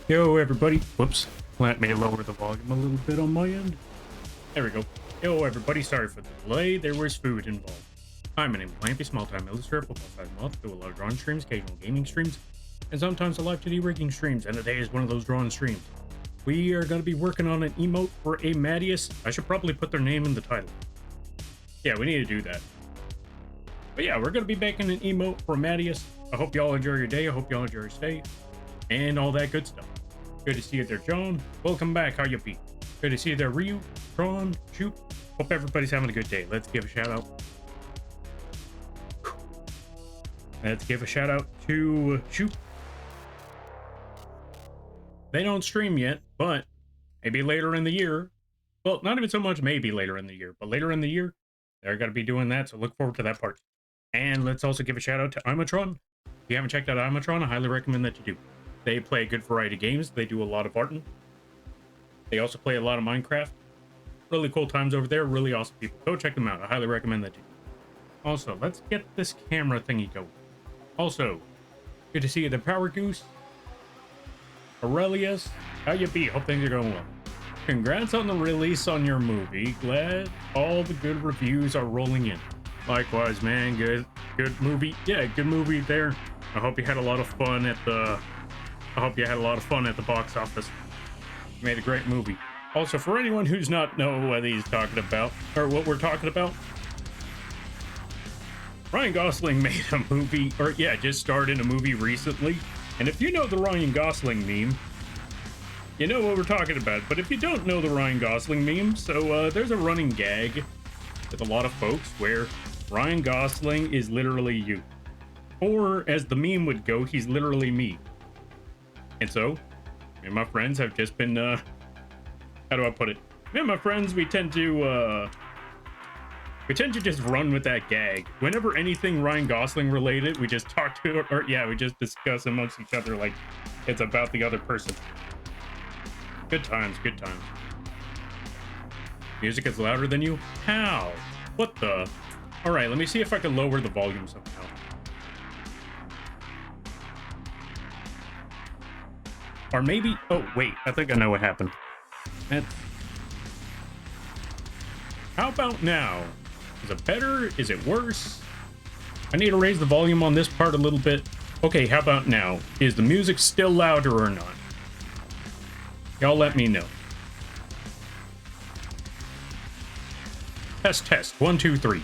Yo, everybody. Whoops. Let me lower the volume a little bit on my end. There we go. Yo, everybody. Sorry for the delay. There was food involved. Hi, my name is Lampy, small-time illustrator, football-size moth, do a lot of drawing streams, occasional gaming streams, and sometimes a live 2D rigging streams, and today is one of those drawing streams. We are going to be working on an emote for a Madius. I should probably put their name in the title. Yeah, we need to do that. But yeah, we're going to be making an emote for Madius. I hope y'all enjoy your day. I hope y'all enjoy your stay. And all that good stuff. Good to see you there, John. Welcome back. How you be? Good to see you there, Ryu, Tron, Shoot. Hope everybody's having a good day. Let's give a shout out. Let's give a shout out to Shoot. They don't stream yet, but maybe later in the year. Well, not even so much maybe later in the year, but later in the year, they're going to be doing that. So look forward to that part. And let's also give a shout out to Imatron. If you haven't checked out Imatron, I highly recommend that you do. They play a good variety of games. They do a lot of arting. They also play a lot of Minecraft. Really cool times over there. Really awesome people. Go check them out. I highly recommend that you do. Also, let's get this camera thingy going. Also, good to see you, the Power Goose. Aurelius, how you be? Hope things are going well. Congrats on the release on your movie. Glad all the good reviews are rolling in. Likewise, man. Good movie. Yeah, good movie there. I hope you had a lot of fun at the box office. Made a great movie. Also, for anyone who's not know what he's talking about, or what we're talking about, Ryan Gosling made a movie, or yeah, just starred in a movie recently. And if you know the Ryan Gosling meme, you know what we're talking about. But if you don't know the Ryan Gosling meme, so there's a running gag with a lot of folks where Ryan Gosling is literally you. Or as the meme would go, he's literally me. And so, me and my friends have just been, how do I put it? Me and my friends, we tend to just run with that gag. Whenever anything Ryan Gosling related, we just talk to, or yeah, we just discuss amongst each other like it's about the other person. Good times, good times. Music is louder than you? How? What the? All right, let me see if I can lower the volume somehow. Or maybe, oh wait, I think I know what happened. How about now? Is it better? Is it worse? I need to raise the volume on this part a little bit. Okay, how about now? Is the music still louder or not? Y'all let me know. Test, test. 1, 2, 3.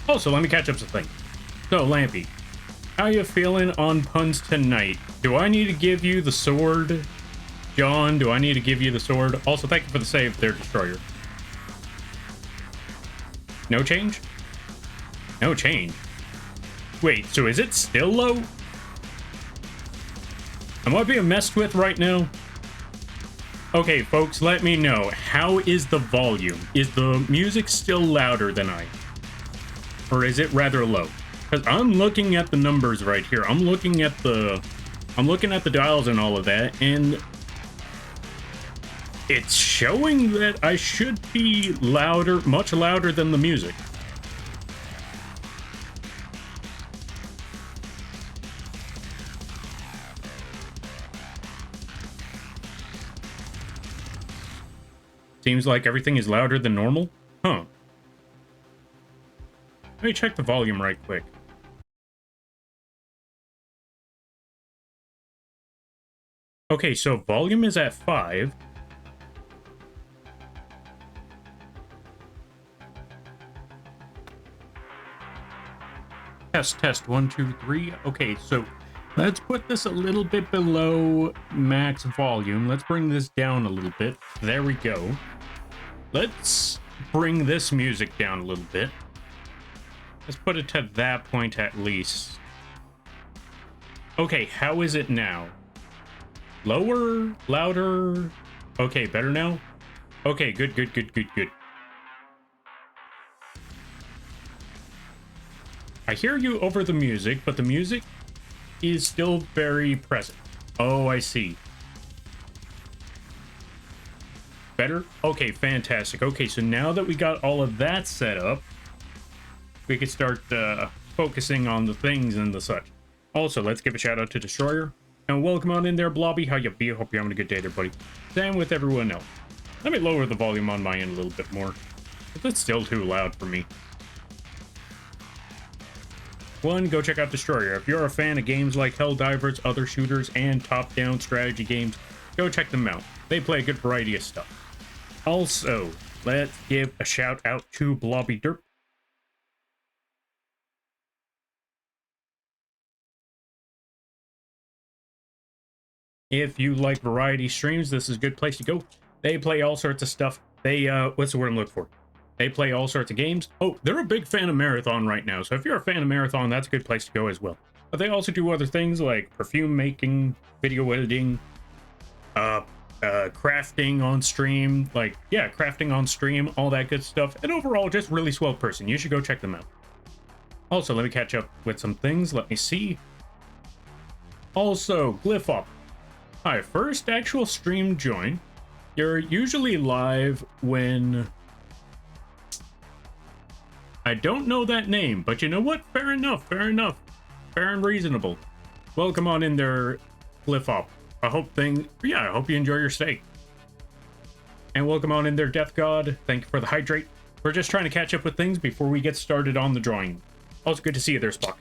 Also, let me catch up some things. So, Lampy, how you feeling on puns tonight? Do I need to give you the sword? John, do I need to give you the sword? Also, thank you for the save there, Destroyer. No change? No change. Wait, so is it still low? Am I being messed with right now? Okay, folks, let me know. How is the volume? Is the music still louder than I? Or is it rather low? Because I'm looking at the numbers right here. I'm looking at the dials and all of that, and it's showing that I should be louder, much louder than the music. Seems like everything is louder than normal. Huh. Let me check the volume right quick. Okay, so volume is at 5. Test, test, 1, 2, 3. Okay, so let's put this a little bit below max volume. Let's bring this down a little bit. There we go. Let's bring this music down a little bit. Let's put it to that point at least. Okay, how is it now? Lower? Louder? Okay, better now? Okay, good, good, good, good, good. I hear you over the music, but the music is still very present. Oh, I see. Better? Okay, fantastic. Okay, so now that we got all of that set up, we can start focusing on the things and the such. Also, let's give a shout out to Destroyer. And welcome on in there, Blobby. How you be? Hope you're having a good day there, buddy. Same with everyone else. Let me lower the volume on my end a little bit more. It's still too loud for me. One, go check out Destroyer. If you're a fan of games like Helldivers, other shooters, and top-down strategy games, go check them out. They play a good variety of stuff. Also, let's give a shout out to Blobby Derp. If you like variety streams, this is a good place to go. They play all sorts of stuff. They, what's the word I'm looking for? They play all sorts of games. Oh, they're a big fan of Marathon right now. So if you're a fan of Marathon, that's a good place to go as well. But they also do other things like perfume making, video editing, crafting on stream. Like, yeah, crafting on stream, all that good stuff. And overall, just really swell person. You should go check them out. Also, let me catch up with some things. Let me see. Also, Glyphop. Hi, first actual stream join. You're usually live when... I don't know that name, but you know what? Fair enough, fair enough. Fair and reasonable. Welcome on in there, Glyphop. I hope you enjoy your stay. And welcome on in there, Death God. Thank you for the hydrate. We're just trying to catch up with things before we get started on the drawing. Also good to see you there, Spock.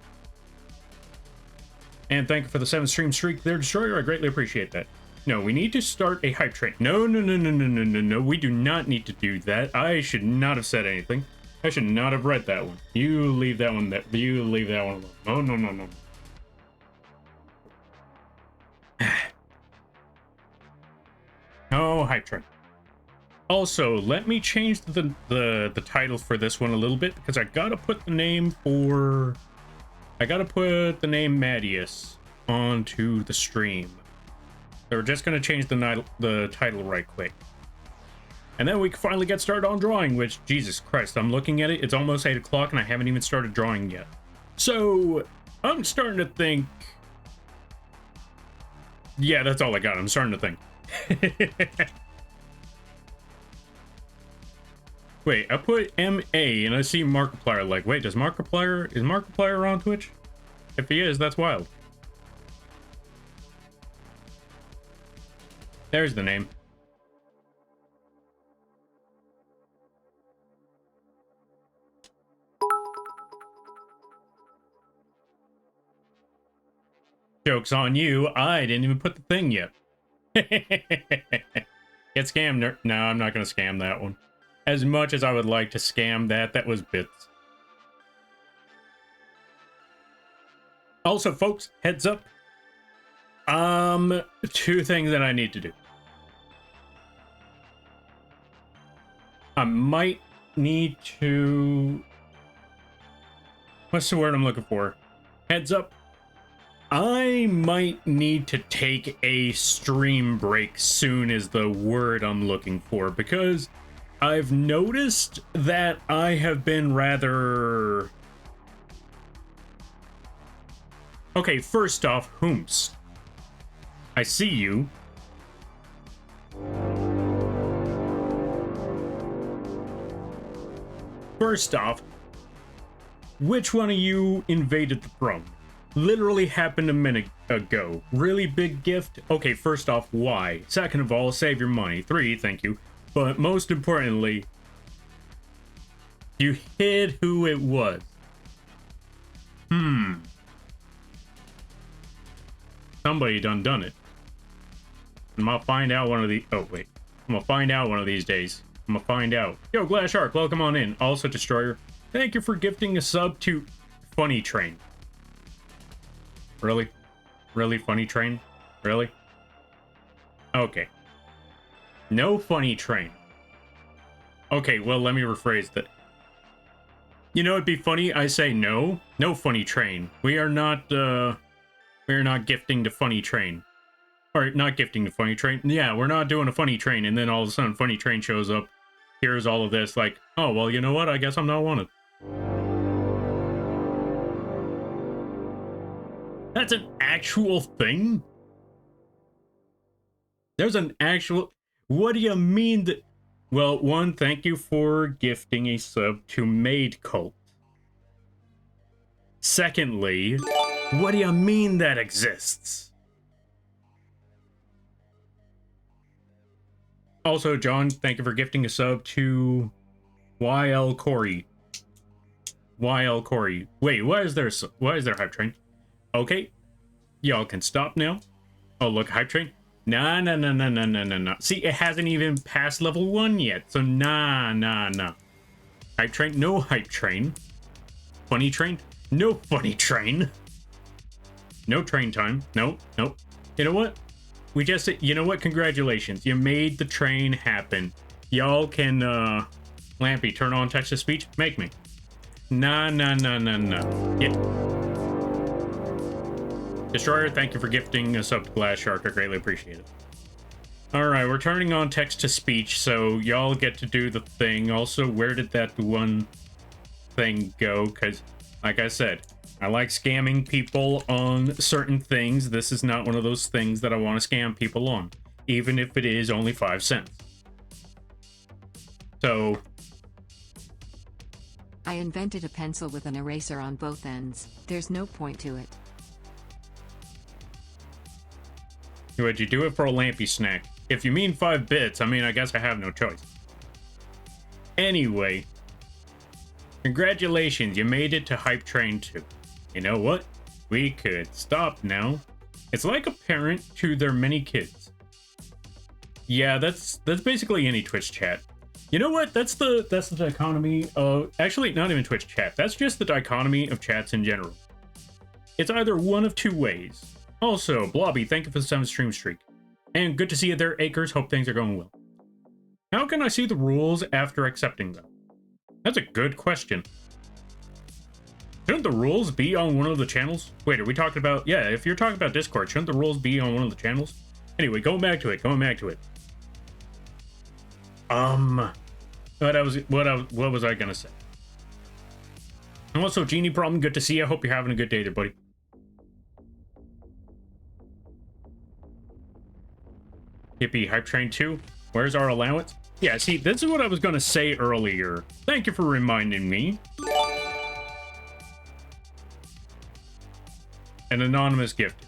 And thank you for the 7 stream streak there, Destroyer. I greatly appreciate that. No, we need to start a hype train. No. We do not need to do that. I should not have said anything. I should not have read that one. You leave that one there. You leave that one alone. No. Oh, hype train. Also, let me change the title for this one a little bit because I gotta put the name Mattias onto the stream. So we're just gonna change the title right quick. And then we can finally get started on drawing, which, Jesus Christ, I'm looking at it. It's almost 8 o'clock and I haven't even started drawing yet. So, I'm starting to think... Yeah, that's all I got. I'm starting to think. Wait, I put MA and I see Markiplier. Like, wait, is Markiplier on Twitch? If he is, that's wild. There's the name. Joke's on you. I didn't even put the thing yet. Get scammed. No, I'm not going to scam that one. As much as I would like to scam that was bits. Also, folks, heads up. 2 things that I need to do. I might need to... What's the word I'm looking for? Heads up. I might need to take a stream break soon is the word I'm looking for, because I've noticed that I have been rather... Okay, first off, Hoomst. I see you. First off, which one of you invaded the throne? Literally happened a minute ago. Really big gift? Okay, first off, why? Second of all, save your money. 3, thank you. But most importantly, you hid who it was. Somebody done it. I'm gonna find out one of the... Oh, wait. I'm gonna find out one of these days. I'm gonna find out. Yo, Glass Shark, welcome on in. Also, Destroyer, thank you for gifting a sub to Funny Train. Really? Really, Funny Train? Really? Okay. No Funny Train. Okay, well, let me rephrase that. You know, it'd be funny, I say no. No Funny Train. We are not gifting to Funny Train. Or, not gifting to Funny Train. Yeah, we're not doing a Funny Train, and then all of a sudden Funny Train shows up. Here's all of this, like, oh, well, you know what? I guess I'm not wanted. That's an actual thing? There's an actual... What do you mean that... Well, one, thank you for gifting a sub to Maid Cult. Secondly, what do you mean that exists? Also, John, thank you for gifting a sub to YL Corey. YL Corey. Wait, why is there hype train? Okay, y'all can stop now. Oh, look, hype train. Nah, nah, nah, nah, nah, nah, nah, nah. See, it hasn't even passed level 1 yet, so nah, nah, nah. Hype train? No hype train. Funny train? No funny train. No train time. Nope, nope. You know what? You know what? Congratulations. You made the train happen. Y'all can, Lampy, turn on text-to-speech? Make me. Nah, nah, nah, nah, nah. Yeah. Destroyer, thank you for gifting a sub to Glass Shark. I greatly appreciate it. Alright, we're turning on text-to-speech, so y'all get to do the thing. Also, where did that one thing go? Because, like I said, I like scamming people on certain things. This is not one of those things that I want to scam people on, even if it is only 5 cents. So... I invented a pencil with an eraser on both ends. There's no point to it. Would you do it for a Lampy snack? If you mean 5 bits, I mean, I guess I have no choice. Anyway, congratulations, you made it to Hype Train 2. You know what? We could stop now. It's like a parent to their many kids. Yeah, that's basically any Twitch chat. You know what? That's the dichotomy of... Actually, not even Twitch chat. That's just the dichotomy of chats in general. It's either one of 2 ways. Also, Blobby, thank you for the 7 stream streak. And good to see you there, Acres. Hope things are going well. How can I see the rules after accepting them? That's a good question. Shouldn't the rules be on one of the channels? Wait, are we talking about... Yeah, if you're talking about Discord, shouldn't the rules be on one of the channels? Anyway, going back to it. What was I gonna say? And also, Genie Problem, good to see you. I hope you're having a good day there, buddy. Hippie Hype Train 2, where's our allowance? Yeah, see, this is what I was going to say earlier. Thank you for reminding me. An anonymous gift.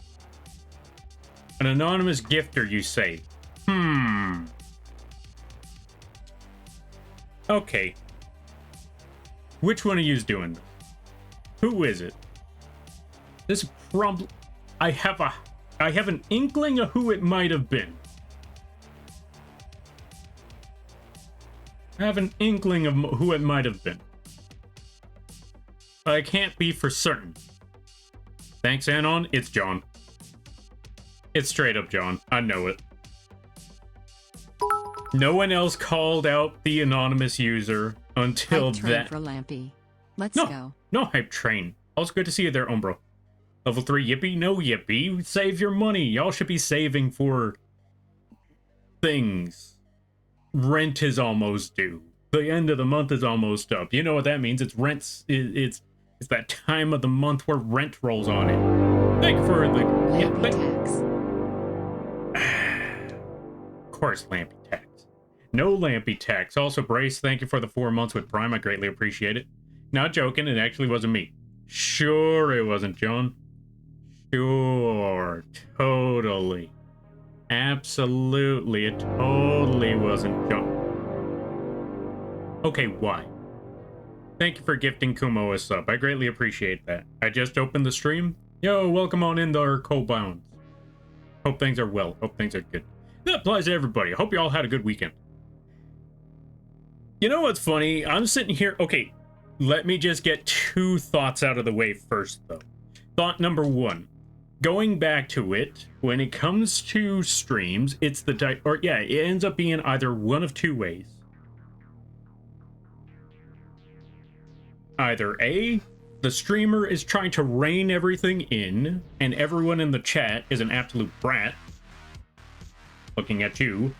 An anonymous gifter, you say? Okay. Which one of you's doing this? Who is it? This problem... I have an inkling of who it might have been. I have an inkling of who it might have been. But I can't be for certain. Thanks, Anon. It's John. It's straight up John. I know it. No one else called out the anonymous user until Hype that. For Lampy. Let's go. No hype train. Also good to see you there, Umbro. Level 3 Yippee? No Yippee. Save your money. Y'all should be saving for things. Rent is almost due. The end of the month is almost up. You know what that means? It's rents. It's that time of the month where rent rolls on it. Thank you for the Lampy tax. Of course, Lampy tax. No Lampy tax. Also, Brace, thank you for the 4 months with Prime. I greatly appreciate it. Not joking. It actually wasn't me. Sure, it wasn't John. Sure, totally. Absolutely, it totally wasn't John. Okay, why? Thank you for gifting Kumo a sub. I greatly appreciate that. I just opened the stream. Yo, welcome on in there, co-bounds. Hope things are well. Hope things are good. That applies to everybody. I hope you all had a good weekend. You know what's funny? I'm sitting here... Okay, let me just get 2 thoughts out of the way first, though. Thought number 1. Going back to it, when it comes to streams, it's it ends up being either one of 2 ways. Either A, the streamer is trying to rein everything in, and everyone in the chat is an absolute brat, looking at you,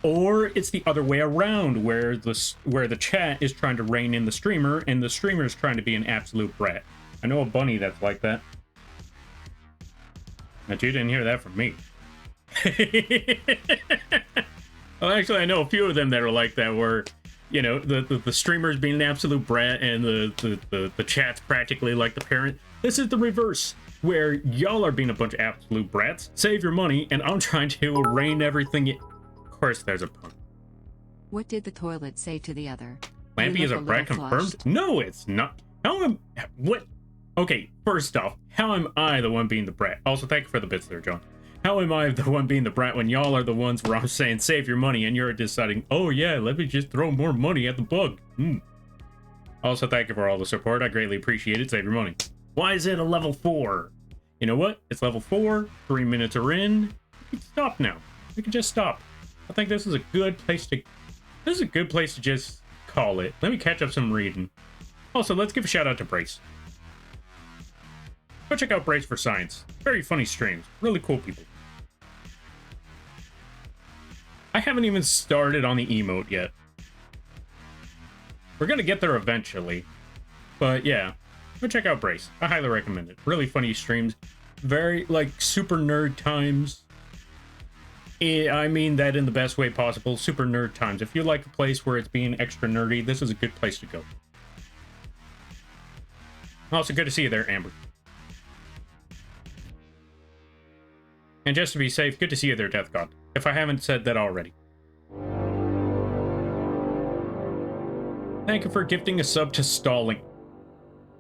or it's the other way around, where the chat is trying to rein in the streamer, and the streamer is trying to be an absolute brat. I know a bunny that's like that. But you didn't hear that from me. Well, actually, I know a few of them that are like that, where, you know, the streamers being an absolute brat and the chat's practically like the parent. This is the reverse, where y'all are being a bunch of absolute brats, save your money, and I'm trying to rein everything in. course there's a pun. What did the toilet say to the other? Lampy You is a look brat little confirmed? flushed. No, it's not. How am... What? Okay, first off, how am I the one being the brat? Also, thank you for the bits there, John. How am I the one being the brat when y'all are the ones where I'm saying save your money and you're deciding, oh yeah, let me just throw more money at the bug? Also, thank you for all the support. I greatly appreciate it. Save your money. Why is it a level 4? You know what? It's level 4. 3 minutes are in. We can stop now. We can just stop. I think this is a good place to... This is a good place to just call it. Let me catch up some reading. Also, let's give a shout out to Brace. Go check out Brace for Science. Very funny streams. Really cool people. I haven't even started on the emote yet. We're gonna get there eventually. But yeah, go check out Brace. I highly recommend it. Really funny streams. Very, like, super nerd times. I mean that in the best way possible. Super nerd times. If you like a place where it's being extra nerdy, this is a good place to go. Also, good to see you there, Amber. And just to be safe, good to see you there, Death God. If I haven't said that already. Thank you for gifting a sub to Stalling.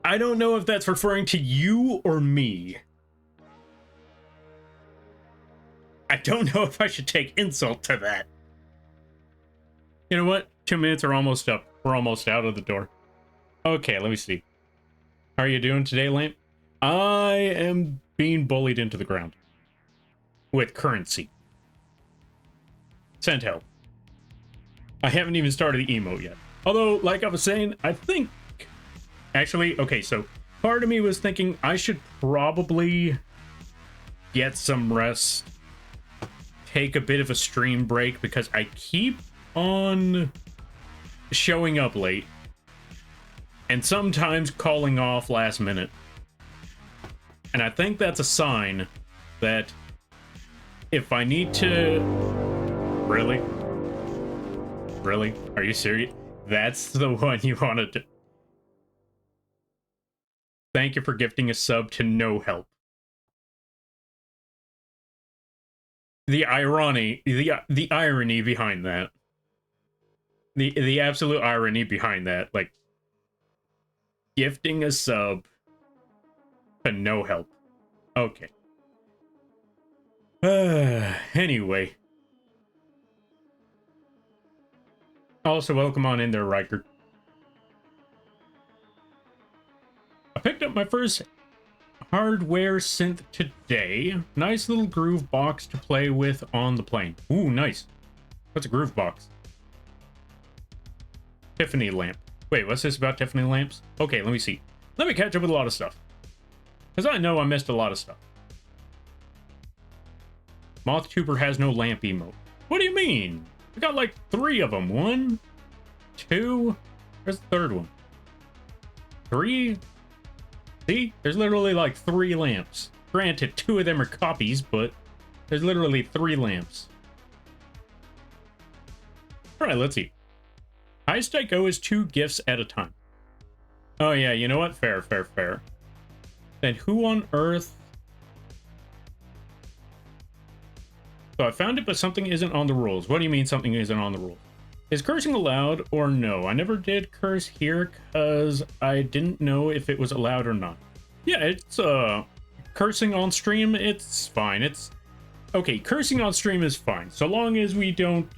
I don't know if that's referring to you or me. I don't know if I should take insult to that. You know what? 2 minutes are almost up. We're almost out of the door. Okay, let me see. How are you doing today, Lamp? I am being bullied into the ground. With currency. Send help. I haven't even started the emote yet. Although, like I was saying, I think... Actually, okay, so part of me was thinking I should probably get some rest. Take a bit of a stream break because I keep on showing up late. And sometimes calling off last minute. And I think that's a sign that if I need to... Really? Really? Are you serious? That's the one you wanted to... Thank you for gifting a sub to No Help. The irony, the irony behind that. The absolute irony behind that. Like, gifting a sub to No Help. Okay. Anyway. Also, welcome on in there, Riker. I picked up my first hardware synth today. Nice little groove box to play with on the plane. Ooh, nice. What's a groove box? Tiffany lamp. Wait, what's this about Tiffany lamps? Okay, let me see. Let me catch up with a lot of stuff. Because I know I missed a lot of stuff. MothTuber has no lamp emote. What do you mean? We got like 3 of them. 1, 2. Where's the third one? 3. See? There's literally like 3 lamps. Granted, 2 of them are copies, but there's literally 3 lamps. Alright, let's see. Highest I go is 2 gifts at a time. Oh yeah, you know what? Fair, fair, fair. Then who on earth... So I found it, but something isn't on the rules. What do you mean something isn't on the rules? Is cursing allowed or no? I never did curse here because I didn't know if it was allowed or not. Yeah, it's, cursing on stream, it's fine. It's... Okay, cursing on stream is fine. So long as we don't,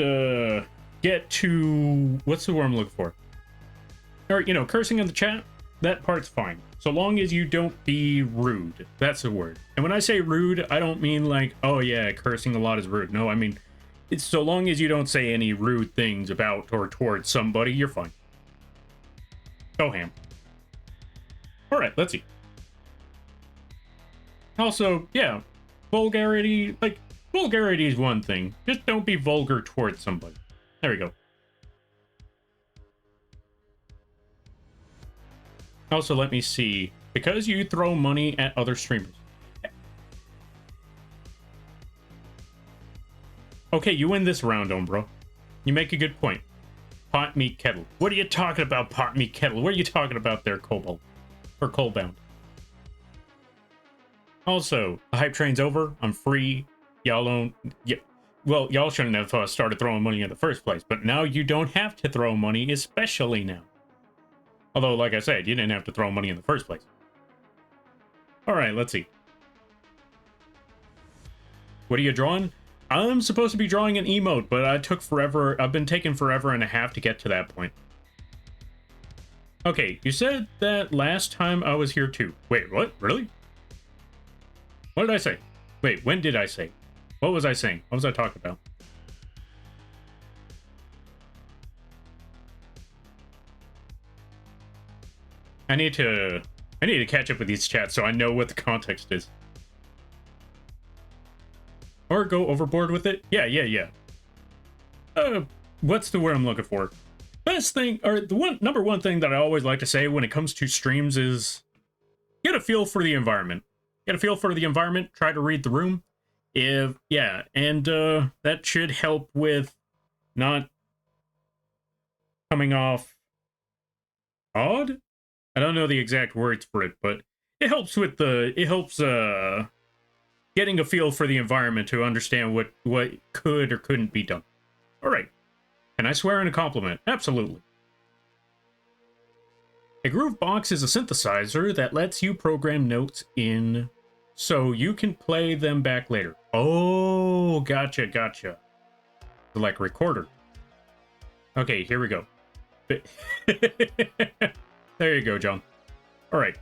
get to... What's the word I'm looking for? Or, you know, cursing in the chat, that part's fine. So long as you don't be rude. That's the word. And when I say rude, I don't mean like, oh yeah, cursing a lot is rude. No, I mean, it's so long as you don't say any rude things about or towards somebody, you're fine. Go ham. Alright, let's see. Also, yeah, vulgarity, like, vulgarity is one thing. Just don't be vulgar towards somebody. There we go. Also, let me see. Because you throw money at other streamers. Okay, you win this round, bro. You make a good point. Pot meat kettle. What are you talking about, pot meat kettle? What are you talking about there, Cobalt? Or Coalbound? Also, the hype train's over. I'm free. Y'all don't... Yeah. well, y'all shouldn't have started throwing money in the first place, but now you don't have to throw money, especially now. Although, like I said, you didn't have to throw money in the first place. All right, let's see. What are you drawing? I'm supposed to be drawing an emote, but I took forever. I've been taking forever and a half to get to that point. Okay, you said that last time I was here too. Wait, what? Really? What did I say? Wait, when did I say? What was I saying? What was I talking about? I need to catch up with these chats so I know what the context is. Or go overboard with it? Yeah. What's the word I'm looking for? Best thing, or the number one thing that I always like to say when it comes to streams is get a feel for the environment. Get a feel for the environment, try to read the room. And that should help with not coming off odd. I don't know the exact words for it, but it helps with getting a feel for the environment to understand what could or couldn't be done. All right. Can I swear in a compliment? Absolutely. A groove box is a synthesizer that lets you program notes in so you can play them back later. Oh, gotcha. Like recorder. Okay, here we go. There you go, John. All right.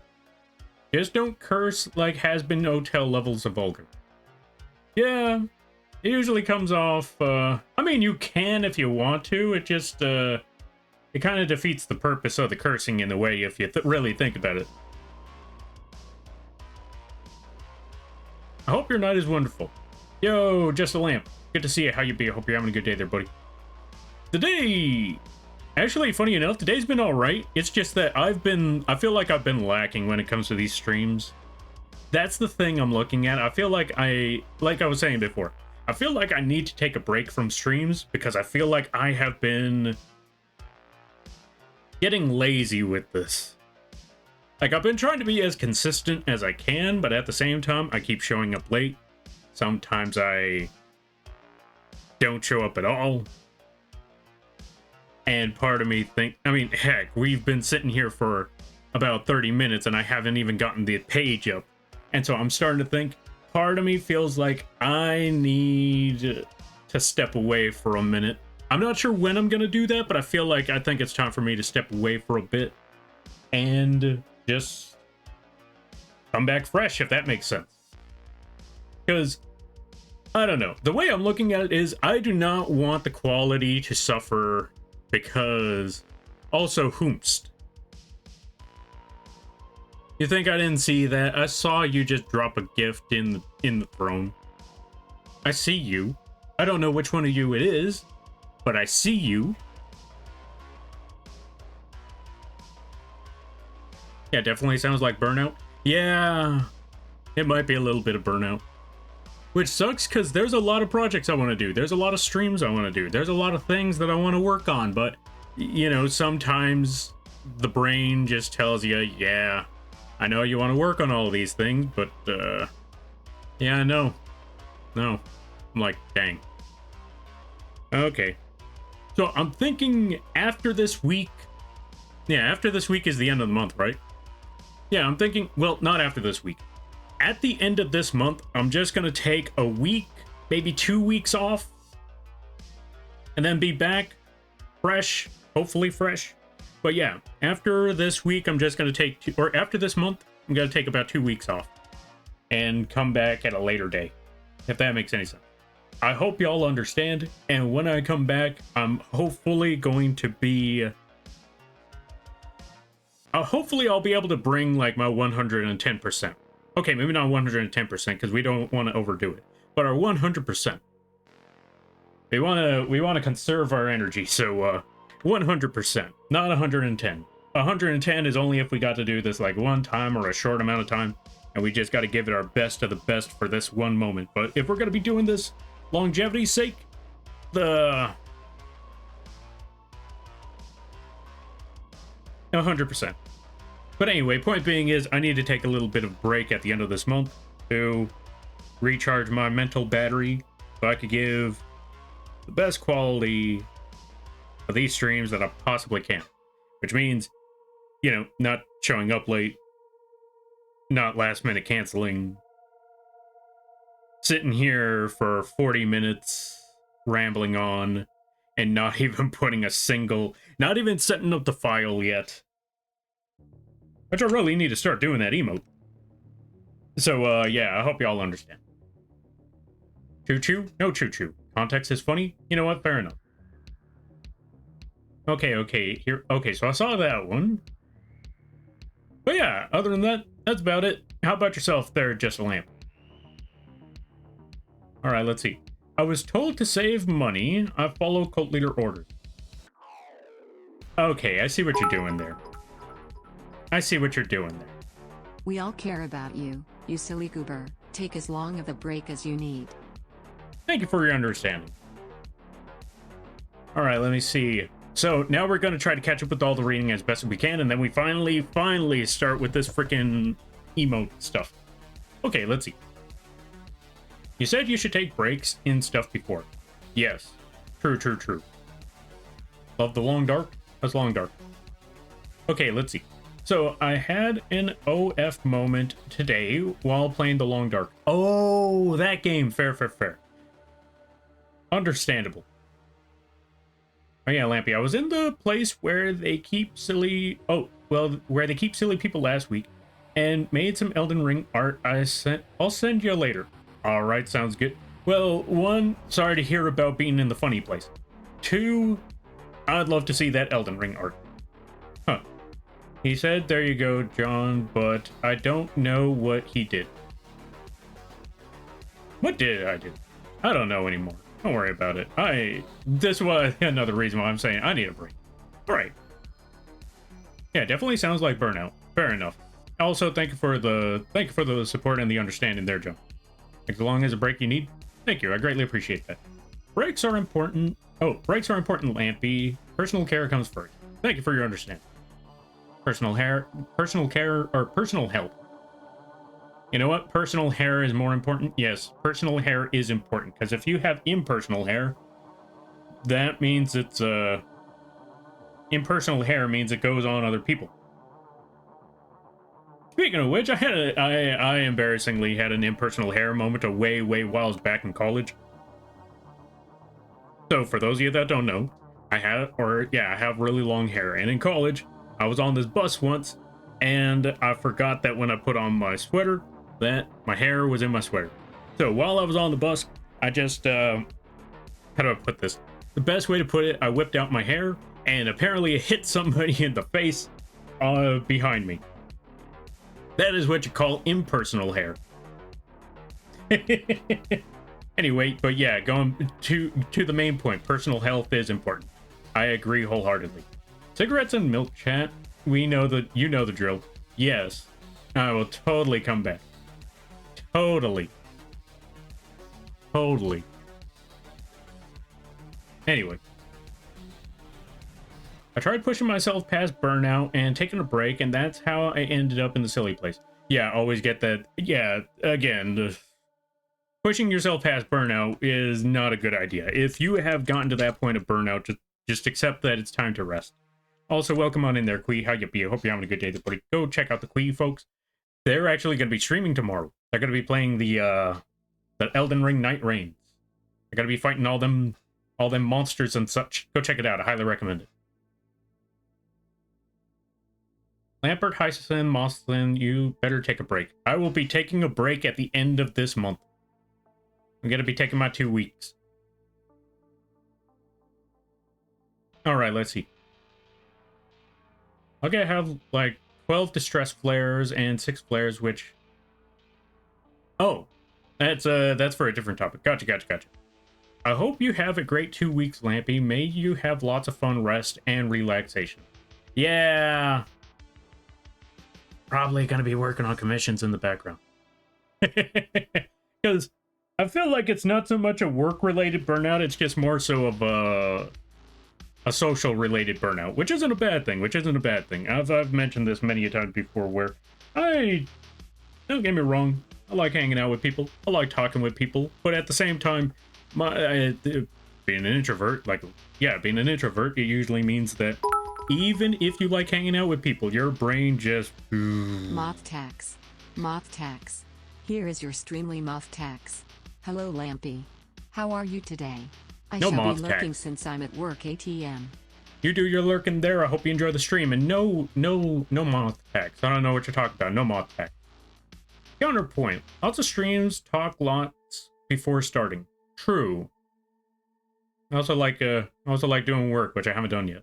Just don't curse like has-been hotel levels of vulgar. Yeah, it usually comes off, I mean, you can if you want to. It just, it kind of defeats the purpose of the cursing in a way if you really think about it. I hope your night is wonderful. Yo, Just a Lamp. Good to see you. How you be? I hope you're having a good day there, buddy. Today... Actually, funny enough, today's been alright. It's just that I feel like I've been lacking when it comes to these streams. That's the thing I'm looking at. I feel like like I was saying before, I feel like I need to take a break from streams because I feel like I have been getting lazy with this. Like, I've been trying to be as consistent as I can, but at the same time, I keep showing up late. Sometimes I don't show up at all. And part of me I mean, heck, we've been sitting here for about 30 minutes and I haven't even gotten the page up. And so I'm starting to think, part of me feels like I need to step away for a minute. I'm not sure when I'm going to do that, but I think it's time for me to step away for a bit and just come back fresh, if that makes sense. Because, I don't know. The way I'm looking at it is I do not want the quality to suffer. Because also whomst. You think I didn't see that? I saw you just drop a gift in the throne. I see you. I don't know which one of you it is, but I see you. Yeah, definitely sounds like burnout. Yeah, it might be a little bit of burnout. Which sucks because there's a lot of projects I want to do. There's a lot of streams I want to do. There's a lot of things that I want to work on. But, you know, sometimes the brain just tells you, yeah, I know you want to work on all of these things, but, yeah, no. I'm like, dang. Okay. So I'm thinking after this week. Yeah, after this week is the end of the month, right? Yeah, I'm thinking, well, not after this week. At the end of this month, I'm just going to take a week, maybe 2 weeks off, and then be back fresh, hopefully fresh. But yeah, after this week, I'm just going to take, or after this month, I'm going to take about 2 weeks off and come back at a later day, if that makes any sense. I hope y'all understand, and when I come back, I'm hopefully going to be... hopefully I'll be able to bring like my 110%. Okay, maybe not 110% because we don't want to overdo it, but our 100%. We want to conserve our energy, so 100%, not 110. 110 is only if we got to do this like one time or a short amount of time, and we just got to give it our best of the best for this one moment. But if we're going to be doing this longevity's sake, the 100%. But anyway, point being is I need to take a little bit of break at the end of this month to recharge my mental battery so I could give the best quality of these streams that I possibly can. Which means, you know, not showing up late, not last minute canceling, sitting here for 40 minutes rambling on, and not even putting a single, not even setting up the file yet. Which I really need to start doing that emote. So, yeah, I hope y'all understand. Choo-choo? No choo-choo. Context is funny? You know what? Fair enough. Okay, here. Okay, so I saw that one. But yeah, other than that, that's about it. How about yourself there, Just a Lamp? Alright, let's see. I was told to save money. I follow cult leader orders. Okay, I see what you're doing there. I see what you're doing there. We all care about you, you silly goober. Take as long of a break as you need. Thank you for your understanding. Alright, let me see. So, now we're going to try to catch up with all the reading as best as we can, and then we finally start with this freaking emote stuff. Okay, let's see. You said you should take breaks in stuff before. Yes. True. Love the long dark? That's long dark. Okay, let's see. So, I had an OF moment today while playing the long dark. Oh, that game. Fair. Understandable. Oh yeah, Lampy, I was in the place where they keep silly... Oh, well, where they keep silly people last week and made some Elden Ring art. I'll send you later. Alright, sounds good. Well, one, sorry to hear about being in the funny place. Two, I'd love to see that Elden Ring art. Huh. He said, there you go, John, but I don't know what he did. What did I do? I don't know anymore. Don't worry about it. This was another reason why I'm saying I need a break. Alright. Yeah, definitely sounds like burnout. Fair enough. Also, thank you for the support and the understanding there, John. As long as a break you need. Thank you. I greatly appreciate that. Breaks are important. Oh, breaks are important, Lampy. Personal care comes first. Thank you for your understanding. Personal care, or personal health. You know what? Personal hair is more important. Yes, personal hair is important. Because if you have impersonal hair, that means it's, impersonal hair means it goes on other people. Speaking of which, I embarrassingly had an impersonal hair moment a way whiles back in college. So for those of you that don't know, I have really long hair. And in college, I was on this bus once, and I forgot that when I put on my sweater, that my hair was in my sweater. So while I was on the bus, I just, how do I put this? The best way to put it, I whipped out my hair, and apparently it hit somebody in the face behind me. That is what you call impersonal hair. Anyway, but yeah, going to the main point, personal health is important. I agree wholeheartedly. Cigarettes and milk chat, you know the drill. Yes, I will totally come back. Totally. Anyway. I tried pushing myself past burnout and taking a break, and that's how I ended up in the silly place. Yeah, always get that. Yeah, again, pushing yourself past burnout is not a good idea. If you have gotten to that point of burnout, just accept that it's time to rest. Also, welcome on in there, Quee. How you be? I hope you're having a good day, everybody. Go check out the Quee, folks. They're actually going to be streaming tomorrow. They're going to be playing the Elden Ring Night Reigns. They're going to be fighting all them monsters and such. Go check it out. I highly recommend it. Lampert, Hyson, Moslin, you better take a break. I will be taking a break at the end of this month. I'm going to be taking my 2 weeks. Alright, let's see. Okay, I have like 12 distress flares and 6 flares, which... Oh, that's for a different topic. Gotcha. I hope you have a great 2 weeks, Lampy. May you have lots of fun, rest, and relaxation. Yeah... Probably going to be working on commissions in the background. Because I feel like it's not so much a work-related burnout, it's just more so of a social-related burnout, which isn't a bad thing, I've mentioned this many a time before, where don't get me wrong, I like hanging out with people, I like talking with people, but at the same time, being an introvert, like, yeah, being an introvert, it usually means that even if you like hanging out with people, your brain just... Moth tax. Moth tax. Here is your Streamly Moth tax. Hello, Lampy. How are you today? I No shall moth be lurking tax. since I'm at work ATM. You do your lurking there. I hope you enjoy the stream. And no moth tax. I don't know what you're talking about. No moth tax. Counterpoint. Lots of streams talk lots before starting. True. I also like doing work, which I haven't done yet.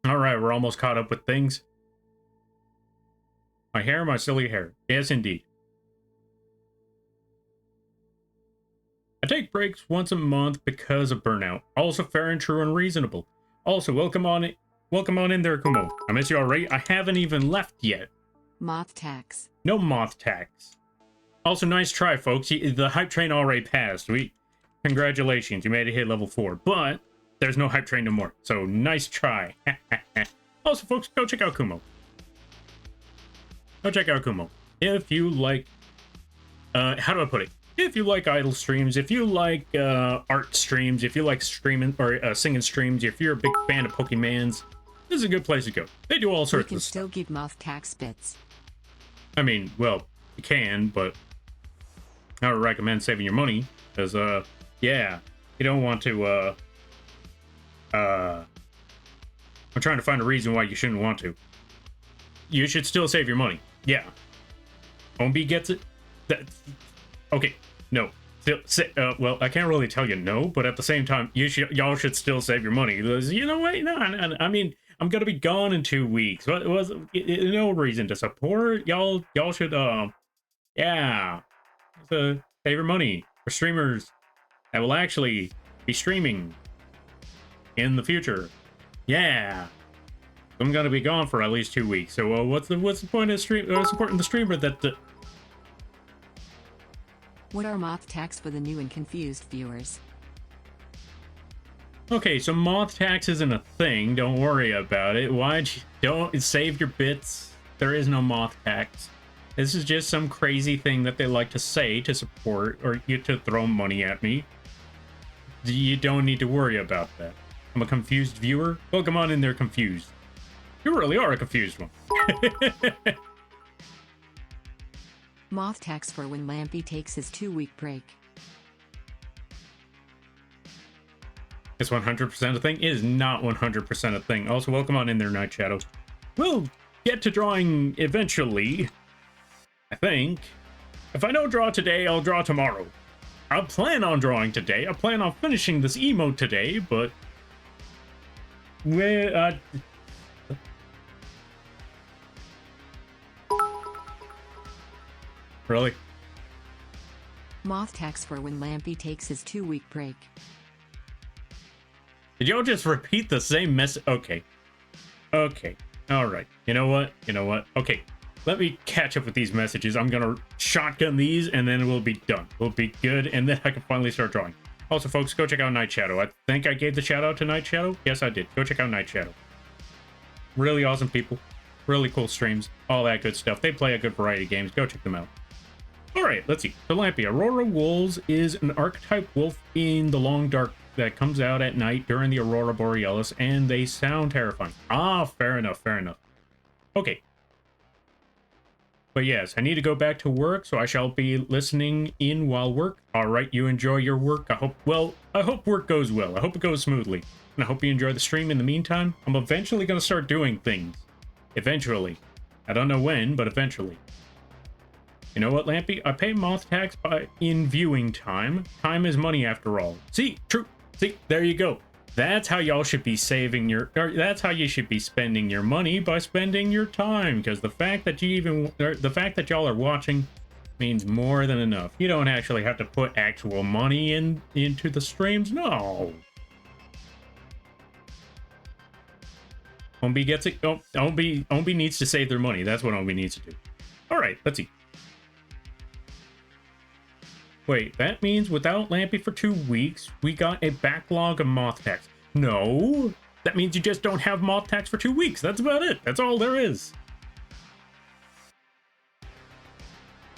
All right, we're almost caught up with things. My hair, my silly hair. Yes, indeed. I take breaks once a month because of burnout. Also fair and true and reasonable. Also, welcome on in there, Kumo. I miss you already. I haven't even left yet. Moth tax. No moth tax. Also, nice try, folks. The hype train already passed. Congratulations, you made it hit level 4. But there's no hype train no more. So nice try. Also, folks, go check out Kumo. Go check out Kumo. If you like, how do I put it? If you like idle streams, if you like art streams, if you like streaming or singing streams, if you're a big fan of Pokemans, this is a good place to go. They do all We sorts can of stuff. still give moth tax bits. I mean, well, you can, but I would recommend saving your money, because, yeah, you don't want to, I'm trying to find a reason why you shouldn't want to. You should still save your money. Yeah. Homebee gets it? Okay, no. Well, I can't really tell you no, but at the same time, y'all should still save your money. You know what? No, I mean, I'm gonna be gone in 2 weeks. What was no reason to support y'all? Y'all should yeah, save your money for streamers that will actually be streaming in the future. Yeah, I'm gonna be gone for at least 2 weeks. So what's the point of supporting the streamer that? What are moth tax for the new and confused viewers? Okay, so moth tax isn't a thing. Don't worry about it. Don't save your bits. There is no moth tax. This is just some crazy thing that they like to say to support or to throw money at me. You don't need to worry about that. I'm a confused viewer. Well, come on in there, confused. You really are a confused one. Moth tax for when Lampy takes his 2-week break. It's 100% a thing. It is not 100% a thing. Also, welcome on in there, Night Shadow. We'll get to drawing eventually, I think. If I don't draw today, I'll draw tomorrow. I plan on drawing today. I plan on finishing this emote today, but... Really? Moth tax for when Lampy takes his 2-week break. Did y'all just repeat the same message? Okay. Okay. Alright. You know what? Okay. Let me catch up with these messages. I'm gonna shotgun these, and then we'll be done. We'll be good, and then I can finally start drawing. Also, folks, go check out Night Shadow. I think I gave the shout out to Night Shadow. Yes, I did. Go check out Night Shadow. Really awesome people. Really cool streams. All that good stuff. They play a good variety of games. Go check them out. Alright, let's see. So Lampy, Aurora Wolves is an archetype wolf in the long dark that comes out at night during the Aurora Borealis, and they sound terrifying. Ah, fair enough, fair enough. Okay. But yes, I need to go back to work, so I shall be listening in while work. Alright, you enjoy your work. I hope work goes well. I hope it goes smoothly. And I hope you enjoy the stream in the meantime. I'm eventually going to start doing things. Eventually. I don't know when, but eventually. You know what, Lampy? I pay moth tax in viewing time. Time is money after all. See, true. See, there you go. That's how y'all should be saving that's how you should be spending your money, by spending your time. Because the fact that y'all are watching means more than enough. You don't actually have to put actual money into the streams. No. Ombi gets it. Oh, Ombi needs to save their money. That's what Ombi needs to do. All right, let's see. Wait, that means without Lampy for 2 weeks, we got a backlog of moth tax. No, that means you just don't have moth tax for 2 weeks. That's about it. That's all there is.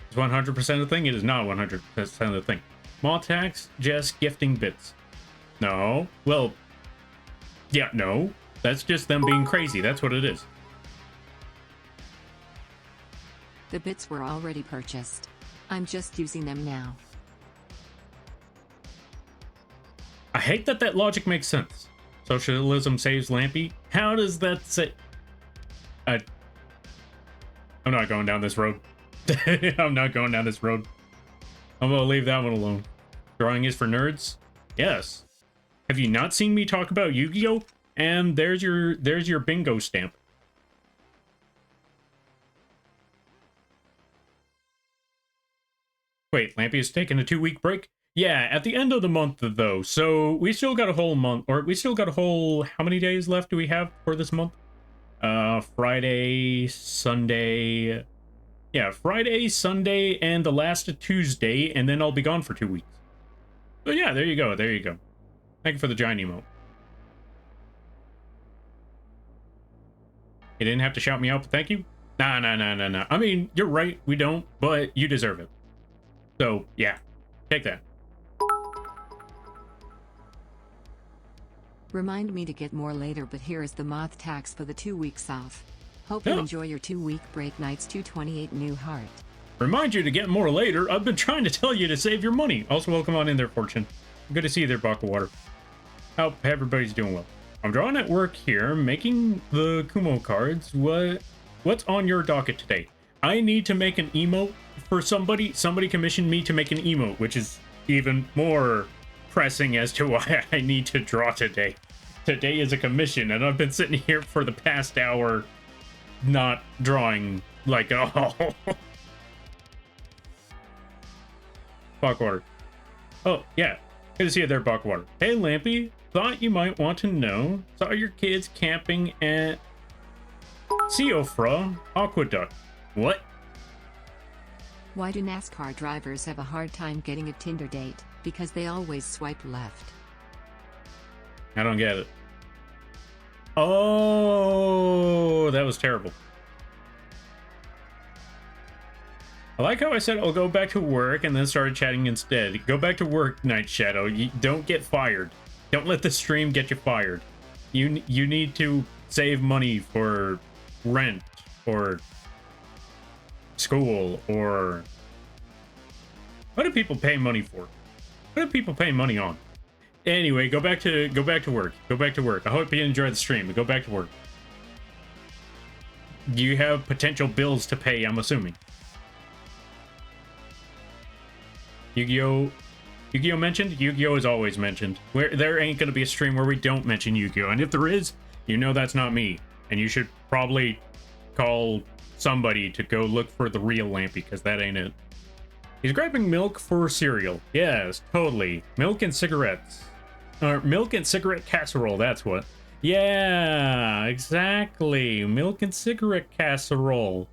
It's 100% a thing. It is not 100% a thing. Moth tax, just gifting bits. No. Well, yeah, no. That's just them being crazy. That's what it is. The bits were already purchased. I'm just using them now. I hate that that logic makes sense. Socialism saves Lampy. How does that say... I'm not going down this road. I'm not going down this road. I'm gonna leave that one alone. Drawing is for nerds? Yes. Have you not seen me talk about Yu-Gi-Oh? And there's your bingo stamp. Wait, Lampy is taking a 2-week break? Yeah, at the end of the month, though. So we still got a whole month, or we still got a whole... How many days left do we have for this month? Friday, Sunday... Yeah, Friday, Sunday, and the last Tuesday, and then I'll be gone for 2 weeks. So yeah, there you go, there you go. Thank you for the giant emote. You didn't have to shout me out, but thank you? Nah. I mean, you're right, we don't, but you deserve it. So, yeah, take that. Remind me to get more later, but here is the moth tax for the 2 weeks off. Hope you enjoy your 2-week break nights. 228 New Heart. Remind you to get more later. I've been trying to tell you to save your money. Also, welcome on in there, Fortune. Good to see you there, Buck of Water. Hope everybody's doing well. I'm drawing at work here, making the Kumo cards. What's on your docket today? I need to make an emote for somebody. Somebody commissioned me to make an emote, which is even more pressing as to why I need to draw today. Today is a commission, and I've been sitting here for the past hour not drawing like at all. Buckwater. Oh, yeah. Good to see you there, Buckwater. Hey, Lampy. Thought you might want to know. Saw your kids camping at Siofra Aqueduct. What? Why do NASCAR drivers have a hard time getting a Tinder date? Because they always swipe left. I don't get it. Oh, that was terrible. I like how I said I'll go back to work and then started chatting instead. Go back to work, Night Shadow. You don't get fired. Don't let the stream get you fired. You need to save money for rent or school or... What do people pay money for? What do people pay money on? Anyway, go back to work. Go back to work. I hope you enjoy the stream, but go back to work. You have potential bills to pay, I'm assuming. Yu-Gi-Oh mentioned? Yu-Gi-Oh is always mentioned. There ain't gonna be a stream where we don't mention Yu-Gi-Oh, and if there is, you know that's not me. And you should probably call somebody to go look for the real Lampy, because that ain't it. He's grabbing milk for cereal. Yes, totally. Milk and cigarettes. Or milk and cigarette casserole, that's what. Yeah, exactly. Milk and cigarette casserole.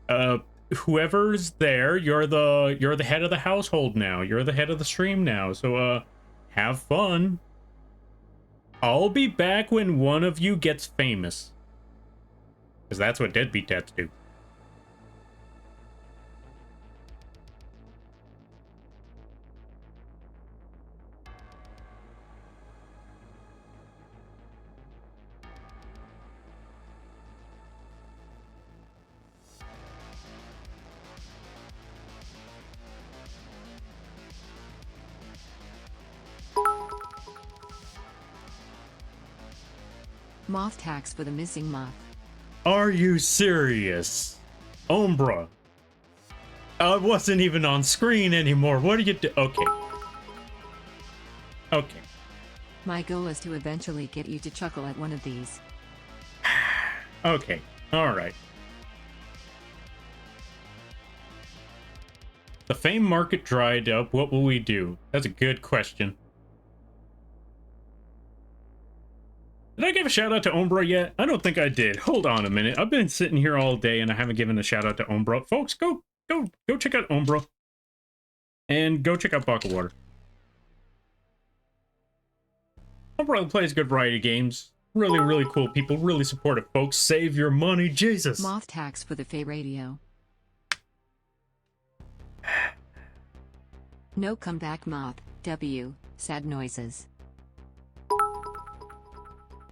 Whoever's there, you're the head of the household now. You're the head of the stream now. So have fun. I'll be back when one of you gets famous. Because that's what deadbeat dads do. Moth tax for the missing moth. Are you serious? Umbra. I wasn't even on screen anymore. What are you do? Okay. Okay. My goal is to eventually get you to chuckle at one of these. Okay. All right. The fame market dried up. What will we do? That's a good question. Did I give a shout out to Umbra yet? I don't think I did. Hold on a minute. I've been sitting here all day and I haven't given a shout out to Umbra. Folks, go check out Umbra. And go check out Buck of Water. Umbra plays good variety games. Really, really cool people. Really supportive folks. Save your money, Jesus. Moth tax for the Fey Radio. No comeback moth. W. Sad noises.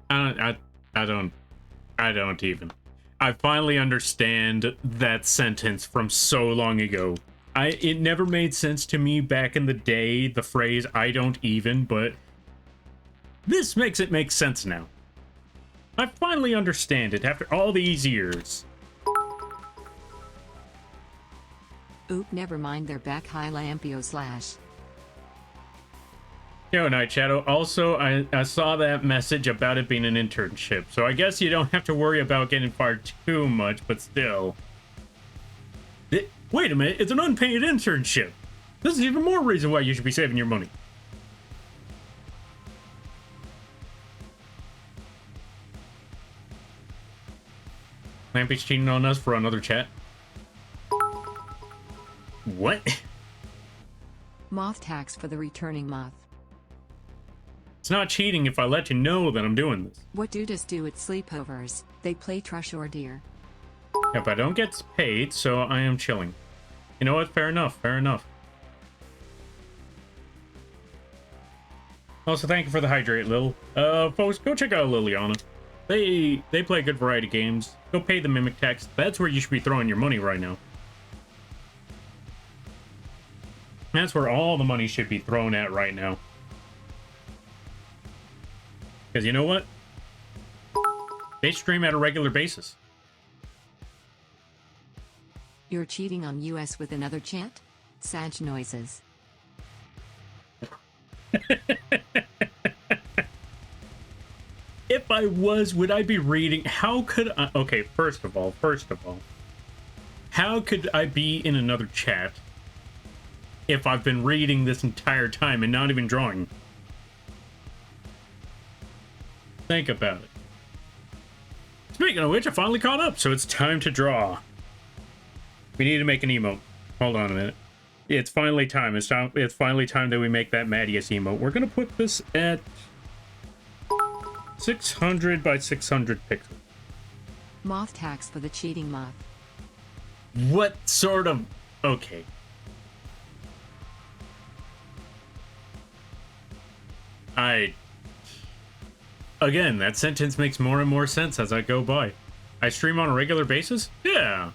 I don't even. I finally understand that sentence from so long ago. It never made sense to me back in the day, the phrase "I don't even," but this makes it make sense now. I finally understand it after all these years. Oop, never mind, they're back. Hi Lampio slash. Yo, Night Shadow. Also, I saw that message about it being an internship, so I guess you don't have to worry about getting fired too much, but still. Wait a minute, it's an unpaid internship. This is even more reason why you should be saving your money. Lampy's cheating on us for another chat. What? Moth tax for the returning moth. It's not cheating if I let you know that I'm doing this. What dudes do at sleepovers? They play Trush or Deer. Yep, I don't get paid, so I am chilling. You know what? Fair enough, fair enough. Also, thank you for the hydrate, Lil. Folks, go check out Liliana. They play a good variety of games. Go pay the Mimic tax. That's where you should be throwing your money right now. That's where all the money should be thrown at right now. Because you know what? They stream at a regular basis. You're cheating on US with another chat? Sag noises. If I was, would I be reading? How could I? Okay, first of all, how could I be in another chat if I've been reading this entire time and not even drawing? Think about it. Speaking of which, I finally caught up, so it's time to draw. We need to make an emote. Hold on a minute. It's finally time. It's finally time that we make that Mattias emote. We're gonna put this at 600 by 600 pixels. Moth tax for the cheating moth. What sort of... Okay. Again, that sentence makes more and more sense as I go by. I stream on a regular basis? Yeah.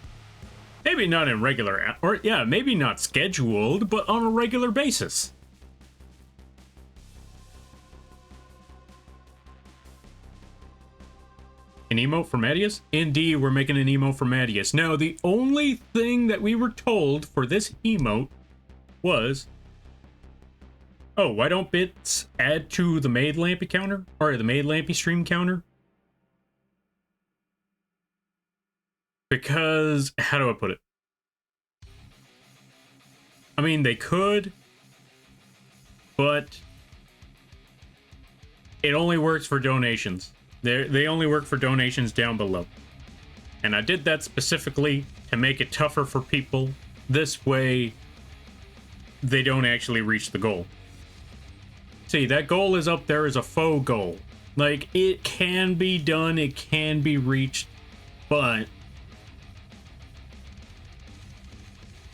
Maybe not in regular... Or, yeah, maybe not scheduled, but on a regular basis. An emote for Mattias? Indeed, we're making an emote for Mattias. Now, the only thing that we were told for this emote was... Oh, why don't bits add to the Made Lampy counter? Or the Made Lampy stream counter? Because... How do I put it? I mean, they could... But... It only works for donations. They only work for donations down below. And I did that specifically to make it tougher for people. This way, they don't actually reach the goal. See, that goal is up there as a faux goal. Like, it can be done, it can be reached, but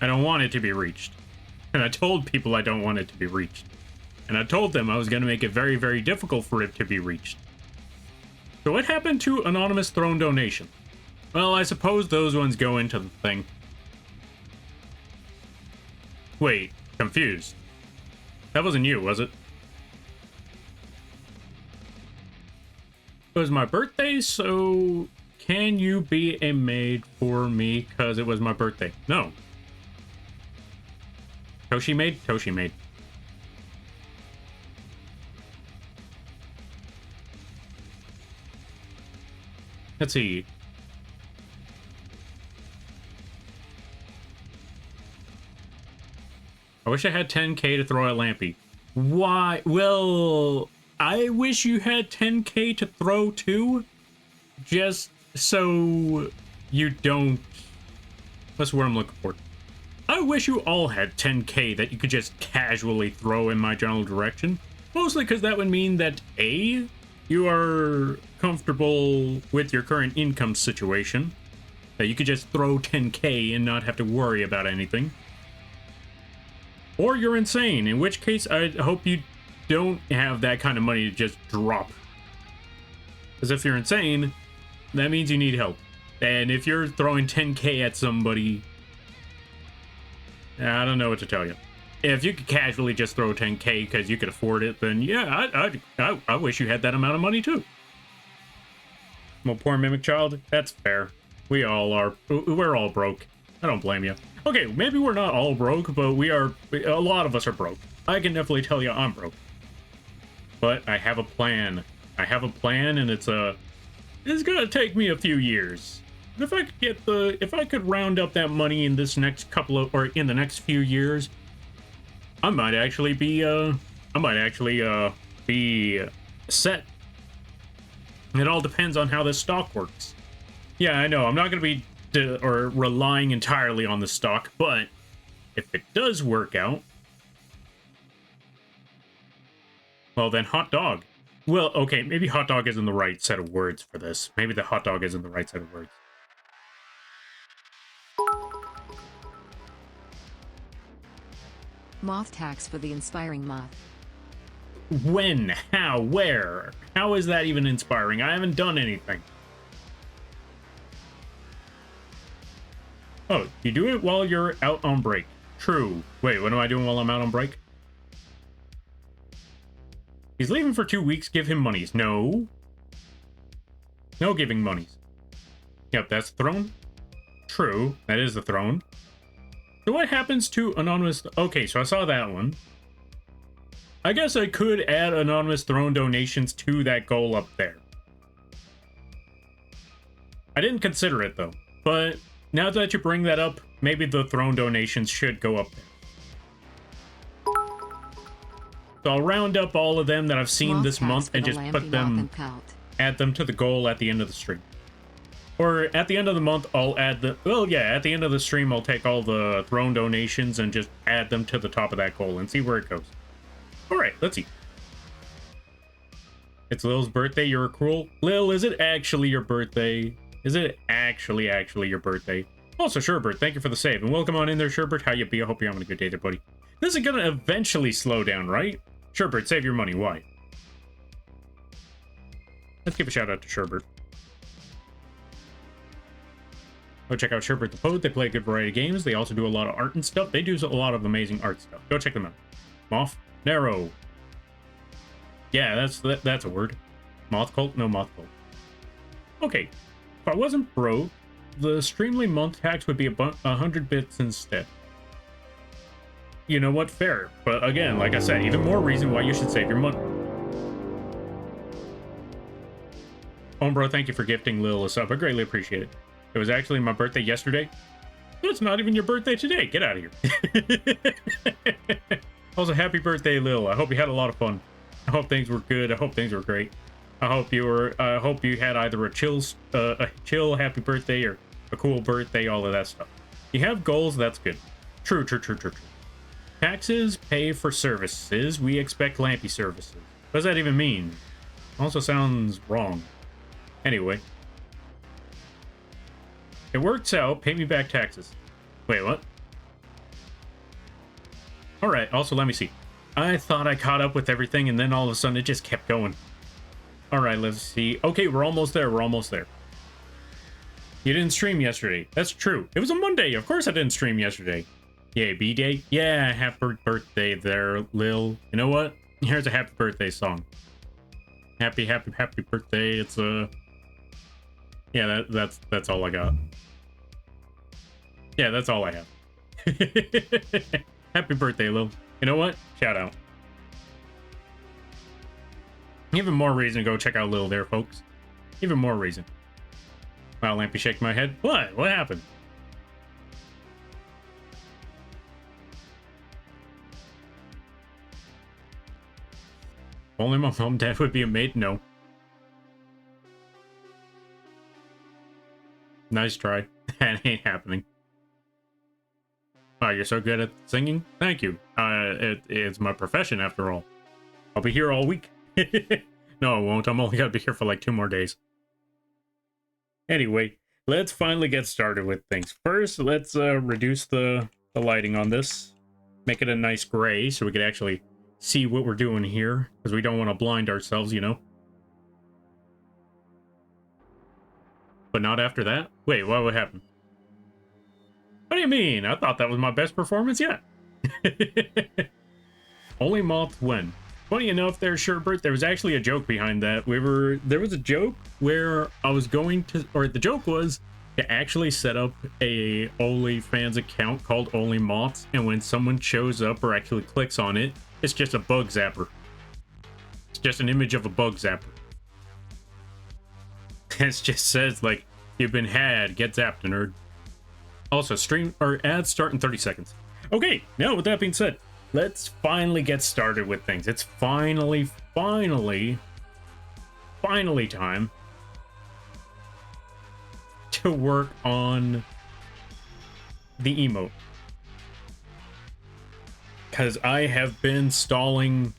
I don't want it to be reached. And I told people I don't want it to be reached. And I told them I was going to make it very, very difficult for it to be reached. So what happened to Anonymous Throne Donation? Well, I suppose those ones go into the thing. Wait, confused. That wasn't you, was it? It was my birthday, so can you be a maid for me because it was my birthday? No. Toshi maid? Toshi maid. Let's see. I wish I had 10k to throw at Lampy. Why? Well, I wish you had 10k to throw too. Just so you don't... That's what I'm looking for. I wish you all had 10k that you could just casually throw in my general direction. Mostly because that would mean that A, you are comfortable with your current income situation. That you could just throw 10k and not have to worry about anything. Or you're insane, in which case I hope you don't have that kind of money to just drop. Because if you're insane, that means you need help. And if you're throwing 10K at somebody, I don't know what to tell you. If you could casually just throw 10K because you could afford it, then yeah, I wish you had that amount of money too. Well, poor Mimic Child, that's fair. We all are. We're all broke. I don't blame you. Okay, maybe we're not all broke, but a lot of us are broke. I can definitely tell you I'm broke. But I have a plan. I have a plan, and it's gonna take me a few years. If I could round up that money in this next in the next few years, I might actually be set. It all depends on how this stock works. Yeah, I know, I'm not gonna be relying entirely on the stock, but if it does work out, well then hot dog. Well, okay, maybe hot dog isn't the right set of words for this. Maybe the hot dog isn't the right set of words. Moth tax for the inspiring moth. When? How? Where? How is that even inspiring? I haven't done anything. Oh, you do it while you're out on break. True. Wait, what am I doing while I'm out on break? He's leaving for 2 weeks. Give him monies. No. No giving monies. Yep, that's the throne. True. That is the throne. So what happens to anonymous... Okay, so I saw that one. I guess I could add anonymous throne donations to that goal up there. I didn't consider it, though. But now that you bring that up, maybe the throne donations should go up there. So I'll round up all of them that I've seen this month and just put them, add them to the goal at the end of the stream. Or at the end of the month, I'll add the, well, yeah, at the end of the stream, I'll take all the throne donations and just add them to the top of that goal and see where it goes. All right, let's see. It's Lil's birthday, you're cruel. Lil, is it actually your birthday? Is it actually your birthday? Also, Sherbert, thank you for the save. And welcome on in there, Sherbert. How you be? I hope you're having a good day there, buddy. This is gonna eventually slow down, right? Sherbert, save your money. Why? Let's give a shout out to Sherbert. Go check out Sherbert the Poet. They play a good variety of games. They also do a lot of art and stuff. They do a lot of amazing art stuff. Go check them out. Moth Narrow. Yeah, that's a word. Moth Cult? No, Moth Cult. Okay. If I wasn't broke, the Streamly month tax would be 100 bits instead. You know what? Fair. But again, like I said, even more reason why you should save your money. Bro, thank you for gifting Lil a sub. I greatly appreciate it. It was actually my birthday yesterday. So it's not even your birthday today. Get out of here. Also, happy birthday, Lil. I hope you had a lot of fun. I hope things were good. I hope things were great. I hope you had either a chill happy birthday or a cool birthday, all of that stuff. You have goals, that's good. True. Taxes pay for services. We expect Lampy services. What does that even mean? Also sounds wrong. Anyway. It works out. Pay me back taxes. Wait, what? Alright, also let me see. I thought I caught up with everything and then all of a sudden it just kept going. Alright, let's see. Okay, we're almost there. You didn't stream yesterday. That's true. It was a Monday. Of course I didn't stream yesterday. Yay, B-Day. Yeah, happy birthday there, Lil. You know what? Here's a happy birthday song. Happy birthday. It's a... Yeah, that's all I got. Yeah, that's all I have. Happy birthday, Lil. You know what? Shout out. Even more reason to go check out Lil there, folks. Even more reason. Wow, Lampy shake my head. What? What happened? Only my mom and dad would be a maid? No. Nice try. That ain't happening. Wow, you're so good at singing? Thank you. It's my profession after all. I'll be here all week. No, I won't. I'm only gonna be here for like 2 more days. Anyway, let's finally get started with things. First, let's reduce the lighting on this. Make it a nice gray so we could actually see what we're doing here, because we don't want to blind ourselves, you know. But not after that? Wait, what would happen? What do you mean? I thought that was my best performance yet. Only Moth when. Funny enough there, Sherbert, there was actually a joke behind that. There was a joke where I was going to, or the joke was to actually set up a OnlyFans account called Only Moths, and when someone shows up or actually clicks on it, it's just a bug zapper. It's just an image of a bug zapper. It just says, like, you've been had, get zapped, nerd. Also, stream or ads start in 30 seconds. Okay, now with that being said, let's finally get started with things. It's finally time to work on the emote. Because I have been stalling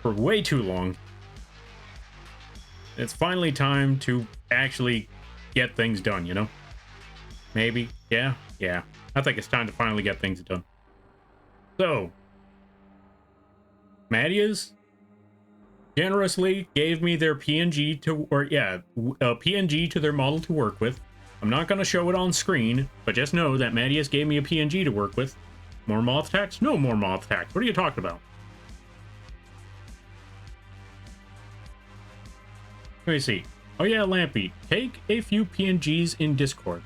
for way too long. It's finally time to actually get things done, you know? Maybe. Yeah. I think it's time to finally get things done. So, Madias generously gave me their PNG to, a PNG to their model to work with. I'm not going to show it on screen, but just know that Madias gave me a PNG to work with. More moth tax? No more moth tax. What are you talking about? Let me see. Oh yeah, Lampy, take a few PNGs in Discord.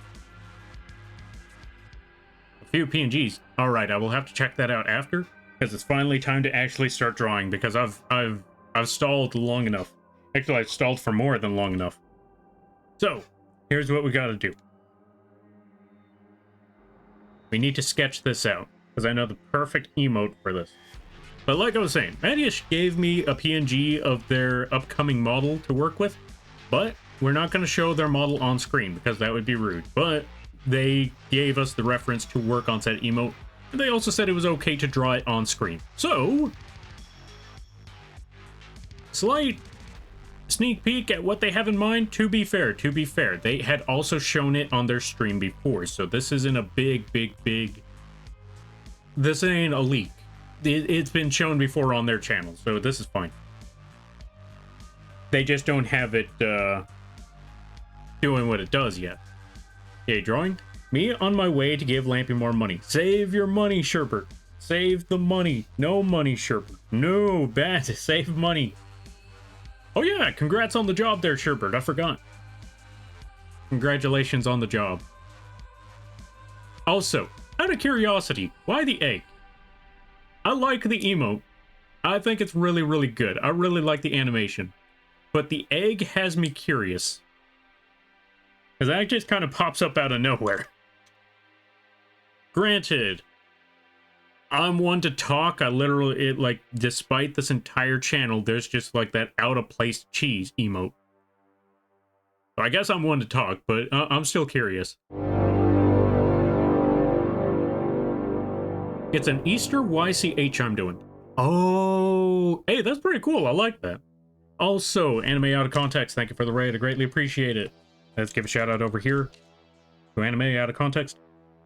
A few PNGs. All right, I will have to check that out after, because it's finally time to actually start drawing. Because I've stalled long enough. Actually, I've stalled for more than long enough. So here's what we got to do. We need to sketch this out, because I know the perfect emote for this. But like I was saying, Madias gave me a PNG of their upcoming model to work with, but we're not going to show their model on screen because that would be rude. But they gave us the reference to work on said emote, and they also said it was okay to draw it on screen. So, slight sneak peek at what they have in mind. To be fair, they had also shown it on their stream before, so this isn't a big... This ain't a leak. It's been shown before on their channel, so this is fine. They just don't have it doing what it does yet. Okay, drawing. Me on my way to give Lampy more money. Save your money, Sherbert. Save the money. No money, Sherbert. No, bad. Save money. Oh yeah, congrats on the job there, Sherbert. I forgot. Congratulations on the job. Also, out of curiosity, why the egg? I like the emote. I think it's really, really good. I really like the animation. But the egg has me curious. Because that just kind of pops up out of nowhere. Granted, I'm one to talk. I literally, despite this entire channel, there's just like that out-of-place cheese emote. So I guess I'm one to talk, but I'm still curious. It's an Easter YCH I'm doing. Oh, hey, that's pretty cool. I like that. Also, Anime Out of Context, thank you for the raid. I greatly appreciate it. Let's give a shout out over here to Anime Out of Context.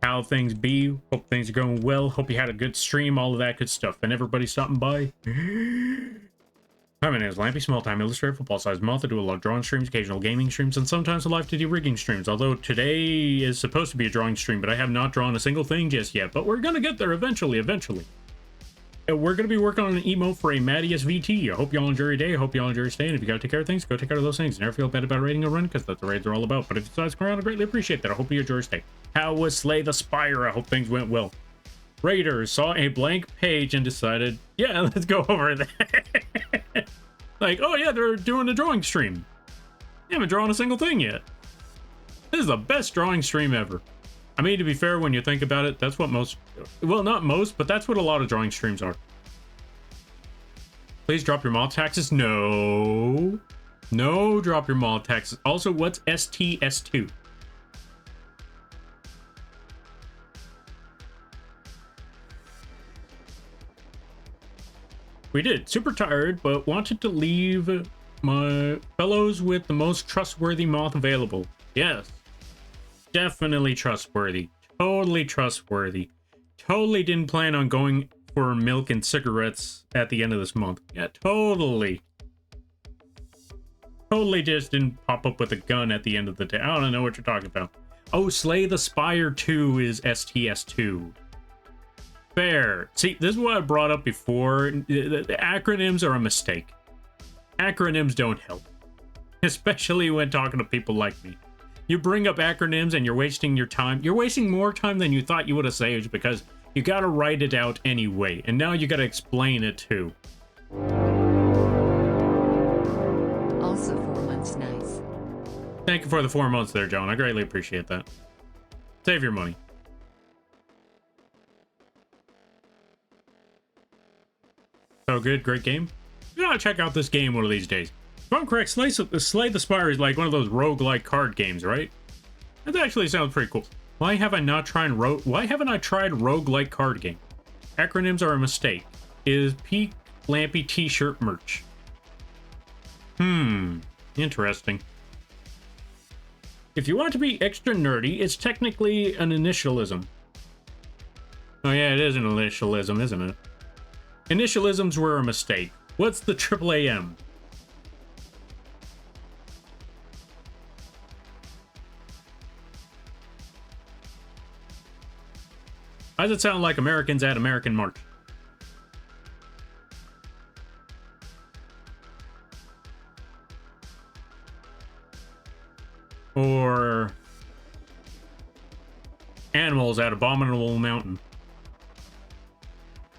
How things be? Hope things are going well. Hope you had a good stream, all of that good stuff. And everybody stopping by. Hi, my name is Lampy, small-time illustrator, football-sized moth. I do a lot of drawing streams, occasional gaming streams, and sometimes a live 2D rigging streams. Although today is supposed to be a drawing stream, but I have not drawn a single thing just yet. But we're gonna get there eventually. And we're gonna be working on an emote for a Madias VT. I hope y'all enjoy your day. I hope y'all enjoy your stay. And if you gotta take care of things, go take care of those things. Never feel bad about raiding a run, because that's what raids are all about. But if you decide to come around, I greatly appreciate that. I hope you enjoy your stay. How was Slay the Spire? I hope things went well. Raiders saw a blank page and decided, yeah, let's go over that. Like, oh yeah, they're doing a drawing stream. I haven't drawn a single thing yet. This is the best drawing stream ever. I mean, to be fair, when you think about it, that's what most... Well, not most, but that's what a lot of drawing streams are. Please drop your moth taxes. No. No, drop your moth taxes. Also, what's STS2? We did. Super tired, but wanted to leave my fellows with the most trustworthy moth available. Yes. Definitely trustworthy. Totally trustworthy. totally didn't plan on going for milk and cigarettes at the end of this month. Yeah, totally. Totally just didn't pop up with a gun at the end of the day. I don't know what you're talking about. Oh, Slay the Spire 2 is STS2. Fair. See, this is what I brought up before. The acronyms are a mistake. Acronyms don't help. Especially when talking to people like me. You bring up acronyms and you're wasting your time. You're wasting more time than you thought you would have saved because you gotta write it out anyway. And now you gotta explain it too. Also 4 months nice. Thank you for the 4 months there, John. I greatly appreciate that. Save your money. So good, great game. You gotta check out this game one of these days. If I'm correct, Slay the Spire is like one of those roguelike card games, right? That actually sounds pretty cool. Why haven't I tried roguelike card game? Acronyms are a mistake. Is Peak Lampy t-shirt merch? Interesting. If you want to be extra nerdy, it's technically an initialism. Oh yeah, it is an initialism, isn't it? Initialisms were a mistake. What's the AAAM? Why does it sound like Americans at American March? Or animals at Abominable Mountain.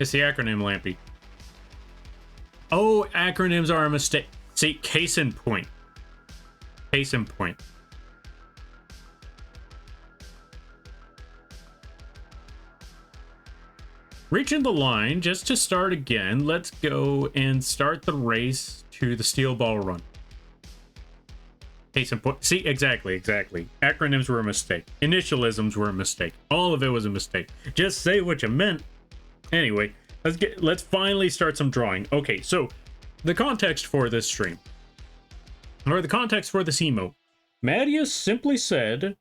It's the acronym, Lampy. Oh, acronyms are a mistake. See, case in point. Case in point. Reaching the line, just to start again, let's go and start the race to the steel ball run. Case in point. See, exactly. Acronyms were a mistake. Initialisms were a mistake. All of it was a mistake. Just say what you meant. Anyway, let's finally start some drawing. Okay, so the context for this stream, or the context for this emote, Mattias simply said,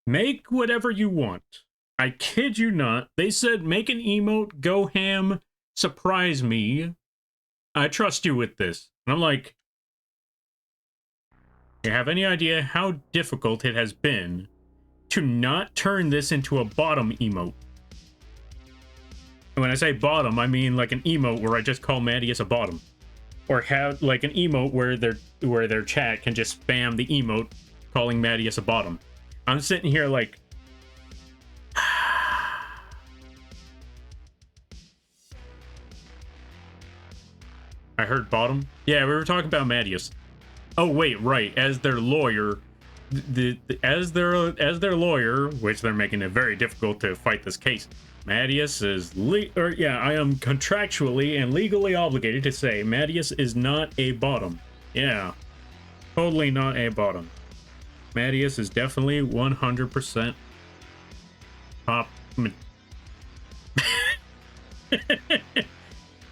make whatever you want. I kid you not. They said, make an emote, go ham, surprise me. I trust you with this. And I'm like, you have any idea how difficult it has been to not turn this into a bottom emote? And when I say bottom, I mean like an emote where I just call Mattias a bottom. Or have like an emote where their chat can just spam the emote calling Mattias a bottom. I'm sitting here like, I heard bottom. Yeah, we were talking about Mattias. Oh wait, right. As their lawyer, as their lawyer, which they're making it very difficult to fight this case. Mattias is I am contractually and legally obligated to say Mattias is not a bottom. Yeah, totally not a bottom. Mattias is definitely 100% top.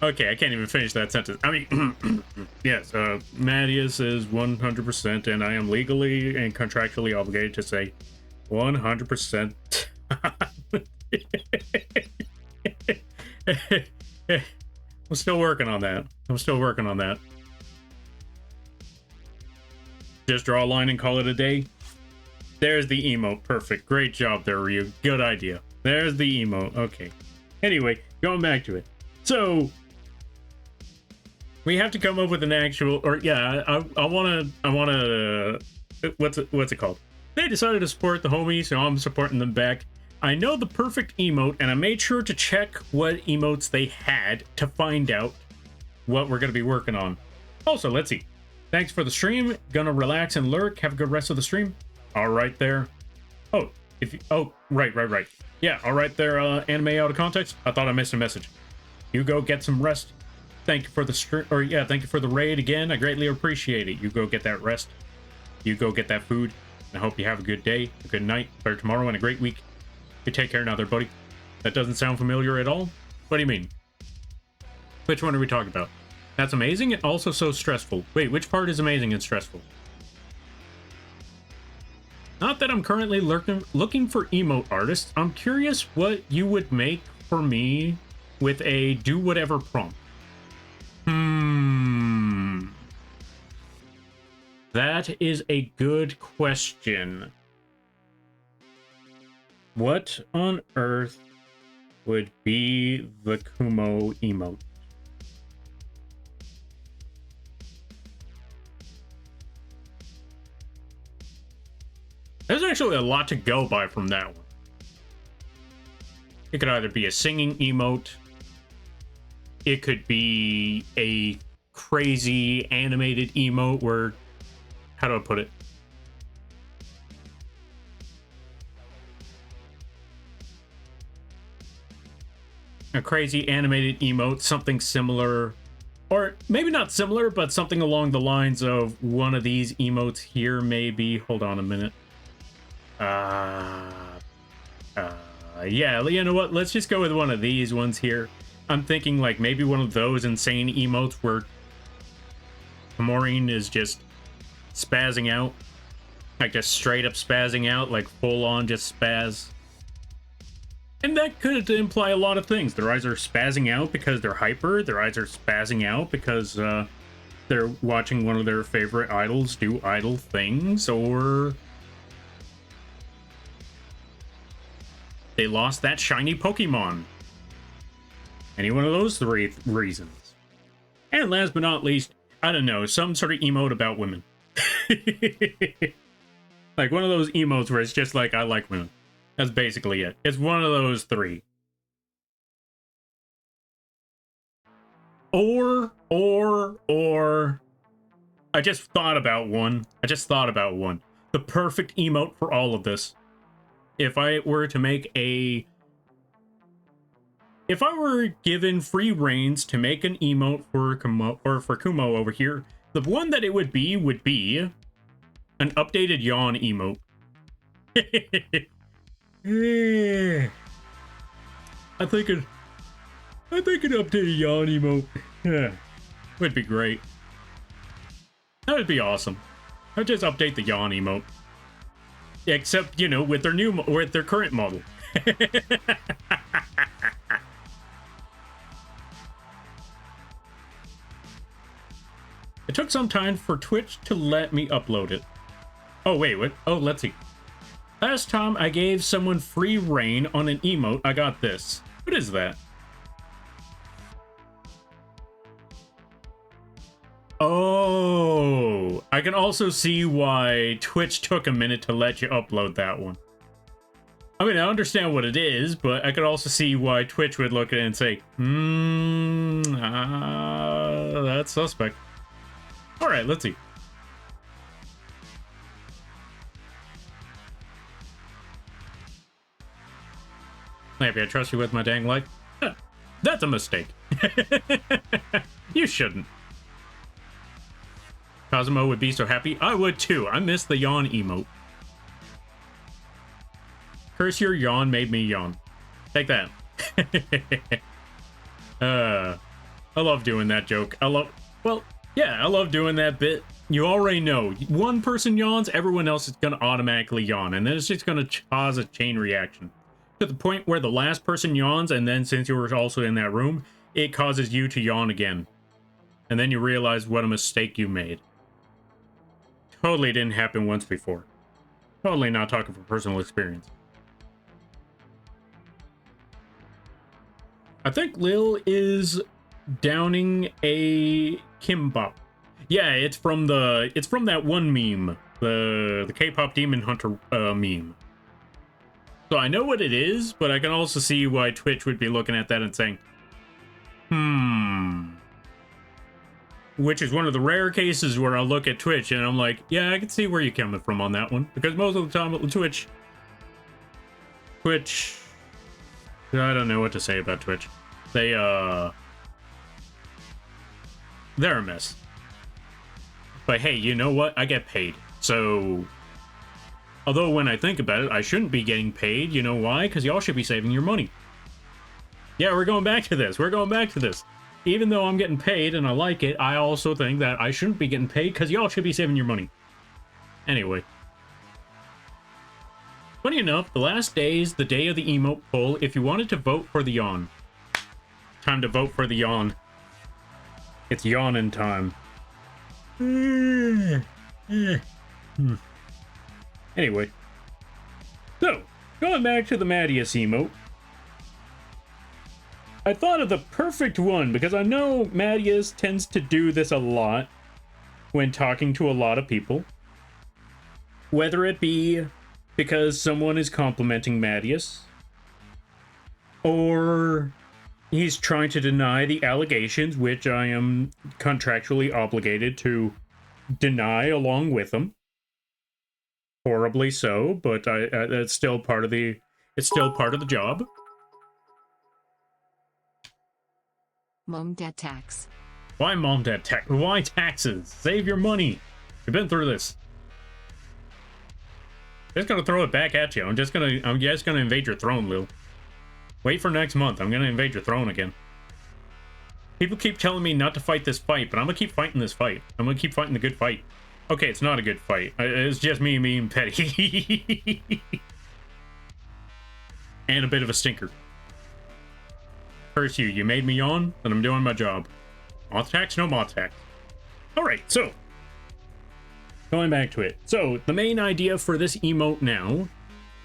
Okay, I can't even finish that sentence. I mean, yes, Mattias is 100%, and I am legally and contractually obligated to say 100%. I'm still working on that. Just draw a line and call it a day. There's the emote. Perfect. Great job there, Ryu. Good idea. There's the emote. Okay. Anyway, going back to it. So we have to come up with an actual, or yeah, I wanna, what's it called? They decided to support the homies, so I'm supporting them back. I know the perfect emote, and I made sure to check what emotes they had to find out what we're gonna be working on. Also, let's see. Thanks for the stream. Gonna relax and lurk. Have a good rest of the stream. All right there. Oh, right. Yeah, all right there, anime out of context. I thought I missed a message. You go get some rest. Thank you for the thank you for the raid again. I greatly appreciate it. You go get that rest. You go get that food. I hope you have a good day, a good night, or tomorrow, and a great week. You take care now there, buddy. That doesn't sound familiar at all. What do you mean? Which one are we talking about? That's amazing and also so stressful. Wait, which part is amazing and stressful? Not that I'm currently looking for emote artists. I'm curious what you would make for me with a do whatever prompt. That is a good question. What on earth would be the Kumo emote? There's actually a lot to go by from that one. It could either be a singing emote. It could be a crazy animated emote where... How do I put it? A crazy animated emote, something similar. Or maybe not similar, but something along the lines of one of these emotes here, maybe. Hold on a minute. Yeah, you know what? Let's just go with one of these ones here. I'm thinking like maybe one of those insane emotes where Maureen is just spazzing out. Like just straight up spazzing out, like full on just spaz. And that could imply a lot of things. Their eyes are spazzing out because they're hyper. Their eyes are spazzing out because they're watching one of their favorite idols do idol things, or they lost that shiny Pokemon. Any one of those three reasons. And last but not least, I don't know, some sort of emote about women. Like one of those emotes where it's just like, I like women. That's basically it. It's one of those three. Or, I just thought about one. The perfect emote for all of this. If I were to make a... If I were given free reins to make an emote for Kumo, or for Kumo over here, the one that it would be an updated yawn emote. I think an updated yawn emote would be great. That would be awesome. I'd just update the yawn emote. Except, you know, with their current model. It took some time for Twitch to let me upload it. Oh, wait, what? Oh, let's see. Last time I gave someone free reign on an emote, I got this. What is that? Oh, I can also see why Twitch took a minute to let you upload that one. I mean, I understand what it is, but I could also see why Twitch would look at it and say, that's suspect. All right, let's see. Maybe I trust you with my dang life. That's a mistake. You shouldn't. Cosmo would be so happy. I would too. I miss the yawn emote. Curse your yawn made me yawn. Take that. I love doing that joke. I love doing that bit. You already know. One person yawns, everyone else is going to automatically yawn. And then it's just going to cause a chain reaction. To the point where the last person yawns, and then since you were also in that room, it causes you to yawn again. And then you realize what a mistake you made. Totally didn't happen once before. Totally not talking from personal experience. I think Lil is downing a kimbap. Yeah, it's from that one meme, the K-pop Demon Hunter meme. So I know what it is, but I can also see why Twitch would be looking at that and saying, which is one of the rare cases where I'll look at Twitch and I'm like, yeah, I can see where you're coming from on that one. Because most of the time, Twitch, I don't know what to say about Twitch. They're a mess. But hey, you know what? I get paid. So, although when I think about it, I shouldn't be getting paid. You know why? Because y'all should be saving your money. Yeah, we're going back to this. Even though I'm getting paid and I like it, I also think that I shouldn't be getting paid because y'all should be saving your money. Anyway. Funny enough, the last day is the day of the emote poll if you wanted to vote for the yawn. Time to vote for the yawn. It's yawning time. Anyway. So, going back to the Mattias emote. I thought of the perfect one because I know Mattias tends to do this a lot when talking to a lot of people. Whether it be because someone is complimenting Mattias, or he's trying to deny the allegations, which I am contractually obligated to deny along with him. Horribly so, but it's still part of the job. Mom Dad Tax. Why Mom Dad Tax? Why taxes? Save your money. We've been through this. Just gonna throw it back at you. I'm just gonna invade your throne, Lil. Wait for next month. I'm gonna invade your throne again. People keep telling me not to fight this fight, but I'm gonna keep fighting this fight. I'm gonna keep fighting the good fight. Okay, it's not a good fight. It's just me being petty. And a bit of a stinker. Curse you. You made me yawn, and I'm doing my job. Moth tax? No moth tax. Alright, so. Going back to it. So, the main idea for this emote now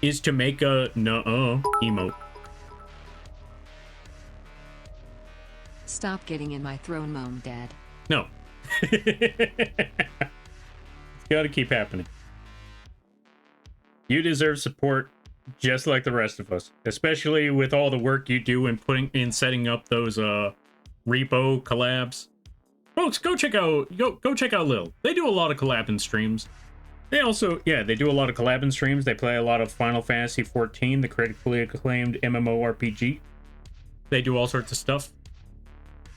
is to make a emote. Stop getting in my throne, Mom Dad. No. It's gotta keep happening. You deserve support just like the rest of us, especially with all the work you do in setting up those repo collabs. Folks, go check out Lil. They do a lot of collabing streams. They also, they do a lot of collabing streams. They play a lot of Final Fantasy XIV, the critically acclaimed MMORPG. They do all sorts of stuff.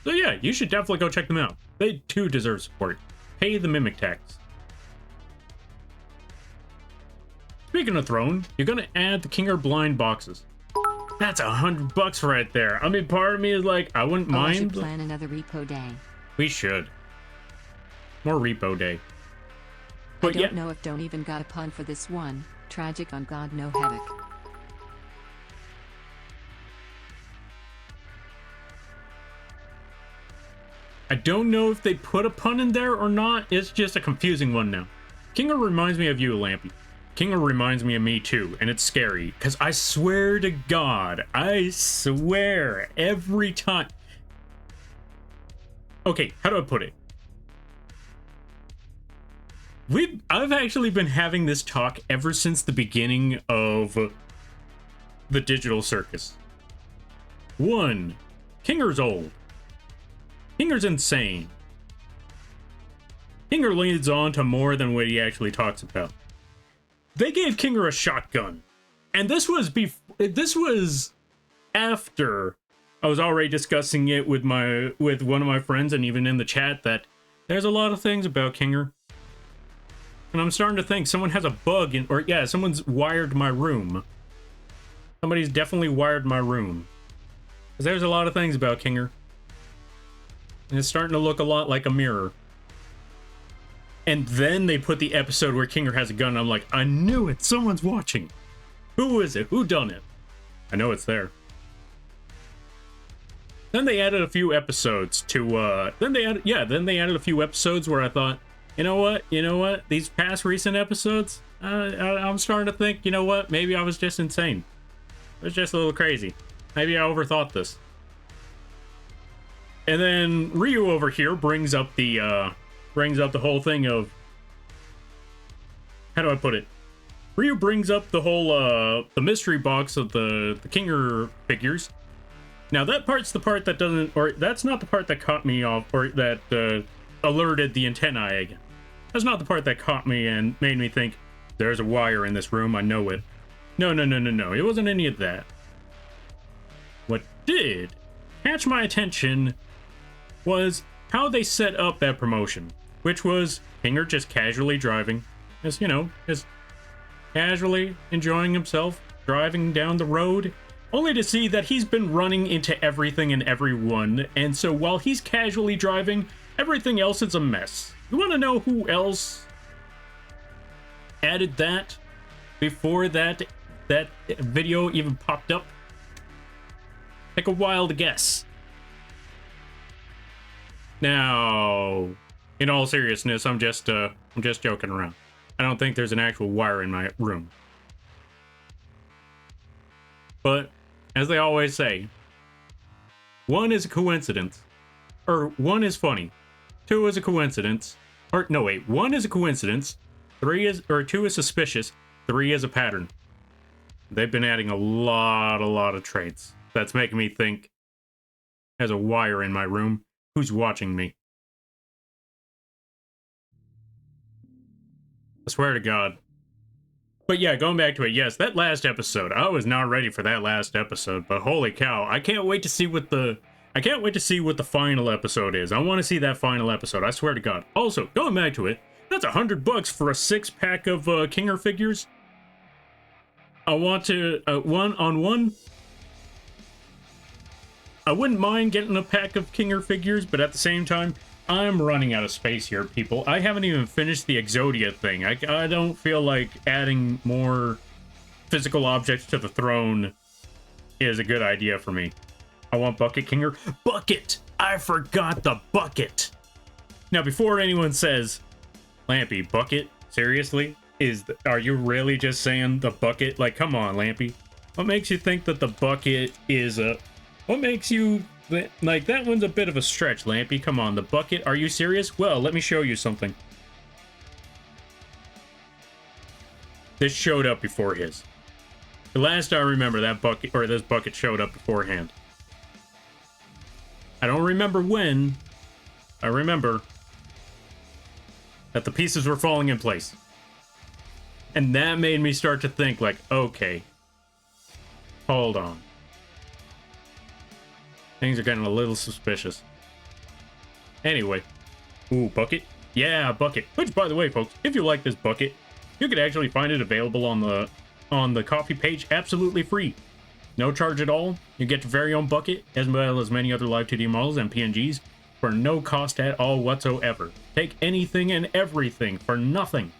So yeah, you should definitely go check them out. They too deserve support. Pay the mimic tax. Speaking of throne, you're gonna add the King or Blind boxes. That's $100 right there. I mean, part of me is like, I wouldn't mind. I should plan another repo day. We should. More repo day. But I don't know if don't even got a pun for this one. Tragic on God No Havoc. I don't know if they put a pun in there or not. It's just a confusing one now. Kinger reminds me of you, Lampy. Kinger reminds me of me too, and it's scary. Because I swear to God, I swear, every time... Okay, how do I put it? I've actually been having this talk ever since the beginning of the digital circus. 1. Kinger's old. Kinger's insane. Kinger leads on to more than what he actually talks about. They gave Kinger a shotgun. And this was after I was already discussing it with one of my friends and even in the chat that there's a lot of things about Kinger. And I'm starting to think someone has a bug someone's wired my room. Somebody's definitely wired my room. Because there's a lot of things about Kinger. And it's starting to look a lot like a mirror. And then they put the episode where Kinger has a gun. And I'm like, I knew it. Someone's watching. Who is it? Who done it? I know it's there. Then they added a few episodes to, then they added a few episodes where I thought, you know what? These past recent episodes, I'm starting to think, you know what? Maybe I was just insane. I was just a little crazy. Maybe I overthought this. And then Ryu over here brings up the whole thing of, how do I put it? Ryu brings up the whole, the mystery box of the Kinger figures. Now that part's the part that doesn't, or that's not the part that caught me off, or that alerted the antennae again. That's not the part that caught me and made me think, there's a wire in this room, I know it. No, it wasn't any of that. What did catch my attention was how they set up that promotion, which was Kinger just casually driving, just casually enjoying himself, driving down the road, only to see that he's been running into everything and everyone, and so while he's casually driving, everything else is a mess. You want to know who else added that before that that video even popped up? Take a wild guess. Now, in all seriousness, I'm just joking around. I don't think there's an actual wire in my room. But, as they always say, 1 is a coincidence. Or 1 is funny. 2 is a coincidence. Or, no wait, 1 is a coincidence. 2 is suspicious. 3 is a pattern. They've been adding a lot of traits. That's making me think there's a wire in my room. Who's watching me? I swear to God. But yeah, going back to it, yes, that last episode, I was not ready for that last episode, but holy cow, I can't wait to see what the final episode is. I want to see that final episode, I swear to God. Also, going back to it, that's $100 for a 6-pack of Kinger figures. I want to, one-on-one, I wouldn't mind getting a pack of Kinger figures, but at the same time, I'm running out of space here, people. I haven't even finished the Exodia thing. I don't feel like adding more physical objects to the throne is a good idea for me. I want Bucket Kinger. Bucket! I forgot the Bucket! Now, before anyone says, Lampy, Bucket? Seriously? Are you really just saying the Bucket? Like, come on, Lampy. What makes you think that the Bucket is a... What makes you... Like, that one's a bit of a stretch, Lampy. Come on, the Bucket. Are you serious? Well, let me show you something. This showed up before his. The last I remember, that Bucket, or this Bucket showed up beforehand. I don't remember when. I remember that the pieces were falling in place. And that made me start to think, like, okay, hold on. Things are getting a little suspicious. Anyway. Ooh, Bucket? Yeah, Bucket. Which, by the way, folks, if you like this Bucket, you could actually find it available on the Ko-fi page absolutely free. No charge at all. You get your very own Bucket, as well as many other live 2D models and PNGs, for no cost at all whatsoever. Take anything and everything for nothing.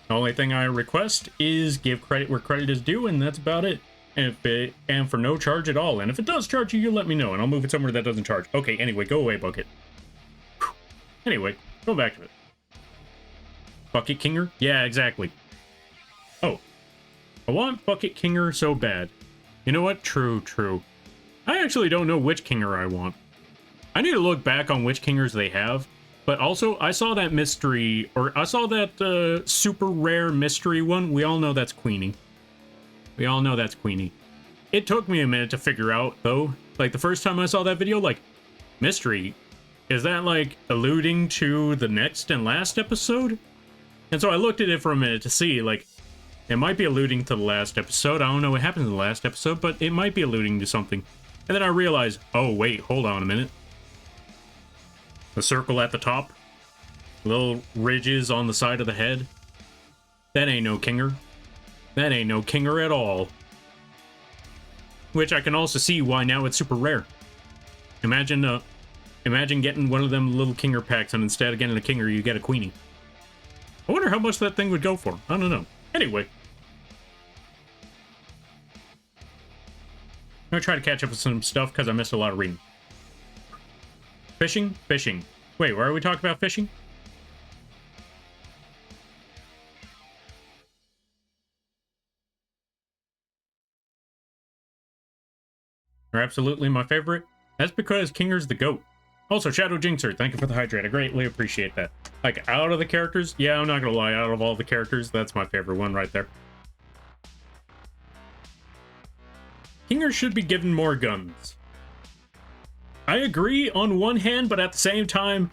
The only thing I request is give credit where credit is due, and that's about it. And for no charge at all. And if it does charge you, let me know, and I'll move it somewhere that doesn't charge. Okay, anyway, go away, Bucket. Whew. Anyway, go back to it. Bucket Kinger? Yeah, exactly. Oh. I want Bucket Kinger so bad. You know what? True. I actually don't know which Kinger I want. I need to look back on which Kingers they have. But also, I saw that mystery, or I saw that super rare mystery one. We all know that's Queenie. We all know that's Queenie. It took me a minute to figure out, though. Like, the first time I saw that video, like, mystery, is that, like, alluding to the next and last episode? And so I looked at it for a minute to see, like, it might be alluding to the last episode. I don't know what happened in the last episode, but it might be alluding to something. And then I realized, oh, wait, hold on a minute. The circle at the top. Little ridges on the side of the head. That ain't no Kinger. That ain't no Kinger at all. Which I can also see why now it's super rare. Imagine getting one of them little Kinger packs, and instead of getting a Kinger, you get a Queenie. I wonder how much that thing would go for. I don't know. Anyway. I'm gonna try to catch up with some stuff because I missed a lot of reading. Fishing? Fishing. Wait, why are we talking about fishing? Are absolutely my favorite? That's because Kinger's the GOAT. Also, Shadow Jinxer, thank you for the hydrate. I greatly appreciate that. Like, out of the characters, yeah, I'm not gonna lie, out of all the characters, that's my favorite one right there. Kinger should be given more guns. I agree on one hand, but at the same time,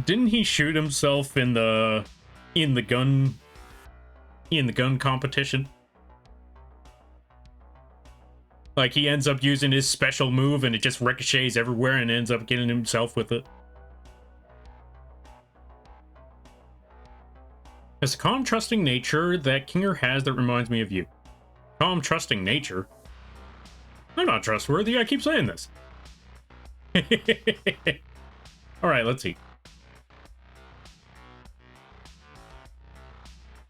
didn't he shoot himself in the gun competition? Like, he ends up using his special move and it just ricochets everywhere and ends up getting himself with it. It's a calm, trusting nature that Kinger has that reminds me of you. Calm, trusting nature? I'm not trustworthy, I keep saying this. Alright, let's see.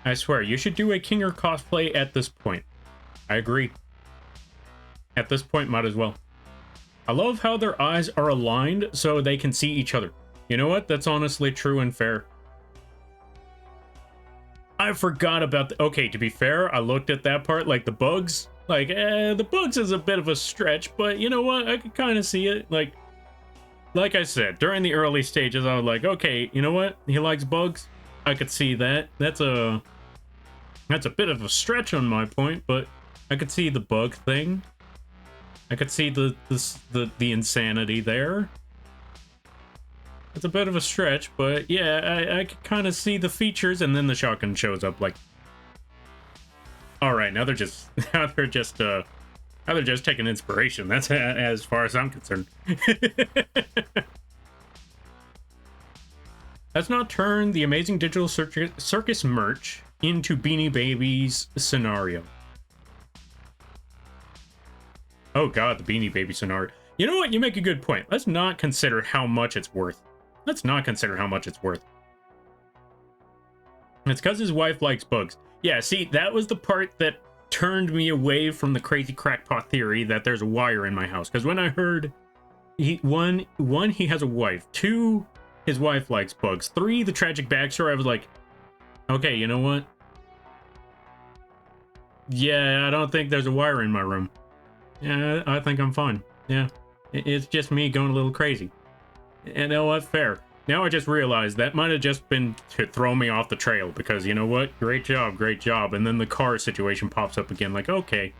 I swear, you should do a Kinger cosplay at this point. I agree. At this point, might as well. I love how their eyes are aligned so they can see each other. You know what? That's honestly true and fair. I forgot about the... Okay, to be fair, I looked at that part, like the bugs. Like, the bugs is a bit of a stretch, but you know what? I could kind of see it. Like I said, during the early stages, I was like, okay, you know what? He likes bugs. I could see that. That's a bit of a stretch on my point, but I could see the bug thing. I could see the insanity there. It's a bit of a stretch, but yeah, I could kind of see the features, and then the shotgun shows up. Like, all right, now they're just taking inspiration. That's as far as I'm concerned. Let's not turn the amazing digital circus merch into Beanie Babies scenario. Oh god, the Beanie Baby scenario. You know what? You make a good point. Let's not consider how much it's worth. Let's not consider how much it's worth. It's because his wife likes bugs. Yeah, see, that was the part that turned me away from the crazy crackpot theory that there's a wire in my house. Because when I heard, one, he has a wife. 2, his wife likes bugs. 3, the tragic backstory, I was like, okay, you know what? Yeah, I don't think there's a wire in my room. Yeah, I think I'm fine. Yeah, it's just me going a little crazy. And you know what? Fair. Now I just realized that might have just been to throw me off the trail, because you know what? Great job, great job. And then the car situation pops up again, like, okay.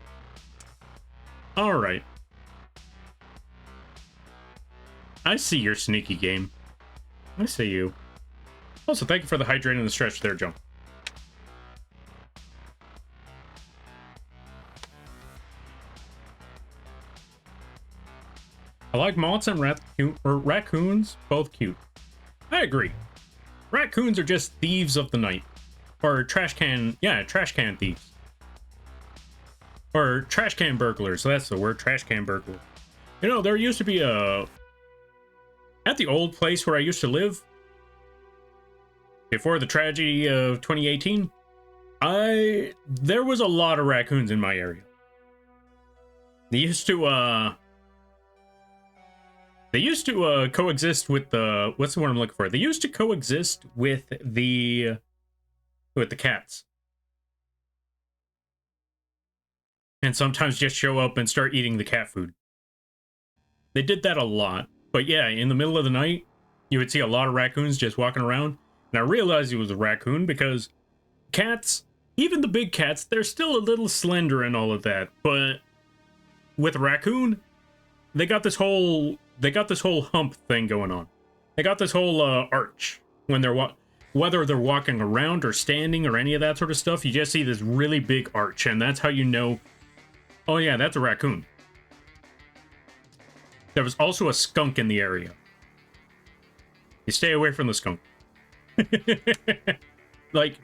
Alright. I see your sneaky game. I see you. Also, thank you for the hydrating and the stretch there, Joe. I like moths and raccoons, both cute. I agree. Raccoons are just thieves of the night. Or trash can thieves. Or trash can burglars, so that's the word, trash can burglar. You know, there used to be a... At the old place where I used to live, before the tragedy of 2018, there was a lot of raccoons in my area. They used to coexist with the... What's the word I'm looking for? They used to coexist with the cats. And sometimes just show up and start eating the cat food. They did that a lot. But yeah, in the middle of the night, you would see a lot of raccoons just walking around. And I realized it was a raccoon because cats, even the big cats, they're still a little slender and all of that. But with a raccoon, they got this whole hump thing going on. They got this whole arch when they're whether they're walking around or standing or any of that sort of stuff. You just see this really big arch, and that's how you know, oh yeah, that's a raccoon. There was also a skunk in the area. You stay away from the skunk. Like,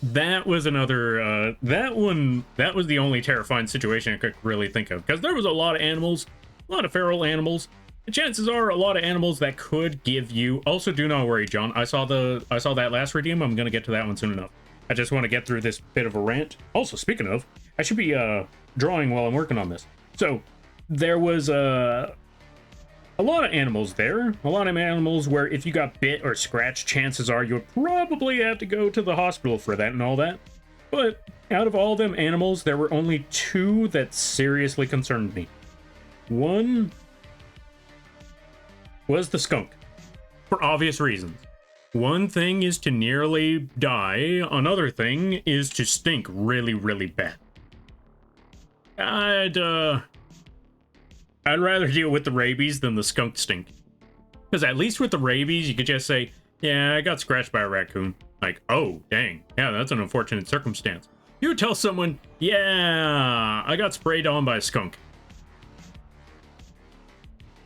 that was another, that was the only terrifying situation I could really think of. Because there was a lot of animals, a lot of feral animals. And chances are a lot of animals that could give you... Also, do not worry, John. I saw that last redeem. I'm going to get to that one soon enough. I just want to get through this bit of a rant. Also, speaking of, I should be drawing while I'm working on this. So, there was a lot of animals there. A lot of animals where if you got bit or scratched, chances are you would probably have to go to the hospital for that and all that. But out of all them animals, there were only 2 that seriously concerned me. One was the skunk, for obvious reasons. One thing is to nearly die. Another thing is to stink really, really bad. I'd rather deal with the rabies than the skunk stink. Because at least with the rabies, you could just say, yeah, I got scratched by a raccoon. Like, oh, dang. Yeah, that's an unfortunate circumstance. You would tell someone, yeah, I got sprayed on by a skunk.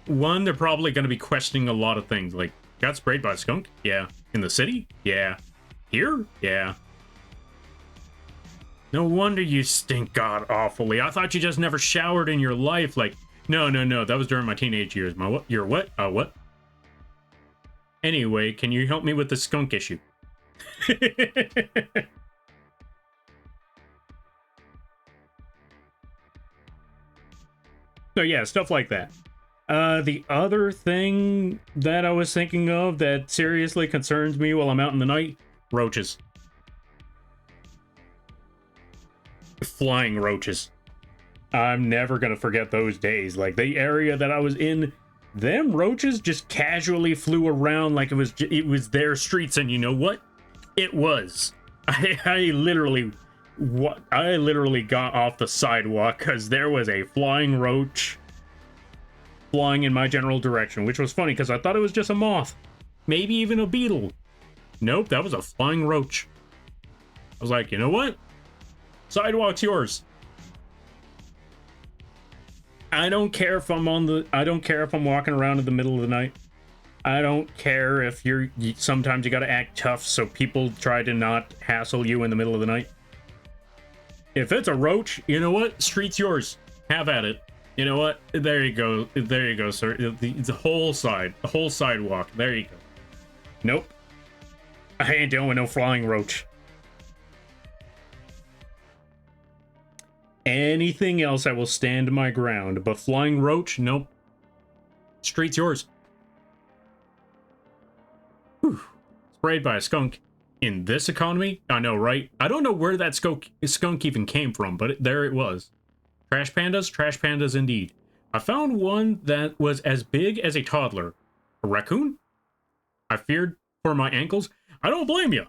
One, they're probably going to be questioning a lot of things. Like, got sprayed by a skunk? Yeah. In the city? Yeah. Here? Yeah. No wonder you stink god awfully. I thought you just never showered in your life. Like, no, that was during my teenage years. My what? Your what? What? Anyway, can you help me with the skunk issue? So yeah, stuff like that. The other thing that I was thinking of that seriously concerns me while I'm out in the night, roaches. Flying roaches. I'm never gonna forget those days. Like, the area that I was in, them roaches just casually flew around like it was their streets, and you know what? It was. I literally got off the sidewalk because there was a flying roach flying in my general direction, which was funny because I thought it was just a moth, maybe even a beetle. Nope, that was a flying roach. I was like, you know what? Sidewalk's yours. I don't care if I'm walking around in the middle of the night. I don't care if sometimes you gotta act tough so people try to not hassle you in the middle of the night. If it's a roach, you know what? Street's yours. Have at it. You know what? There you go. There you go, sir. The whole sidewalk. There you go. Nope. I ain't dealing with no flying roach. Anything else, I will stand my ground. But flying roach, nope. Street's yours. Whew. Sprayed by a skunk in this economy? I know, right? I don't know where that skunk even came from, but there it was. Trash pandas indeed. I found one that was as big as a toddler. A raccoon? I feared for my ankles. I don't blame you.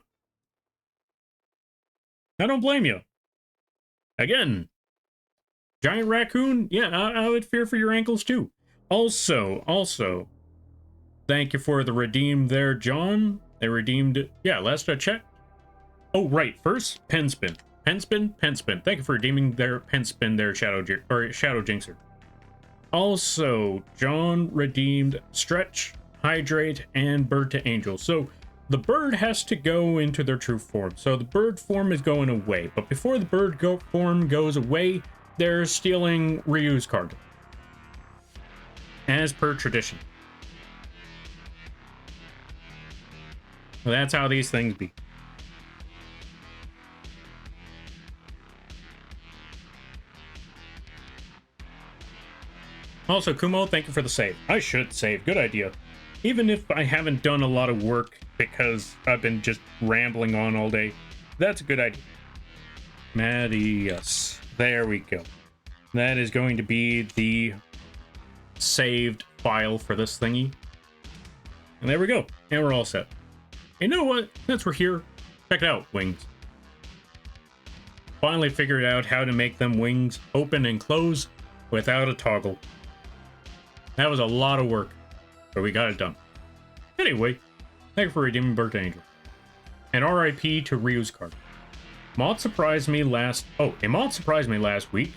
I don't blame you. Again, giant raccoon? Yeah, I would fear for your ankles too. Also, thank you for the redeem there, John. They redeemed it. Yeah, last I checked. Oh, right. First, pen spin. Pen spin. Thank you for redeeming their pen spin there, Shadow Jinxer. Also, John redeemed Stretch, Hydrate, and Bird to Angel. So the bird has to go into their true form. So the bird form is going away. But before the bird form goes away, they're stealing Ryu's card. As per tradition. Well, that's how these things be. Also, Kumo, thank you for the save. I should save. Good idea. Even if I haven't done a lot of work because I've been just rambling on all day, that's a good idea. Mattias. There we go. That is going to be the saved file for this thingy. And there we go. And we're all set. You know what? Since we're here, check it out, wings. Finally figured out how to make them wings open and close without a toggle. That was a lot of work, but we got it done. Anyway, thank you for redeeming Bird Angel. And RIP to Ryu's card. Moth surprised me last week.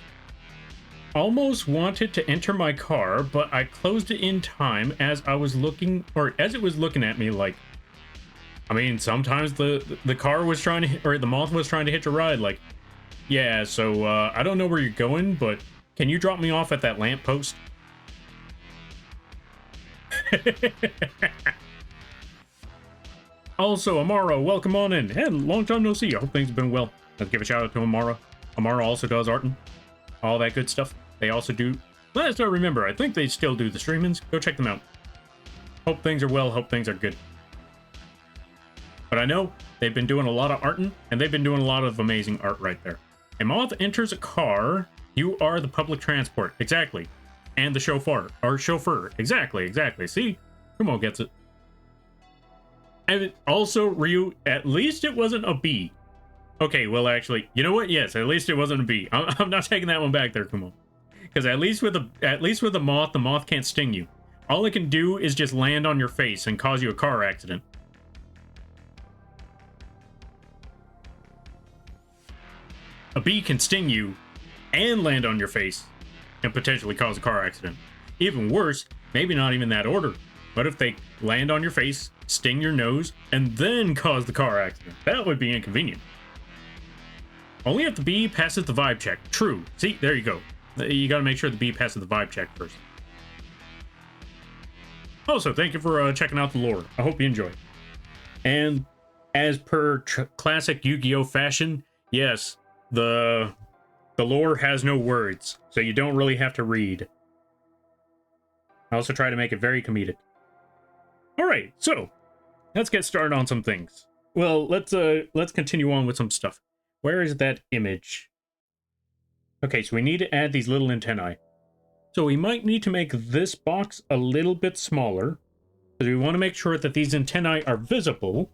Almost wanted to enter my car, but I closed it in time as it was looking at me like, I mean, sometimes the car was trying to, or the moth was trying to hitch a ride, like, yeah, so I don't know where you're going, but can you drop me off at that lamppost? Also, Amara, welcome on in. And long time no see. I hope things have been well. Let's give a shout out to Amara. Amara also does art and all that good stuff. They also do. Last I remember, I think they still do the streamings. Go check them out. Hope things are well. Hope things are good. But I know they've been doing a lot of arting, and they've been doing a lot of amazing art right there. A moth enters a car. You are the public transport. Exactly. And the chauffeur. Or chauffeur. Exactly. See? Kumo gets it. And also, Ryu, at least it wasn't a bee. Okay, well, actually, you know what? Yes, at least it wasn't a bee. I'm not taking that one back there, Kumo. Because at least with the moth can't sting you. All it can do is just land on your face and cause you a car accident. A bee can sting you and land on your face and potentially cause a car accident. Even worse, maybe not even that order. What if they land on your face, sting your nose, and then cause the car accident? That would be inconvenient. Only if the bee passes the vibe check. True. See, there you go. You gotta make sure the bee passes the vibe check first. Also, thank you for checking out the lore. I hope you enjoy. And as per classic Yu-Gi-Oh fashion, yes, the lore has no words, so you don't really have to read. I also try to make it very comedic. All right, so let's get started on some things. Well, let's continue on with some stuff. Where is that image? Okay, so we need to add these little antennae. So we might need to make this box a little bit smaller, because we want to make sure that these antennae are visible.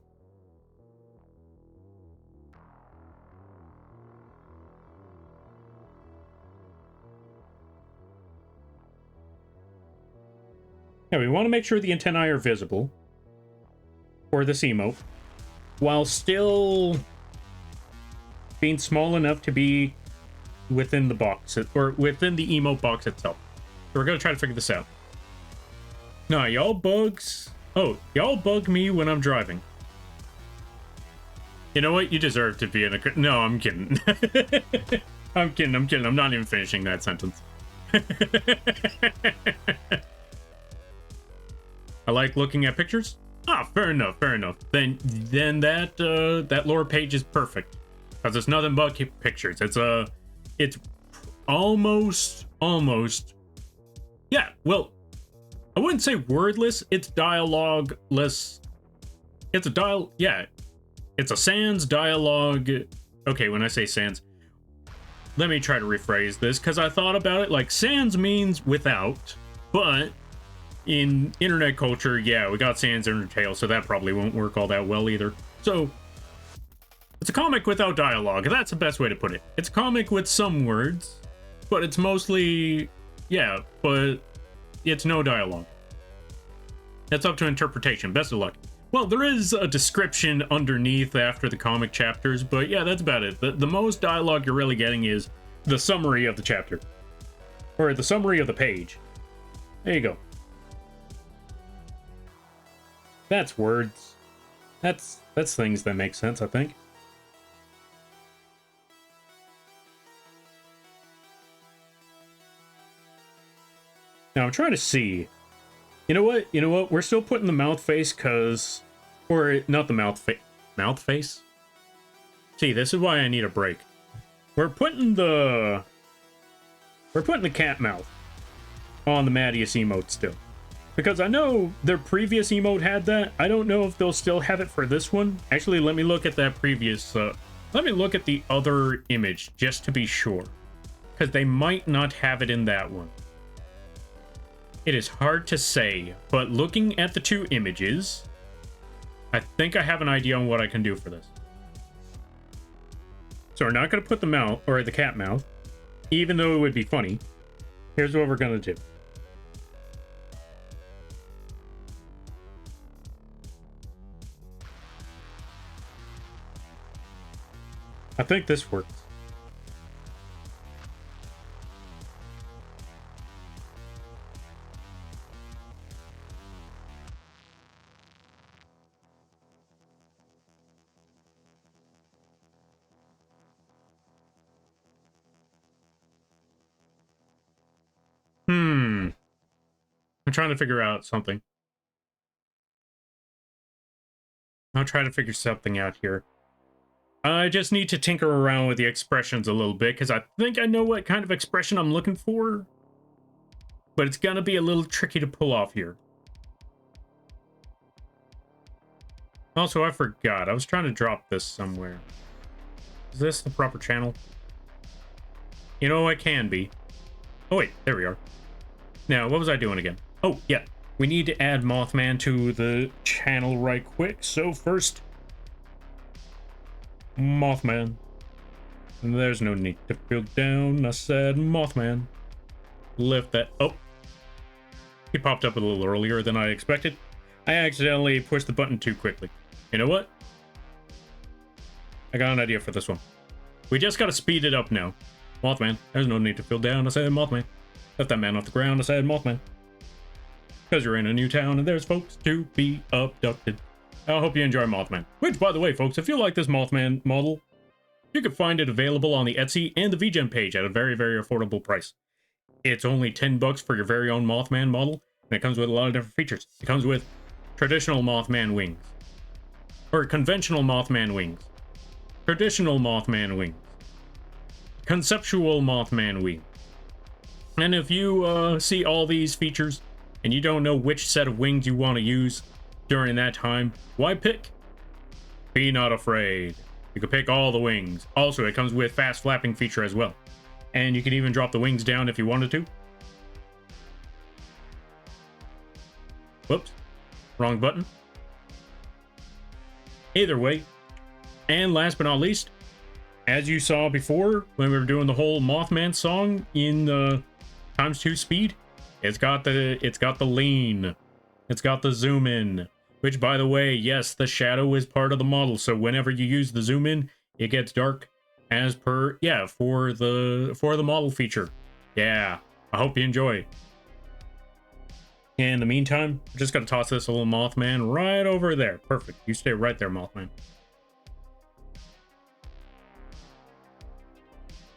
Yeah, we want to make sure the antennae are visible for this emote, while still being small enough to be within the box, or within the emote box itself. So we're going to try to figure this out. No, y'all bugs... Oh, y'all bug me when I'm driving. You know what? You deserve to be in a... No, I'm kidding. I'm kidding. I'm not even finishing that sentence. I like looking at pictures. Ah, fair enough, fair enough. Then that lore page is perfect, because it's nothing but pictures. It's almost, yeah. Well, I wouldn't say wordless. It's dialogue-less. It's a sans dialogue. Okay, when I say sans, let me try to rephrase this, because I thought about it. Like, sans means without, but in internet culture, yeah, we got sans Undertale, so that probably won't work all that well either. So it's a comic without dialogue. That's the best way to put it. It's a comic with some words, but it's mostly, yeah, but it's no dialogue. That's up to interpretation. Best of luck. Well, there is a description underneath after the comic chapters, but yeah, that's about it. The most dialogue you're really getting is the summary of the chapter, or the summary of the page. There you go. That's words. That's things that make sense, I think. Now I'm trying to see. You know what? We're still putting the mouth face, cause, or not the mouth face. Mouth face? See, this is why I need a break. We're putting the cat mouth on the Mattias emote still. Because I know their previous emote had that. I don't know if they'll still have it for this one. Actually, let me look at that previous... let me look at the other image, just to be sure. Because they might not have it in that one. It is hard to say, but looking at the two images, I think I have an idea on what I can do for this. So we're not going to put the mouth, or the cat mouth, even though it would be funny. Here's what we're going to do. I think this works. I'm trying to figure out something. I'll try to figure something out here. I just need to tinker around with the expressions a little bit, because I think I know what kind of expression I'm looking for. But it's gonna be a little tricky to pull off here. Also, I forgot. I was trying to drop this somewhere. Is this the proper channel? You know, it can be. Oh, wait. There we are. Now, what was I doing again? Oh, yeah. We need to add Mothman to the channel right quick. So first... Mothman. And there's no need to feel down. I said Mothman. Lift that... Oh. He popped up a little earlier than I expected. I accidentally pushed the button too quickly. You know what? I got an idea for this one. We just gotta speed it up now. Mothman. There's no need to feel down. I said Mothman. Lift that man off the ground. I said Mothman. Because you're in a new town and there's folks to be abducted. I hope you enjoy Mothman. Which, by the way, folks, if you like this Mothman model, you can find it available on the Etsy and the vgen page at a very, very affordable price. It's only $10 for your very own Mothman model, and it comes with a lot of different features. It comes with traditional Mothman wings. or conventional Mothman wings, traditional Mothman wings, conceptual Mothman wings. And if you see all these features and you don't know which set of wings you want to use during that time, why pick? Be not afraid. You can pick all the wings. Also, it comes with fast flapping feature as well. And you can even drop the wings down if you wanted to. Whoops. Wrong button. Either way. And last but not least, as you saw before when we were doing the whole Mothman song in the ×2 speed, it's got the lean. It's got the zoom in. Which, by the way, yes, the shadow is part of the model, so whenever you use the zoom in, it gets dark as per, yeah, for the model feature. Yeah, I hope you enjoy. In the meantime, I'm just gonna toss this little Mothman right over there. Perfect. You stay right there, Mothman.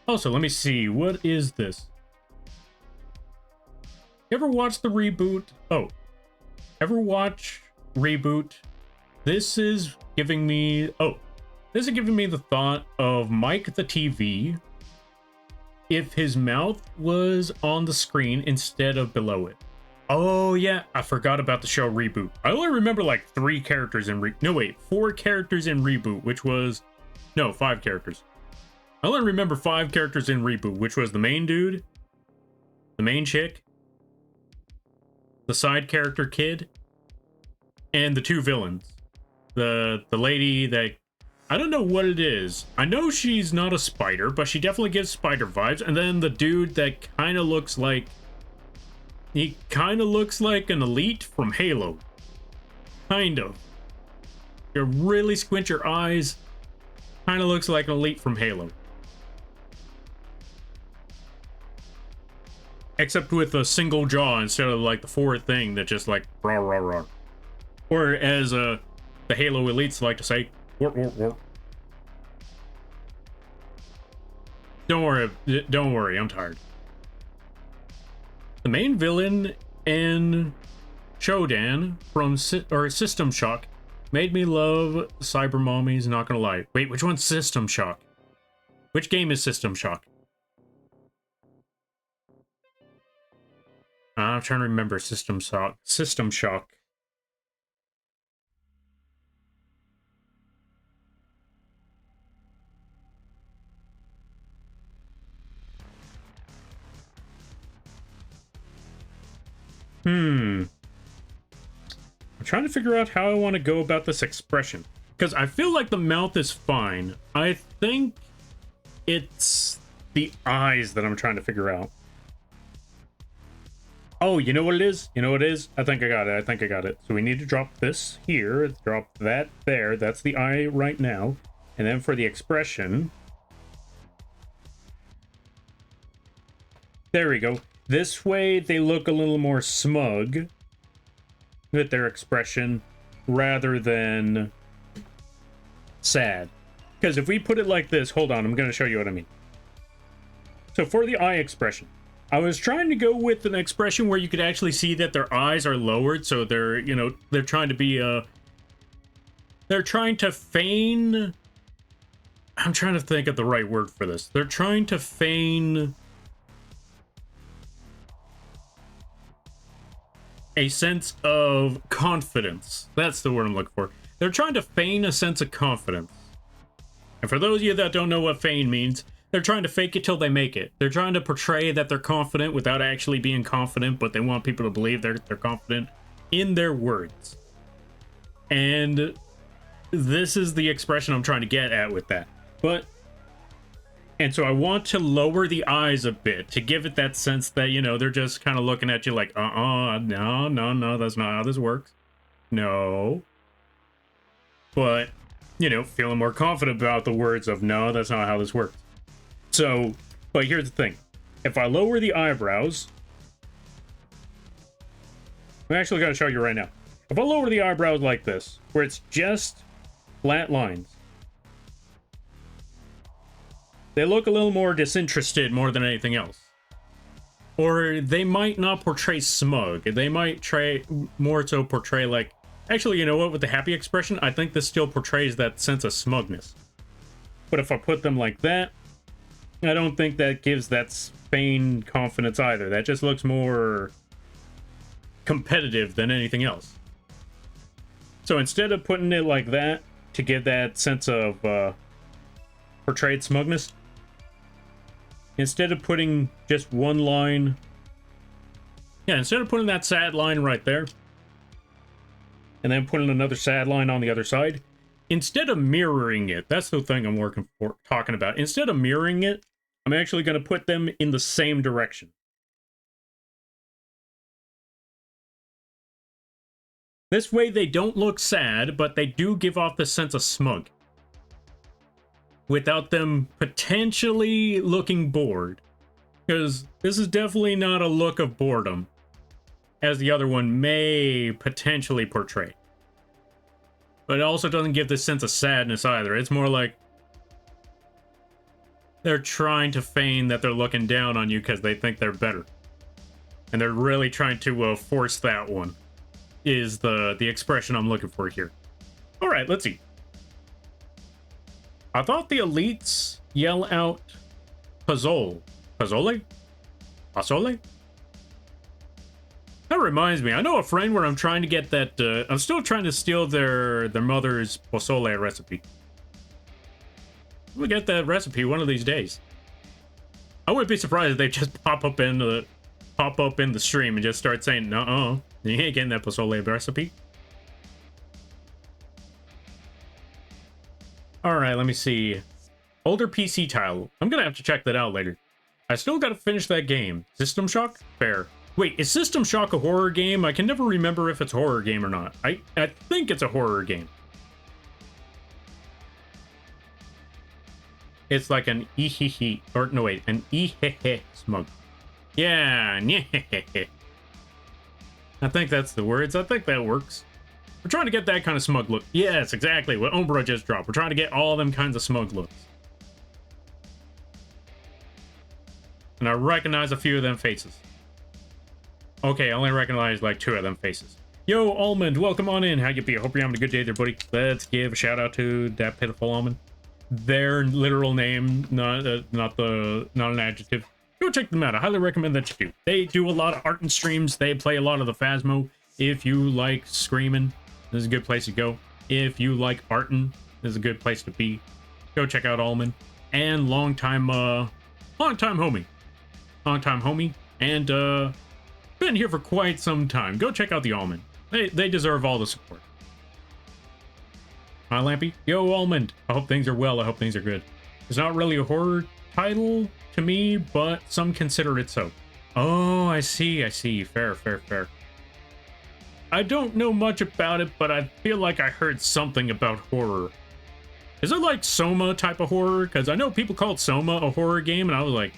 Also, let me see. What is this? You ever watch the reboot? Oh. Ever watch Reboot? This is giving me... Oh. This is giving me the thought of Mike the TV if his mouth was on the screen instead of below it. Oh, yeah. I forgot about the show Reboot. I only remember like 3 characters in... No, wait. 4 characters in Reboot, which was... No, 5 characters. I only remember 5 characters in Reboot, which was the main dude, the main chick, the side character kid, and the 2 villains. The lady that... I don't know what it is. I know she's not a spider, but she definitely gives spider vibes. And then the dude that kind of looks like... He kind of looks like an elite from Halo. Kind of. You really squint your eyes. Kind of looks like an elite from Halo. Except with a single jaw instead of like the 4th thing that just like rah rah rah. Or as the Halo elites like to say, wart wart wart. Don't worry, I'm tired. The main villain in Shodan from System Shock made me love Cyber Mommies, not gonna lie. Wait, which one's System Shock? Which game is System Shock? I'm trying to remember System Shock. System Shock. I'm trying to figure out how I want to go about this expression. Because I feel like the mouth is fine. I think it's the eyes that I'm trying to figure out. Oh, you know what it is? You know what it is? I think I got it. So we need to drop this here. Drop that there. That's the eye right now. And then for the expression... There we go. This way they look a little more smug with their expression rather than sad. Because if we put it like this... Hold on, I'm going to show you what I mean. So for the eye expression, I was trying to go with an expression where you could actually see that their eyes are lowered, so they're, you know, they're trying to be, they're trying to feign... I'm trying to think of the right word for this. They're trying to feign a sense of confidence. That's the word I'm looking for. They're trying to feign a sense of confidence. And for those of you that don't know what feign means, they're trying to fake it till they make it. They're trying to portray that they're confident without actually being confident, but they want people to believe they're confident in their words. And this is the expression I'm trying to get at with that. And so I want to lower the eyes a bit to give it that sense that, you know, they're just kind of looking at you like, no, that's not how this works. No. But, you know, feeling more confident about the words of, no, that's not how this works. So, but here's the thing. If I lower the eyebrows, I'm actually going to show you right now. If I lower the eyebrows like this, where it's just flat lines, they look a little more disinterested more than anything else. Or they might not portray smug. They might more so portray like Actually, you know what? With the happy expression, I think this still portrays that sense of smugness. But if I put them like that, I don't think that gives that feigned confidence either. That just looks more competitive than anything else. So instead of putting it like that to give that sense of portrayed smugness, instead of putting just one line, yeah, instead of putting that sad line right there, and then putting another sad line on the other side, instead of mirroring it, that's the thing I'm talking about. Instead of mirroring it, I'm actually going to put them in the same direction. This way they don't look sad, but they do give off the sense of smug, without them potentially looking bored. Because this is definitely not a look of boredom, as the other one may potentially portray. But it also doesn't give this sense of sadness either. It's more like they're trying to feign that they're looking down on you because they think they're better. And they're really trying to force that one, is the expression I'm looking for here. Alright, let's see. I thought the elites yell out Pozole. Pozole? Pozole? That reminds me, I know a friend where I'm trying to get that, I'm still trying to steal their mother's pozole recipe. We'll get that recipe one of these days. I wouldn't be surprised if they just pop up in the stream and just start saying, "No, you ain't getting that pozole recipe." All right, let me see. Older PC title. I'm gonna have to check that out later. I still gotta finish that game. System Shock? Fair. Wait, is System Shock a horror game? I can never remember if it's a horror game or not. I think it's a horror game. It's like an ee-hee-hee, or no wait, an ee-hee-hee smug. Yeah, nyeh-hee-hee. I think that's the words. I think that works. We're trying to get that kind of smug look. Yes, exactly what Umbra just dropped. We're trying to get all them kinds of smug looks. And I recognize a few of them faces. Okay, I only recognize like 2 of them faces. Yo, Almond, welcome on in. How you be? I hope you're having a good day there, buddy. Let's give a shout out to that pitiful Almond. Their literal name, not an adjective. Go check them out. I highly recommend that you do. They do a lot of art and streams. They play a lot of the Phasmo. If you like screaming, this is a good place to go. If you like artin', this is a good place to be. Go check out Almond. And longtime homie, and been here for quite some time. Go check out the Almond. They deserve all the support. Hi, Lampy. Yo, Almond. I hope things are well. I hope things are good. It's not really a horror title to me, but some consider it so. Oh, I see. Fair. I don't know much about it, but I feel like I heard something about horror. Is it like Soma type of horror? Because I know people called Soma a horror game, and I was like,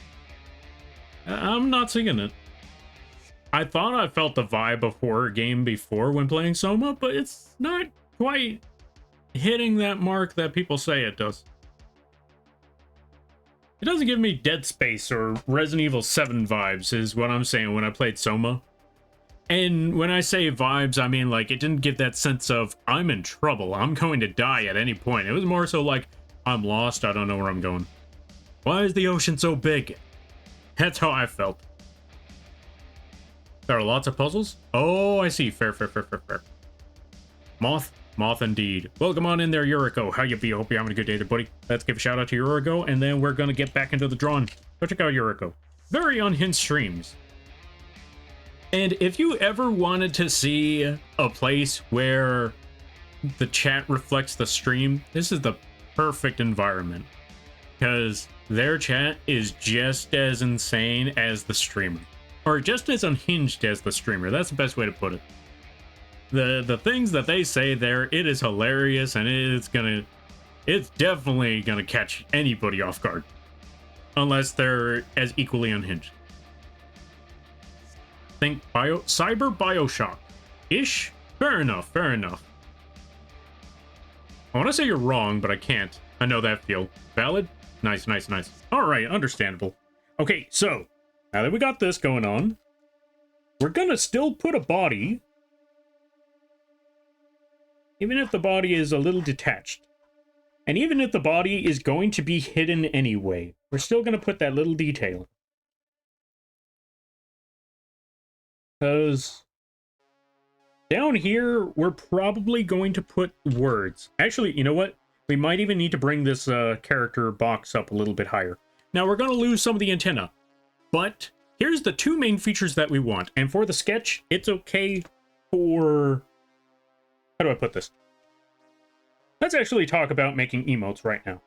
I'm not seeing it. I thought I felt the vibe of horror game before when playing Soma, but it's not quite hitting that mark that people say it does. It doesn't give me Dead Space or Resident Evil 7 vibes, is what I'm saying when I played Soma. And when I say vibes, I mean like it didn't give that sense of I'm in trouble, I'm going to die at any point. It was more so like I'm lost, I don't know where I'm going. Why is the ocean so big? That's how I felt. There are lots of puzzles? Oh, I see. Fair. Moth indeed. Welcome on in there, Yuriko. How you be? Hope you're having a good day there, buddy. Let's give a shout out to Yuriko, and then we're gonna get back into the drawing. Go check out Yuriko. Very unhinged streams. And if you ever wanted to see a place where the chat reflects the stream, this is the perfect environment. Because their chat is just as insane as the streamer. Or just as unhinged as the streamer. That's the best way to put it. The things that they say there, it is hilarious, and it's definitely gonna catch anybody off guard. Unless they're as equally unhinged. Think cyber Bioshock-ish? Fair enough. I want to say you're wrong, but I can't. I know that feel. Valid? Nice. Alright, understandable. Okay, so, now that we got this going on, we're gonna still put a body Even if the body is a little detached. And even if the body is going to be hidden anyway, we're still going to put that little detail. Because down here, we're probably going to put words. Actually, you know what? We might even need to bring this character box up a little bit higher. Now, we're going to lose some of the antenna. But here's the two main features that we want. And for the sketch, it's okay for... How do I put this? Let's actually talk about making emotes right now.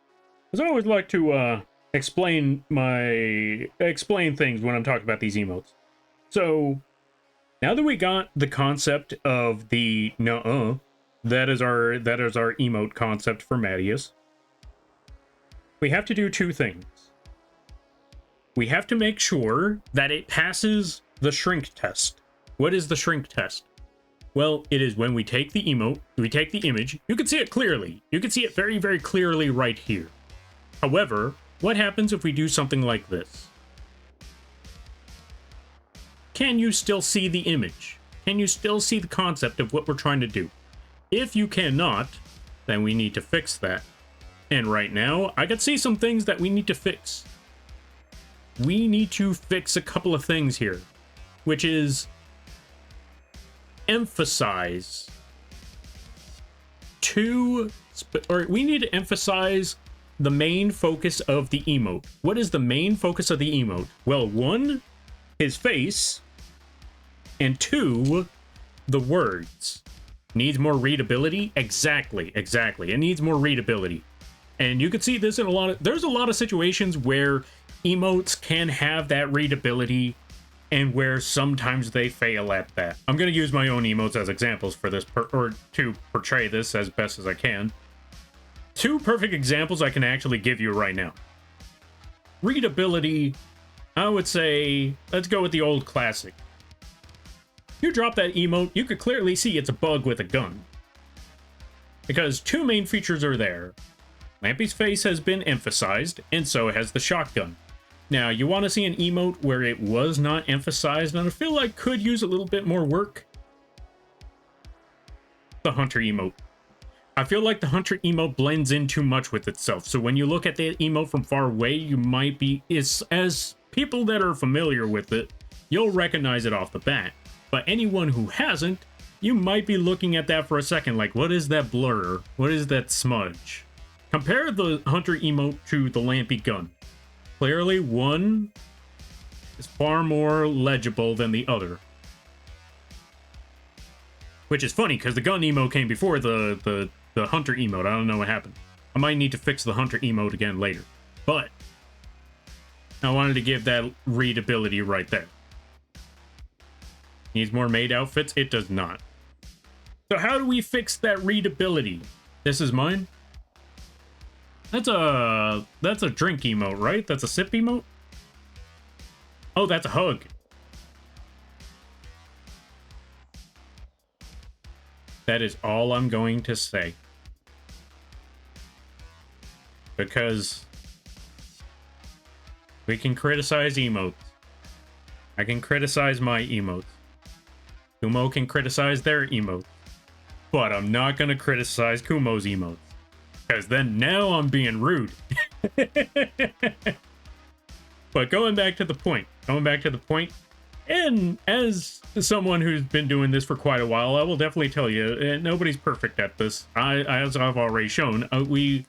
Because I always like to explain things when I'm talking about these emotes. So, now that we got the concept of the nuh-uh, that is our emote concept for Mattias, we have to do two things. We have to make sure that it passes the shrink test. What is the shrink test? Well, it is when we take the emote, we take the image, you can see it clearly. You can see it very, very clearly right here. However, what happens if we do something like this? Can you still see the image? Can you still see the concept of what we're trying to do? If you cannot, then we need to fix that. And right now, I can see some things that we need to fix. We need to fix a couple of things here, which is emphasize we need to emphasize the main focus of the emote. What is the main focus of the emote? Well, one, his face, and two, the words. Needs more readability? Exactly. It needs more readability. And you can see this in there's a lot of situations where emotes can have that readability and where sometimes they fail at that. I'm going to use my own emotes as examples for this, or to portray this as best as I can. Two perfect examples I can actually give you right now. Readability, I would say, let's go with the old classic. You drop that emote, you could clearly see it's a bug with a gun. Because two main features are there. Lampy's face has been emphasized, and so has the shotgun. Now, you want to see an emote where it was not emphasized, and I feel like could use a little bit more work? The hunter emote. I feel like the hunter emote blends in too much with itself, so when you look at the emote from far away, you might be... as people that are familiar with it, you'll recognize it off the bat. But anyone who hasn't, you might be looking at that for a second, like, what is that blur? What is that smudge? Compare the hunter emote to the Lampy gun. Clearly, one is far more legible than the other. Which is funny, because the gun emote came before the hunter emote. I don't know what happened. I might need to fix the hunter emote again later. But I wanted to give that readability right there. Needs more maid outfits? It does not. So how do we fix that readability? This is mine? That's a drink emote, right? That's a sip emote? Oh, that's a hug. That is all I'm going to say. Because we can criticize emotes. I can criticize my emotes. Kumo can criticize their emotes. But I'm not going to criticize Kumo's emotes. Because then now I'm being rude. But going back to the point. And as someone who's been doing this for quite a while, I will definitely tell you, nobody's perfect at this. As I've already shown, we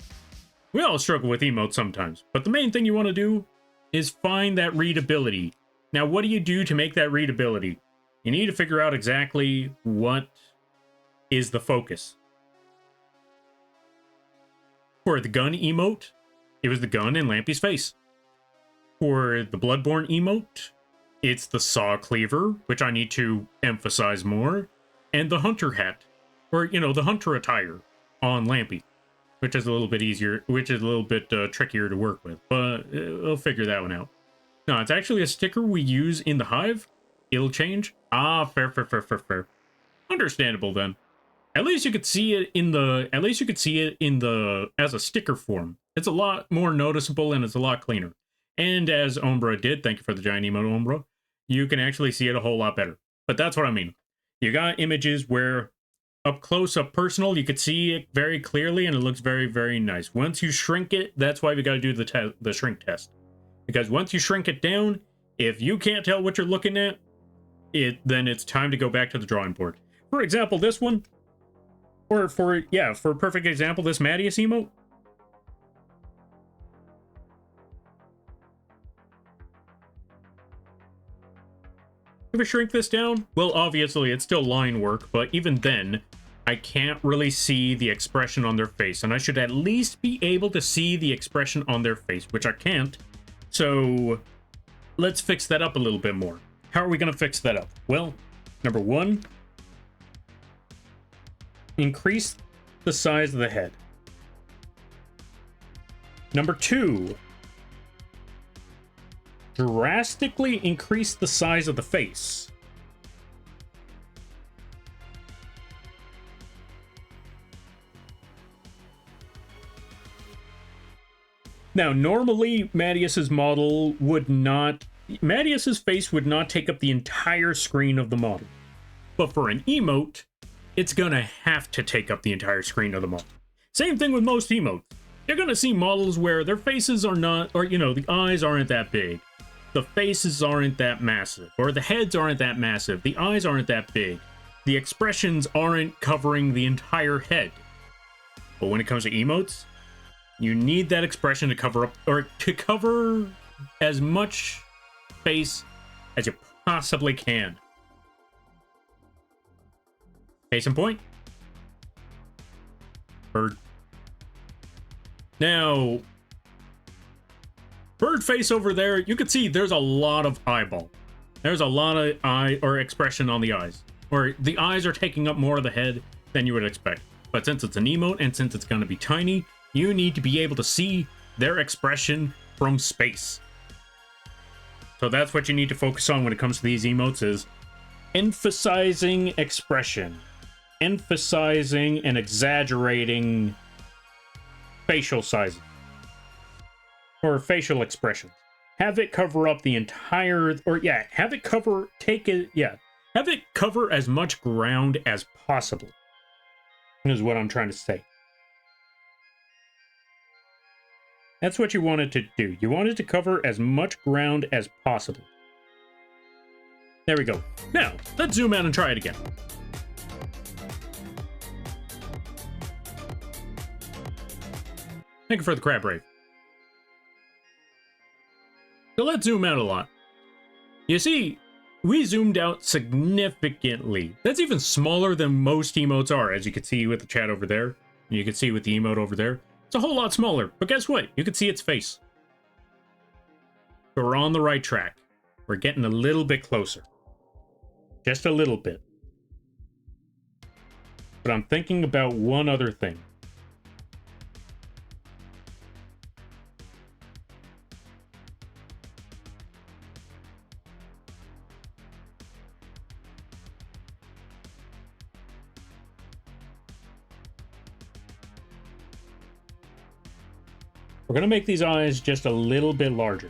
all struggle with emotes sometimes. But the main thing you want to do is find that readability. Now, what do you do to make that readability? You need to figure out exactly what is the focus. For the gun emote, it was the gun in Lampy's face. For the Bloodborne emote, it's the saw cleaver, which I need to emphasize more, and the hunter hat, or, you know, the hunter attire on Lampy, which is a little bit easier, which is a little bit trickier to work with, but we'll figure that one out. No, it's actually a sticker we use in the Hive. It'll change. Ah, fair. Understandable then. At least you could see it in the, as a sticker form. It's a lot more noticeable and it's a lot cleaner. And as Umbra did, thank you for the giant emote, Umbra, you can actually see it a whole lot better. But that's what I mean. You got images where up close, up personal, you could see it very clearly, and it looks very, very nice. Once you shrink it, that's why we got to do the shrink test. Because once you shrink it down, if you can't tell what you're looking at, then it's time to go back to the drawing board. For example, this one, or for a perfect example, this Mattias emote. If I shrink this down, well, obviously it's still line work, but even then, I can't really see the expression on their face, and I should at least be able to see the expression on their face, which I can't. So let's fix that up a little bit more. How are we going to fix that up? Well, number one, increase the size of the head. Number two, drastically increase the size of the face. Now, normally, Mattias's model would not... Mattias's face would not take up the entire screen of the model. But for an emote, it's gonna have to take up the entire screen of the model. Same thing with most emotes. You're gonna see models where their faces are not... Or, you know, the eyes aren't that big. The faces aren't that massive. Or the heads aren't that massive. The eyes aren't that big. The expressions aren't covering the entire head. But when it comes to emotes, you need that expression to cover up, or to cover as much face as you possibly can. Case in point, bird. Now, bird face over there, you can see there's a lot of eyeball. There's a lot of eye or expression on the eyes, or the eyes are taking up more of the head than you would expect. But since it's an emote and since it's going to be tiny, you need to be able to see their expression from space. So that's what you need to focus on when it comes to these emotes, is emphasizing expression. Emphasizing and exaggerating facial sizes. Or facial expressions. Have it cover up the entire... Or yeah, have it cover... Have it cover as much ground as possible. Is what I'm trying to say. That's what you wanted to do. You wanted to cover as much ground as possible. There we go. Now, let's zoom out and try it again. Thank you for the crab rave. So let's zoom out a lot. You see, we zoomed out significantly. That's even smaller than most emotes are, as you can see with the chat over there. And you can see with the emote over there. It's a whole lot smaller, but guess what? You can see its face. So we're on the right track. We're getting a little bit closer. Just a little bit. But I'm thinking about one other thing. We're going to make these eyes just a little bit larger,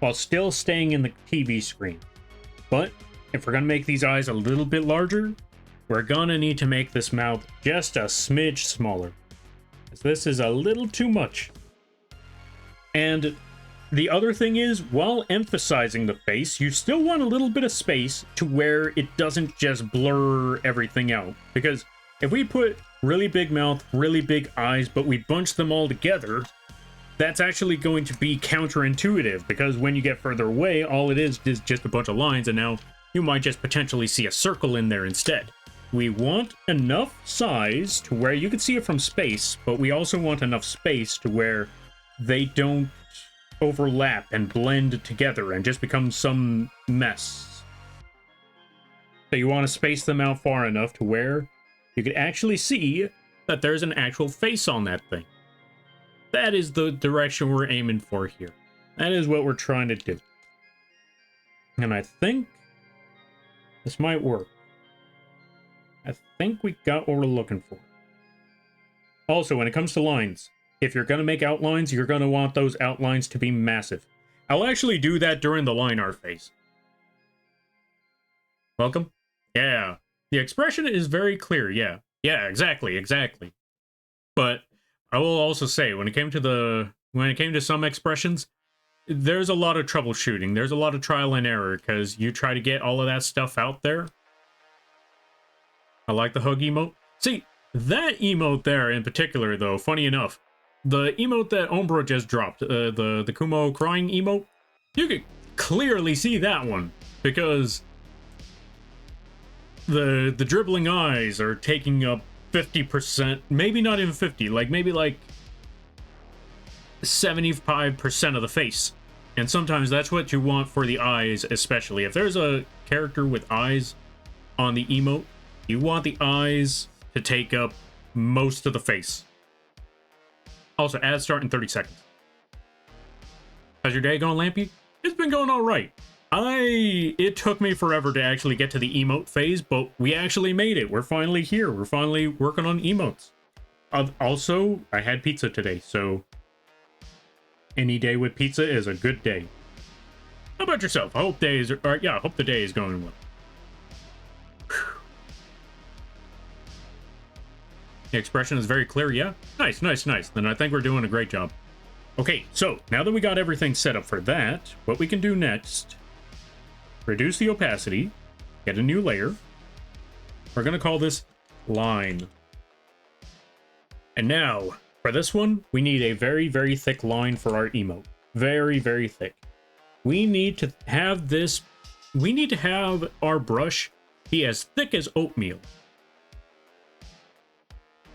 while still staying in the TV screen. But if we're going to make these eyes a little bit larger, we're going to need to make this mouth just a smidge smaller, as this is a little too much. And the other thing is, while emphasizing the face, you still want a little bit of space to where it doesn't just blur everything out. Because if we put really big mouth, really big eyes, but we bunch them all together, that's actually going to be counterintuitive, because when you get further away, all it is just a bunch of lines, and now you might just potentially see a circle in there instead. We want enough size to where you can see it from space, but we also want enough space to where they don't overlap and blend together and just become some mess. So you want to space them out far enough to where you can actually see that there's an actual face on that thing. That is the direction we're aiming for here. That is what we're trying to do. And I think this might work. I think we got what we're looking for. Also, when it comes to lines, if you're going to make outlines, you're going to want those outlines to be massive. I'll actually do that during the line art phase. Welcome? Yeah. The expression is very clear, yeah. Yeah, exactly, exactly. But I will also say, when it came to some expressions, there's a lot of troubleshooting. There's a lot of trial and error, because you try to get all of that stuff out there. I like the hug emote. See, that emote there in particular, though, funny enough, the emote that Umbra just dropped, the Kumo crying emote, you could clearly see that one, because the dribbling eyes are taking up 50%, maybe not even 50, like maybe like 75% of the face. And sometimes that's what you want for the eyes, especially. If there's a character with eyes on the emote, you want the eyes to take up most of the face. Also, ads start in 30 seconds. How's your day going, Lampy? It's been going all right. It took me forever to actually get to the emote phase, but we actually made it. We're finally here. We're finally working on emotes. Also, I had pizza today, so any day with pizza is a good day. How about yourself? I hope I hope the day is going well. The expression is very clear, yeah? Nice, nice, nice. Then I think we're doing a great job. Okay, so now that we got everything set up for that, what we can do next, reduce the opacity, get a new layer. We're going to call this line. And now, for this one, we need a very, very thick line for our emote. Very, very thick. We need to have our brush be as thick as oatmeal.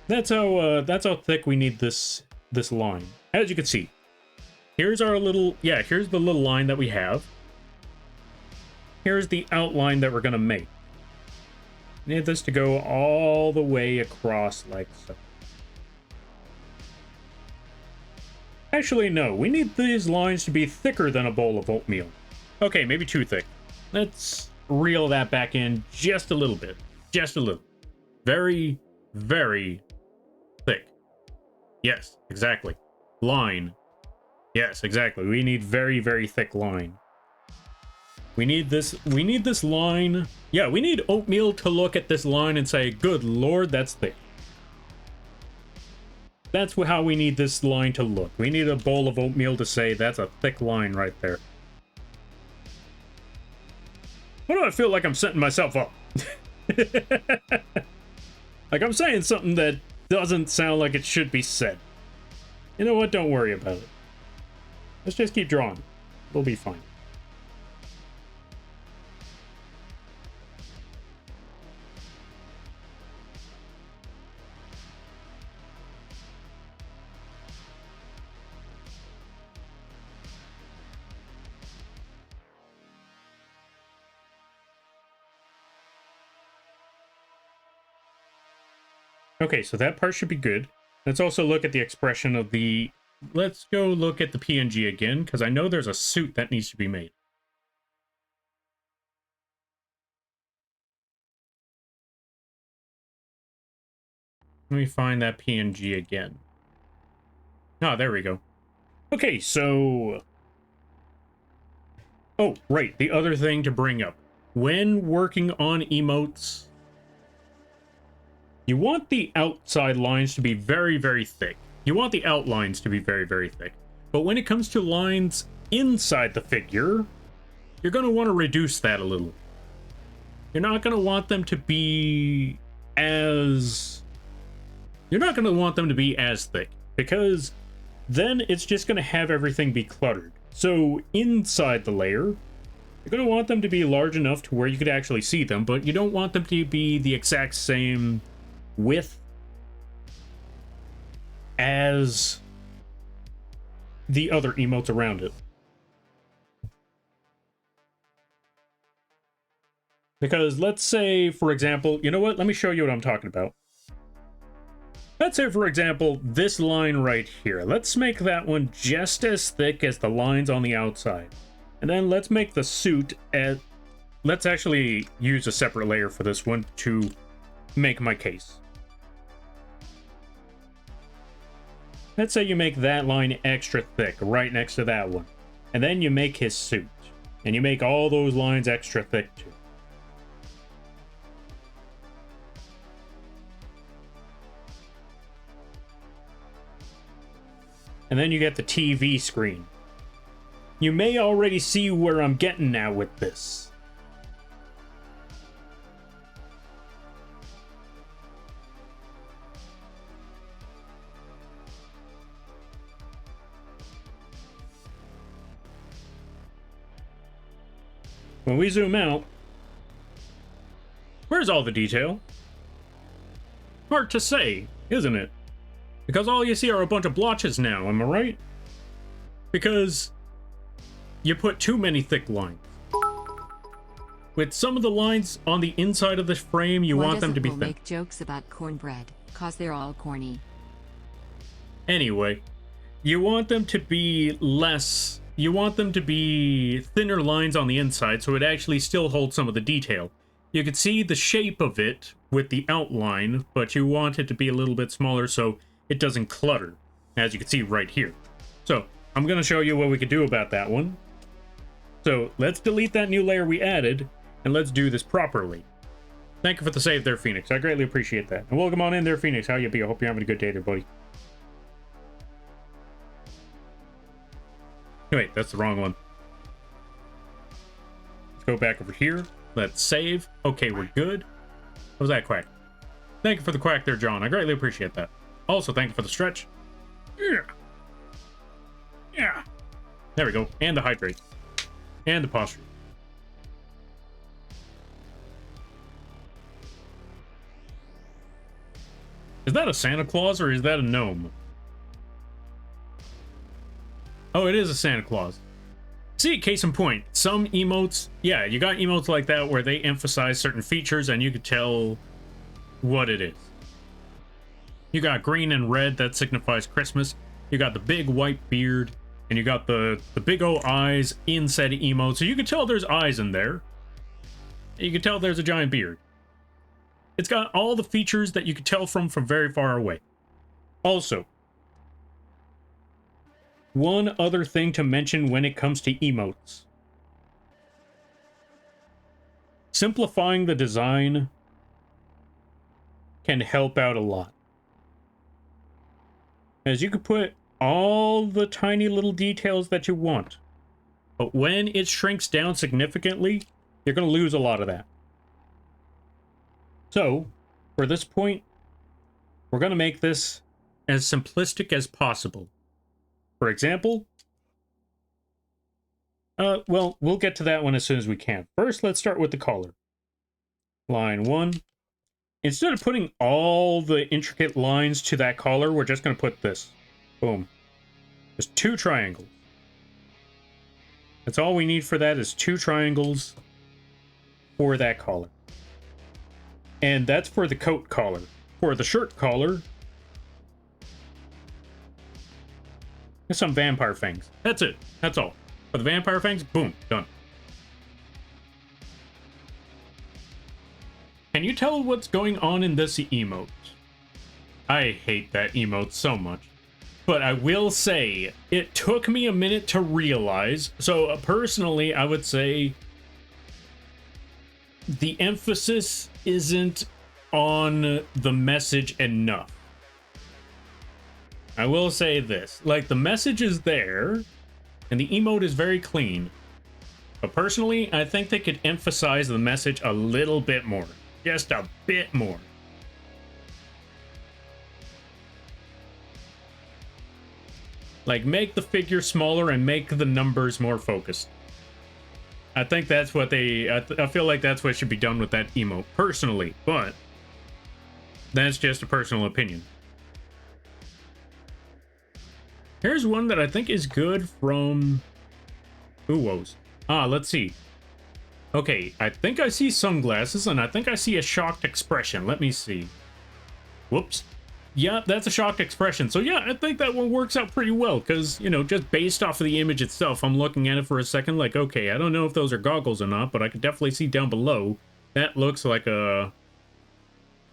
That's how thick we need this line. As you can see, here's the little line that we have. Here's the outline that we're gonna make. We need this to go all the way across like so. Actually, no, we need these lines to be thicker than a bowl of oatmeal. Okay, maybe too thick. Let's reel that back in just a little bit. Just a little. Very, very thick. Yes, exactly. Line. Yes, exactly. We need very, very thick line. We need this line. Yeah, we need oatmeal to look at this line and say, good lord, that's thick. That's how we need this line to look. We need a bowl of oatmeal to say, that's a thick line right there. Why do I feel like I'm setting myself up? Like I'm saying something that doesn't sound like it should be said. You know what? Don't worry about it. Let's just keep drawing. We'll be fine. Okay, so that part should be good. Let's also look at the expression of the... Let's go look at the PNG again, because I know there's a suit that needs to be made. Let me find that PNG again. Ah, there we go. Okay, so... Oh, right, the other thing to bring up. When working on emotes, you want the outside lines to be very, very thick. You want the outlines to be very, very thick. But when it comes to lines inside the figure, you're going to want to reduce that a little. You're not going to want them to be as... You're not going to want them to be as thick, because then it's just going to have everything be cluttered. So inside the layer, you're going to want them to be large enough to where you could actually see them, but you don't want them to be the exact same width as the other emotes around it. Because let's say, for example, you know what? Let me show you what I'm talking about. Let's say, for example, this line right here. Let's make that one just as thick as the lines on the outside. And then let's make the suit at... Let's actually use a separate layer for this one to make my case. Let's say you make that line extra thick right next to that one. And then you make his suit. And you make all those lines extra thick too. and then you get the TV screen. You may already see where I'm getting at with this. When we zoom out, where's all the detail? Hard to say, isn't it? Because all you see are a bunch of blotches now, am I right? Because you put too many thick lines. With some of the lines on the inside of the frame, you want them to be thin. Make jokes about cornbread, cause they're all corny. Anyway, you want them to be less... You want them to be thinner lines on the inside, so it actually still holds some of the detail. You can see the shape of it with the outline, but you want it to be a little bit smaller so it doesn't clutter, as you can see right here. So, I'm going to show you what we could do about that one. So, let's delete that new layer we added, and let's do this properly. Thank you for the save there, Phoenix. I greatly appreciate that. And welcome on in there, Phoenix. How you be? I hope you're having a good day there, buddy. Wait, that's the wrong one. Let's go back over here. Let's save. Okay, we're good. What was that, Quack? Thank you for the quack there, John. I greatly appreciate that. Also, thank you for the stretch. Yeah. Yeah. There we go. And the hydrate. And the posture. Is that a Santa Claus or is that a gnome? Oh, it is a Santa Claus. See, case in point, some emotes, yeah, you got emotes like that where they emphasize certain features and you can tell what it is. You got green and red, that signifies Christmas. You got the big white beard, and you got the big old eyes in said emote, so you can tell there's eyes in there. You can tell there's a giant beard. It's got all the features that you can tell from very far away. Also, one other thing to mention when it comes to emotes. Simplifying the design can help out a lot. As you can put all the tiny little details that you want, but when it shrinks down significantly, you're going to lose a lot of that. So, for this point, we're going to make this as simplistic as possible. For example, well, we'll get to that one as soon as we can. First, let's start with the collar. Line 1. Instead of putting all the intricate lines to that collar, we're just going to put this. Boom. Just 2 triangles. That's all we need for that is 2 triangles for that collar. And that's for the coat collar. For the shirt collar, there's some vampire fangs. That's it. That's all. For the vampire fangs, boom, done. Can you tell what's going on in this emote? I hate that emote so much. But I will say, it took me a minute to realize. So personally, I would say the emphasis isn't on the message enough. I will say this, like the message is there and the emote is very clean, but personally I think they could emphasize the message a little bit more, just a bit more. Like make the figure smaller and make the numbers more focused. I think that's what I feel like that's what should be done with that emote personally, but that's just a personal opinion. Here's one that I think is good from Uwos. Let's see. Okay, I think I see sunglasses, and I think I see a shocked expression. Let me see. Whoops. Yeah, that's a shocked expression. So yeah, I think that one works out pretty well, because, you know, just based off of the image itself, I'm looking at it for a second like, okay, I don't know if those are goggles or not, but I could definitely see down below. That looks like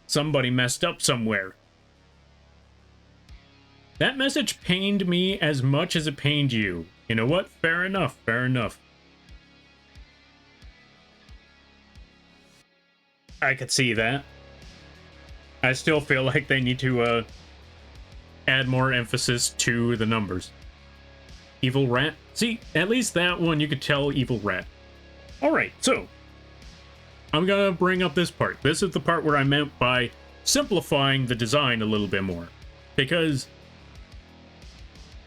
somebody messed up somewhere. That message pained me as much as it pained you. You know what? Fair enough. Fair enough. I could see that. I still feel like they need to add more emphasis to the numbers. Evil rat. See, at least that one you could tell evil rat. Alright, so I'm gonna bring up this part. This is the part where I meant by simplifying the design a little bit more. Because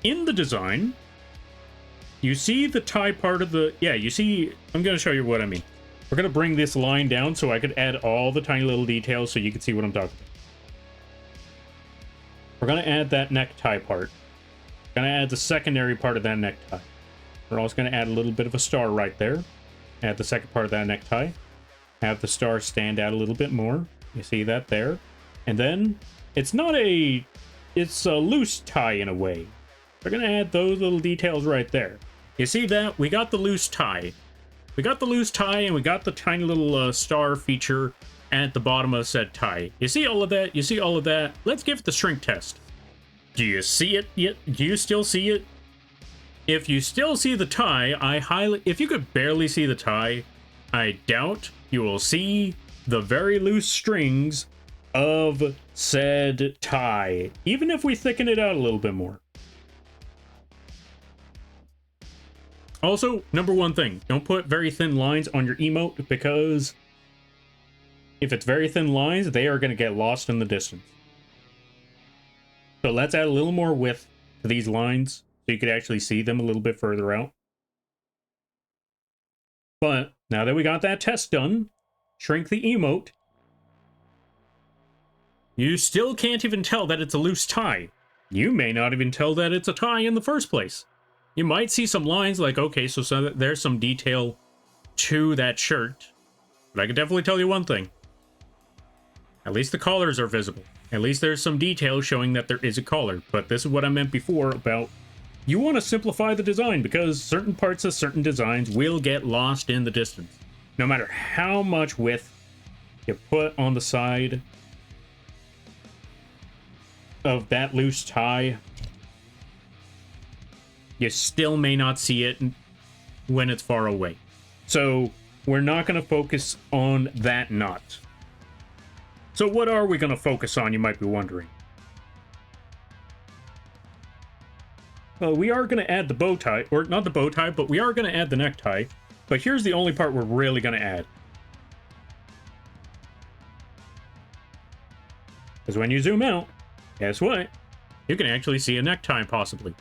in the design, you see the tie part of the... Yeah, you see... I'm gonna show you what I mean. We're gonna bring this line down so I could add all the tiny little details so you can see what I'm talking about. We're gonna add that necktie part. Gonna add the secondary part of that necktie. We're also gonna add a little bit of a star right there. Add the second part of that necktie. Have the star stand out a little bit more. You see that there. And then it's not a... It's a loose tie in a way. We're gonna add those little details right there. You see that? We got the loose tie. We got the loose tie and we got the tiny little star feature at the bottom of said tie. You see all of that? You see all of that? Let's give it the shrink test. Do you see it yet? Do you still see it? If you still see the tie, if you could barely see the tie, I doubt you will see the very loose strings of said tie, even if we thicken it out a little bit more. Also, number one thing, don't put very thin lines on your emote, because if it's very thin lines, they are going to get lost in the distance. So let's add a little more width to these lines so you could actually see them a little bit further out. But now that we got that test done, shrink the emote. You still can't even tell that it's a loose tie. You may not even tell that it's a tie in the first place. You might see some lines like, okay, so there's some detail to that shirt. But I can definitely tell you one thing. At least the collars are visible. At least there's some detail showing that there is a collar. But this is what I meant before about you want to simplify the design, because certain parts of certain designs will get lost in the distance. No matter how much width you put on the side of that loose tie, you still may not see it when it's far away. So we're not going to focus on that knot. So what are we going to focus on, you might be wondering? Well, we are going to add the bow tie, or not the bow tie, but we are going to add the necktie. But here's the only part we're really going to add. Because when you zoom out, guess what? You can actually see a necktie, possibly.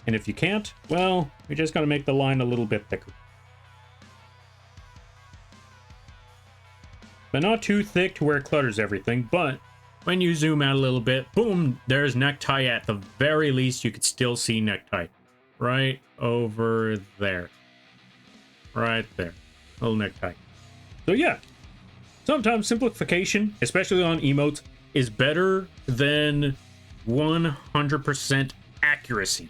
And if you can't, well, we just got to make the line a little bit thicker. But not too thick to where it clutters everything, but when you zoom out a little bit, boom, there's necktie. At the very least, you could still see necktie. Right over there. Right there. Little necktie. So yeah, sometimes simplification, especially on emotes, is better than 100% accuracy.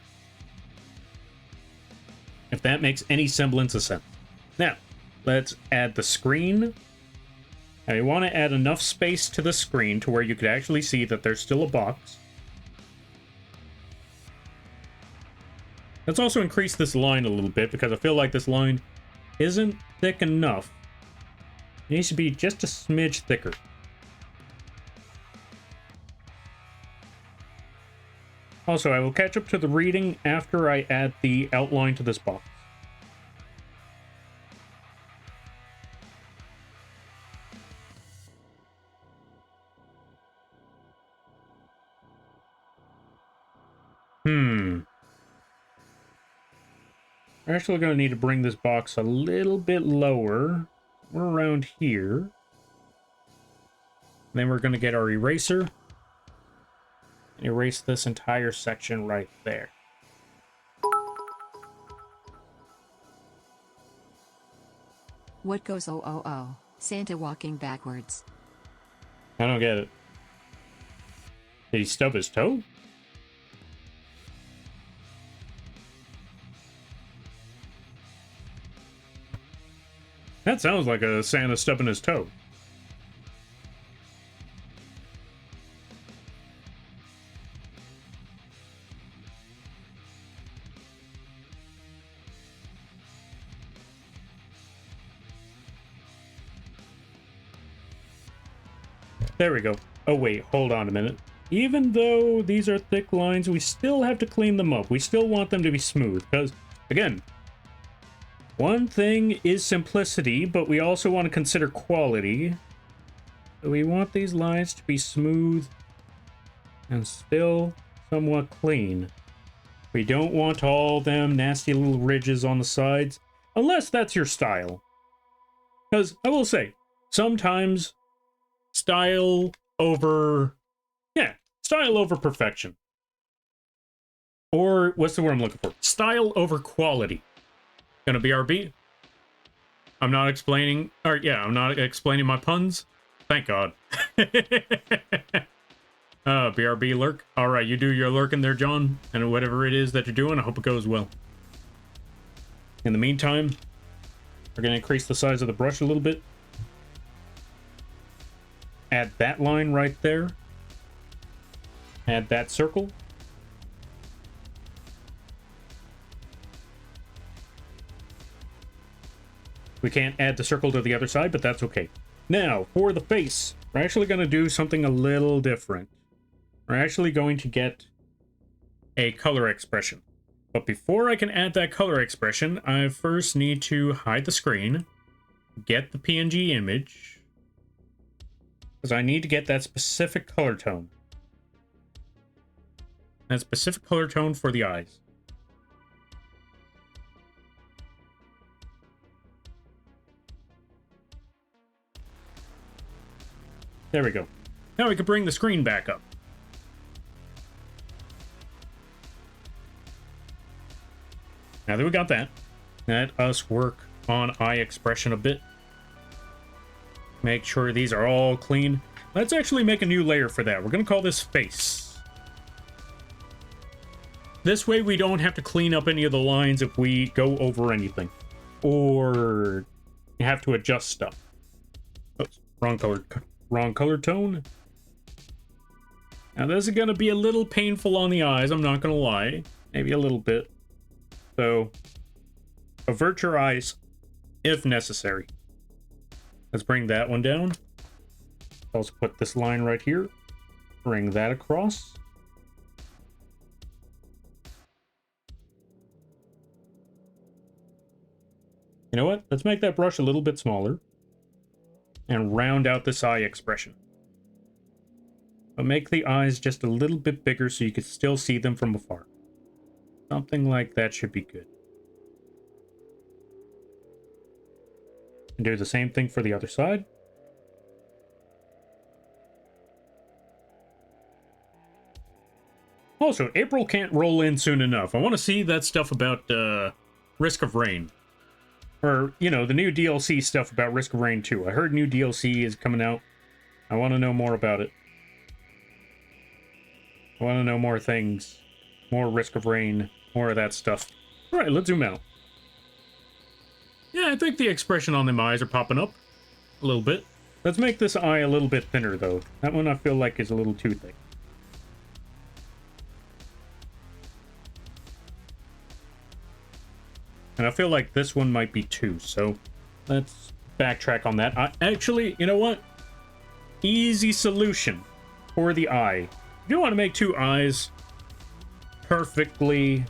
If that makes any semblance of sense. Now, let's add the screen. Now, you want to add enough space to the screen to where you could actually see that there's still a box. Let's also increase this line a little bit, because I feel like this line isn't thick enough. It needs to be just a smidge thicker. Also, I will catch up to the reading after I add the outline to this box. We're actually going to need to bring this box a little bit lower. We're around here. Then we're going to get our eraser. And erase this entire section right there. What goes oh oh oh? Santa walking backwards. I don't get it. Did he stub his toe? That sounds like a Santa stubbing his toe. There we go. Oh wait, hold on a minute. even though these are thick lines, we still have to clean them up. We still want them to be smooth, because, again, one thing is simplicity, but we also want to consider quality. So we want these lines to be smooth and still somewhat clean. We don't want all them nasty little ridges on the sides, unless that's your style. Because, I will say, sometimes style over... yeah, style over perfection. Or, what's the word I'm looking for? Style over quality. Gonna BRB? I'm not explaining... or, yeah, I'm not explaining my puns. Thank God. BRB lurk. Alright, you do your lurking there, John. And whatever it is that you're doing, I hope it goes well. In the meantime, we're gonna increase the size of the brush a little bit. Add that line right there. Add that circle. We can't add the circle to the other side, but that's okay. Now, for the face, we're actually going to do something a little different. We're actually going to get a color expression. But before I can add that color expression, I first need to hide the screen, get the PNG image, because I need to get that specific color tone. That specific color tone for the eyes. There we go. Now we can bring the screen back up. Now that we got that, let us work on eye expression a bit. Make sure these are all clean. Let's actually make a new layer for that. We're going to call this face. This way we don't have to clean up any of the lines if we go over anything. Or you have to adjust stuff. Oops, wrong color tone. Now this is going to be a little painful on the eyes, I'm not going to lie. Maybe a little bit. So, avert your eyes if necessary. Let's bring that one down. Also put this line right here. Bring that across. You know what? Let's make that brush a little bit smaller. And round out this eye expression. But make the eyes just a little bit bigger so you can still see them from afar. Something like that should be good. And do the same thing for the other side. Also, April can't roll in soon enough. I want to see that stuff about Risk of Rain. Or, you know, the new DLC stuff about Risk of Rain 2. I heard new DLC is coming out. I want to know more about it. I want to know more things. More Risk of Rain. More of that stuff. Alright, let's zoom out. Yeah, I think the expression on them eyes are popping up. A little bit. Let's make this eye a little bit thinner, though. That one I feel like is a little too thick. And I feel like this one might be too, so let's backtrack on that. Actually, you know what? Easy solution for the eye. If you want to make two eyes perfectly,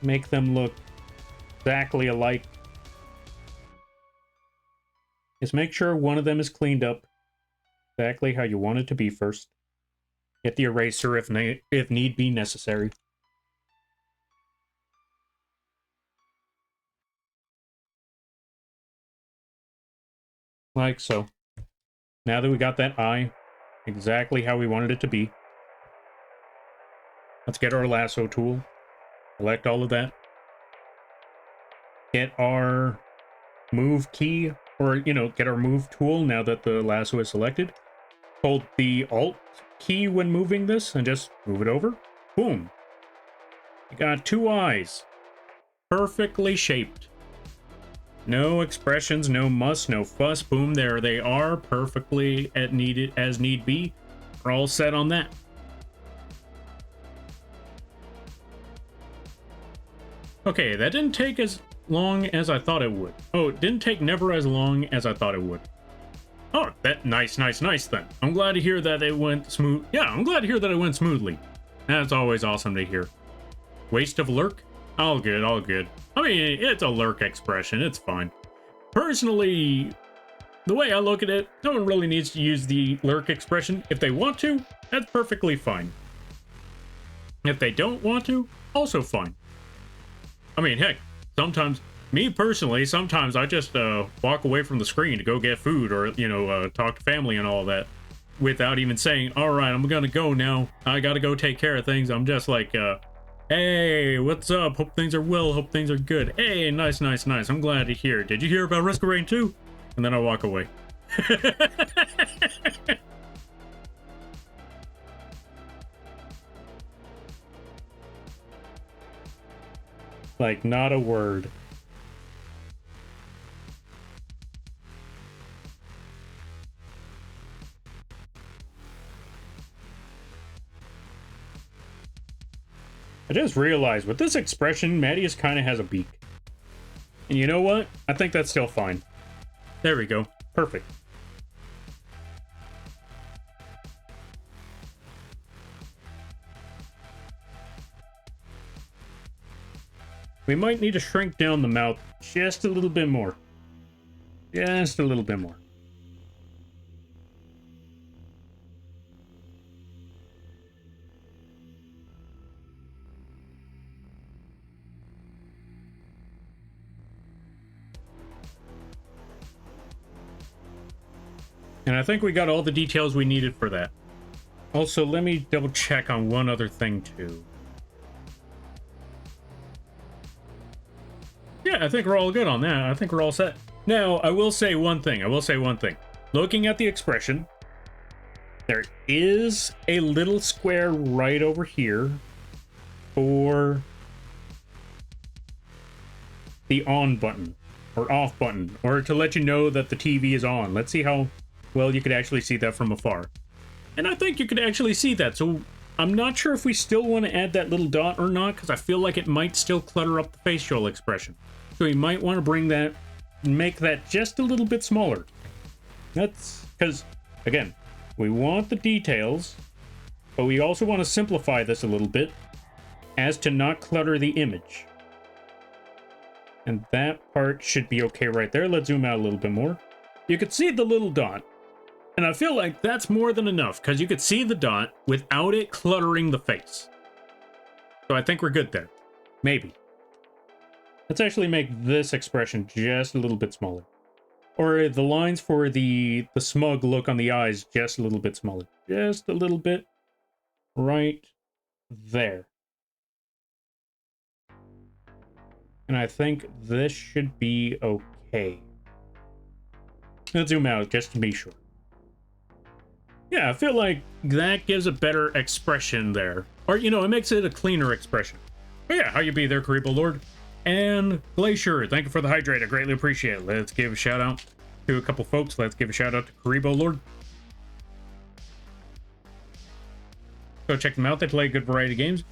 make them look exactly alike, is make sure one of them is cleaned up exactly how you want it to be first. Get the eraser if need be necessary. Like so. Now that we got that eye exactly how we wanted it to be, let's get our lasso tool. Select all of that. Get our move key, or, you know, get our move tool now that the lasso is selected. Hold the Alt key when moving this and just move it over. Boom. You got two eyes. Perfectly shaped. No expressions, no muss, no fuss. Boom, there they are, perfectly as need be. We're all set on that. Okay, that didn't take as long as I thought it would. Oh, it didn't take never as long as I thought it would. Oh, that nice then. I'm glad to hear that it went smooth. Yeah, I'm glad to hear that it went smoothly. That's always awesome to hear. Waste of lurk? All good, all good. I mean, it's a lurk expression. It's fine. Personally, the way I look at it, no one really needs to use the lurk expression. If they want to, that's perfectly fine. If they don't want to, also fine. I mean, heck, sometimes, me personally, sometimes I just walk away from the screen to go get food or, you know, talk to family and all that without even saying, all right, I'm gonna go now. I gotta go take care of things. I'm just like, hey, what's up? Hope things are well. Hope things are good. Hey, nice. I'm glad to hear. Did you hear about Risk of Rain 2? And then I walk away. Like, not a word. I just realized with this expression, Mattias kind of has a beak. And you know what? I think that's still fine. There we go. Perfect. We might need to shrink down the mouth just a little bit more. Just a little bit more. And I think we got all the details we needed for that. Also, let me double check on one other thing too. Yeah, I think we're all good on that. I think we're all set. Now, I will say one thing. Looking at the expression, there is a little square right over here for the on button or off button, or to let you know that the TV is on. Let's see how well you could actually see that from afar. And I think you could actually see that, so I'm not sure if we still want to add that little dot or not, because I feel like it might still clutter up the facial expression. So we might want to bring that, make that just a little bit smaller. That's because, again, we want the details, but we also want to simplify this a little bit as to not clutter the image. And that part should be okay right there. Let's zoom out a little bit more. You could see the little dot. And I feel like that's more than enough, because you could see the dot without it cluttering the face. So I think we're good there. Maybe. Let's actually make this expression just a little bit smaller. Or the lines for the smug look on the eyes just a little bit smaller. Just a little bit. Right there. And I think this should be okay. Let's zoom out just to be sure. Yeah, I feel like that gives a better expression there. Or, you know, it makes it a cleaner expression. But yeah, how you be there, Karibo Lord? And Glacier, thank you for the hydrate. I greatly appreciate it. Let's give a shout out to a couple folks. Let's give a shout out to Karibo Lord. Go check them out. They play a good variety of games.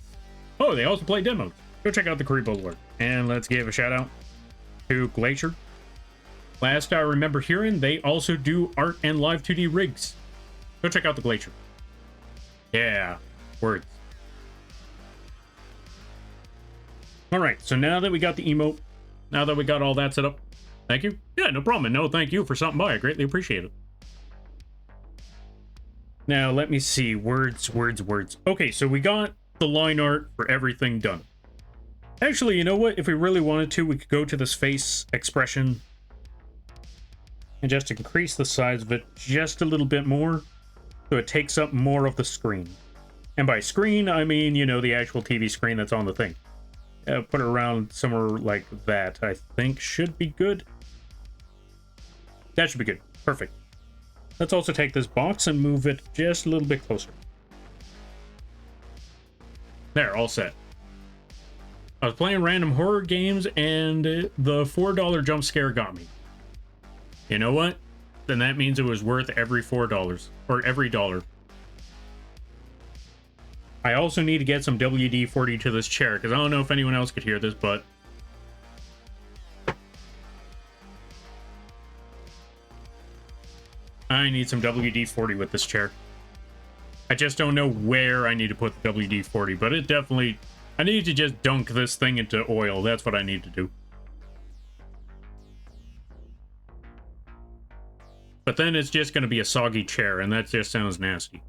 Oh, they also play demos. Go check out the Karibo Lord. And let's give a shout out to Glacier. Last I remember hearing, they also do art and live 2D rigs. Go check out the Glacier. Yeah, words. All right, so now that we got the emote, now that we got all that set up, thank you. Yeah, no problem. And no, thank you for stopping by. I greatly appreciate it. Now, let me see. Words. Okay, so we got the line art for everything done. Actually, you know what? If we really wanted to, we could go to this face expression and just increase the size of it just a little bit more so it takes up more of the screen. And by screen, I mean, you know, the actual TV screen that's on the thing. Put it around somewhere like that, I think should be good. That should be good. Perfect. Let's also take this box and move it just a little bit closer. There, all set. I was playing random horror games and the $4 jump scare got me. You know what? Then that means it was worth every $4 or every dollar. I also need to get some WD-40 to this chair because I don't know if anyone else could hear this, but I need some WD-40 with this chair. I just don't know where I need to put the WD-40, but it definitely... I need to just dunk this thing into oil. That's what I need to do. But then it's just going to be a soggy chair, and that just sounds nasty.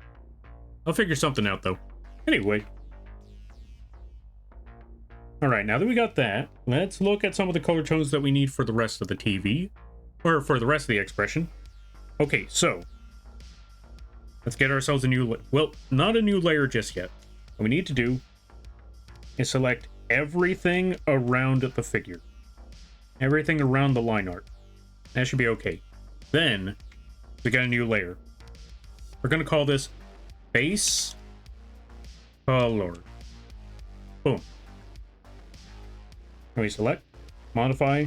I'll figure something out, though. Anyway. Alright, now that we got that, let's look at some of the color tones that we need for the rest of the TV. Or for the rest of the expression. Okay, so... let's get ourselves a new... well, not a new layer just yet. What we need to do is select everything around the figure. Everything around the line art. That should be okay. Then, we got a new layer. We're going to call this Base Color. Boom. And we select, modify,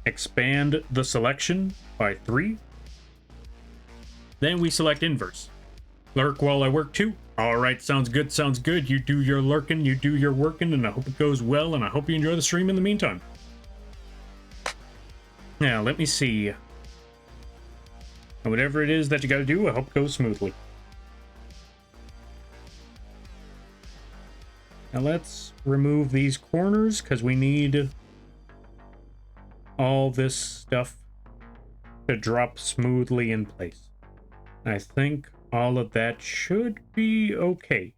expand the selection by 3. Then we select inverse. Lurk while I work too. Alright, sounds good, sounds good. You do your lurking, you do your working, and I hope it goes well, and I hope you enjoy the stream in the meantime. Now, let me see. And whatever it is that you gotta do, I hope it goes smoothly. Now let's remove these corners, because we need all this stuff to drop smoothly in place. I think all of that should be okay,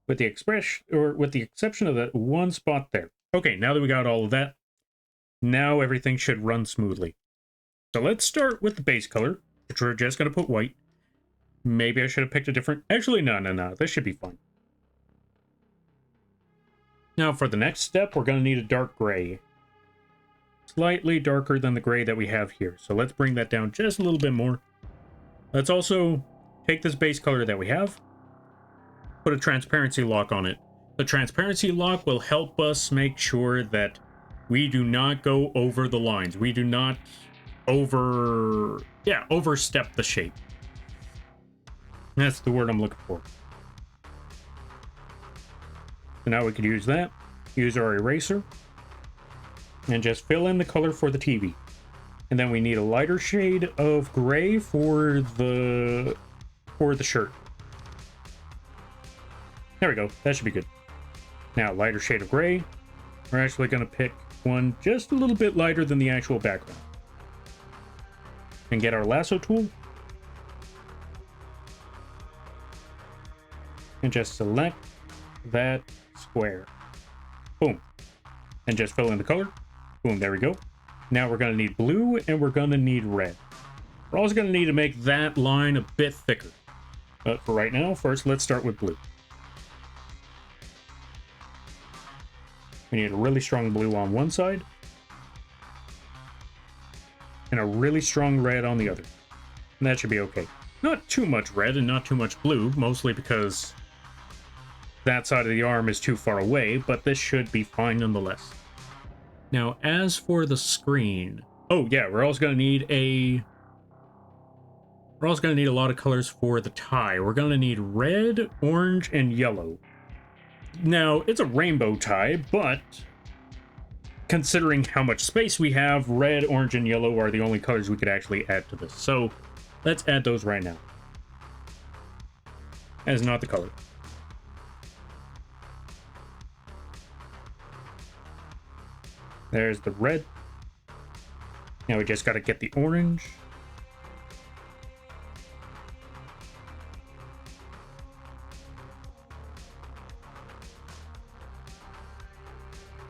with the exception of that one spot there. Okay, now that we got all of that, now everything should run smoothly. So let's start with the base color, which we're just going to put white. Maybe I should have picked a different... actually, no. This should be fine. Now, for the next step, we're going to need a dark gray. Slightly darker than the gray that we have here. So let's bring that down just a little bit more. Let's also take this base color that we have, put a transparency lock on it. The transparency lock will help us make sure that we do not go over the lines. We do not overstep the shape. That's the word I'm looking for. So now we could use that, use our eraser, and just fill in the color for the TV. And then we need a lighter shade of gray for the shirt. There we go. That should be good. Now, lighter shade of gray. We're actually going to pick one just a little bit lighter than the actual background. And get our lasso tool. And just select that square. Boom. And just fill in the color. Boom, there we go. Now we're going to need blue and we're going to need red. We're also going to need to make that line a bit thicker. But for right now, first let's start with blue. We need a really strong blue on one side. And a really strong red on the other. And that should be okay. Not too much red and not too much blue, mostly because that side of the arm is too far away, but this should be fine nonetheless. Now, as for the screen... oh, yeah, we're also going to need a lot of colors for the tie. We're going to need red, orange, and yellow. Now, it's a rainbow tie, but considering how much space we have, red, orange, and yellow are the only colors we could actually add to this. So, let's add those right now. As not the color. There's the red. Now we just got to get the orange.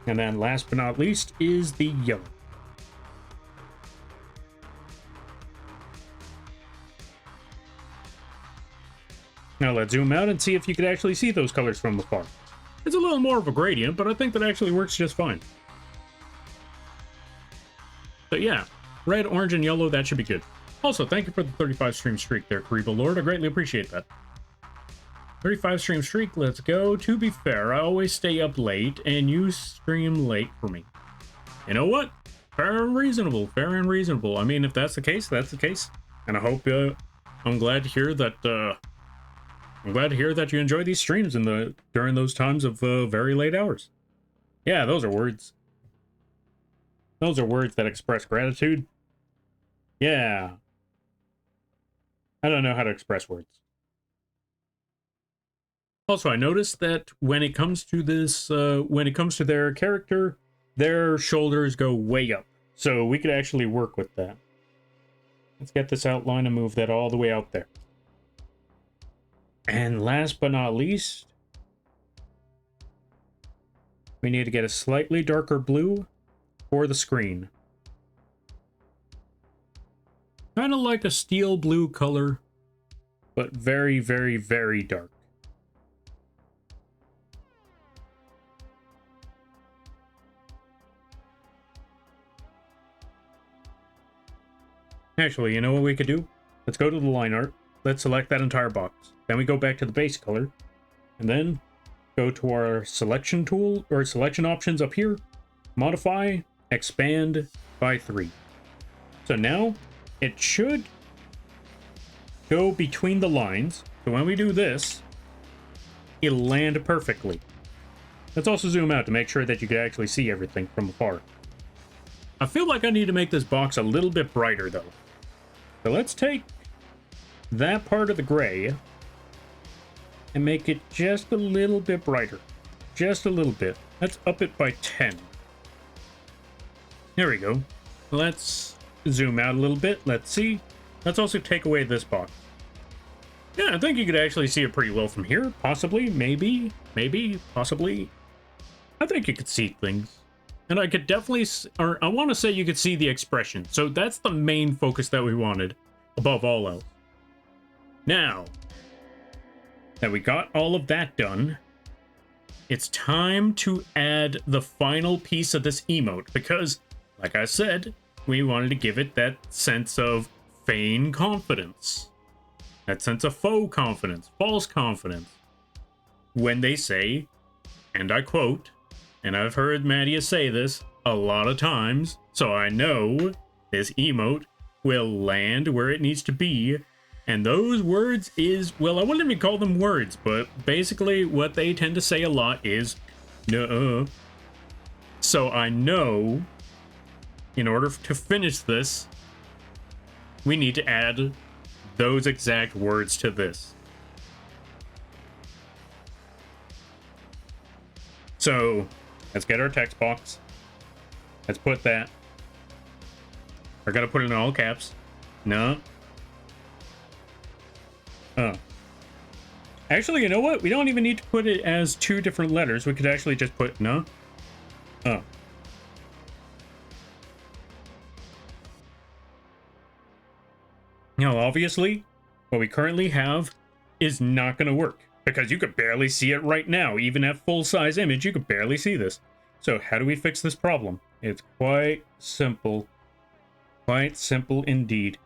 And then last but not least is the yellow. Now let's zoom out and see if you could actually see those colors from afar. It's a little more of a gradient, but I think that actually works just fine. But yeah, red, orange, and yellow, that should be good. Also, thank you for the 35 stream streak there, Kariba Lord. I greatly appreciate that. 35 stream streak, let's go. To be fair, I always stay up late, and you stream late for me. You know what? Fair and reasonable, fair and reasonable. I mean, if that's the case, that's the case. And I hope, I'm glad to hear that, you enjoy these streams during those times of very late hours. Yeah, those are words. Those are words that express gratitude. Yeah. I don't know how to express words. Also, I noticed that when it comes to this, when it comes to their character, their shoulders go way up. So we could actually work with that. Let's get this outline and move that all the way out there. And last but not least, we need to get a slightly darker blue for the screen. Kind of like a steel blue color, but very, very, very dark. Actually, you know what we could do? Let's go to the line art. Let's select that entire box. Then we go back to the base color. And then go to our selection tool, or selection options up here. Modify, expand by 3. So now, it should go between the lines. So when we do this, it'll land perfectly. Let's also zoom out to make sure that you can actually see everything from afar. I feel like I need to make this box a little bit brighter though. So let's take that part of the gray and make it just a little bit brighter. Just a little bit. Let's up it by 10. There we go. Let's zoom out a little bit. Let's see. Let's also take away this box. Yeah, I think you could actually see it pretty well from here. Possibly, maybe, possibly. I think you could see things. And I could definitely, or I want to say you could see the expression. So that's the main focus that we wanted, above all else. Now, that we got all of that done, it's time to add the final piece of this emote. Because, like I said, we wanted to give it that sense of feign confidence. That sense of faux confidence, false confidence. When they say, and I quote, and I've heard Mattia say this a lot of times, so I know this emote will land where it needs to be. And those words is, well, I wouldn't even call them words, but basically what they tend to say a lot is, nuh-uh. So I know, in order to finish this, we need to add those exact words to this. So, let's get our text box. Let's put that. We're gonna put it in all caps. No. Oh. Actually, you know what? We don't even need to put it as 2 different letters. We could actually just put no. Oh. Now, obviously, what we currently have is not going to work because you could barely see it right now. Even at full-size image, you could barely see this. So how do we fix this problem? It's quite simple. Quite simple indeed.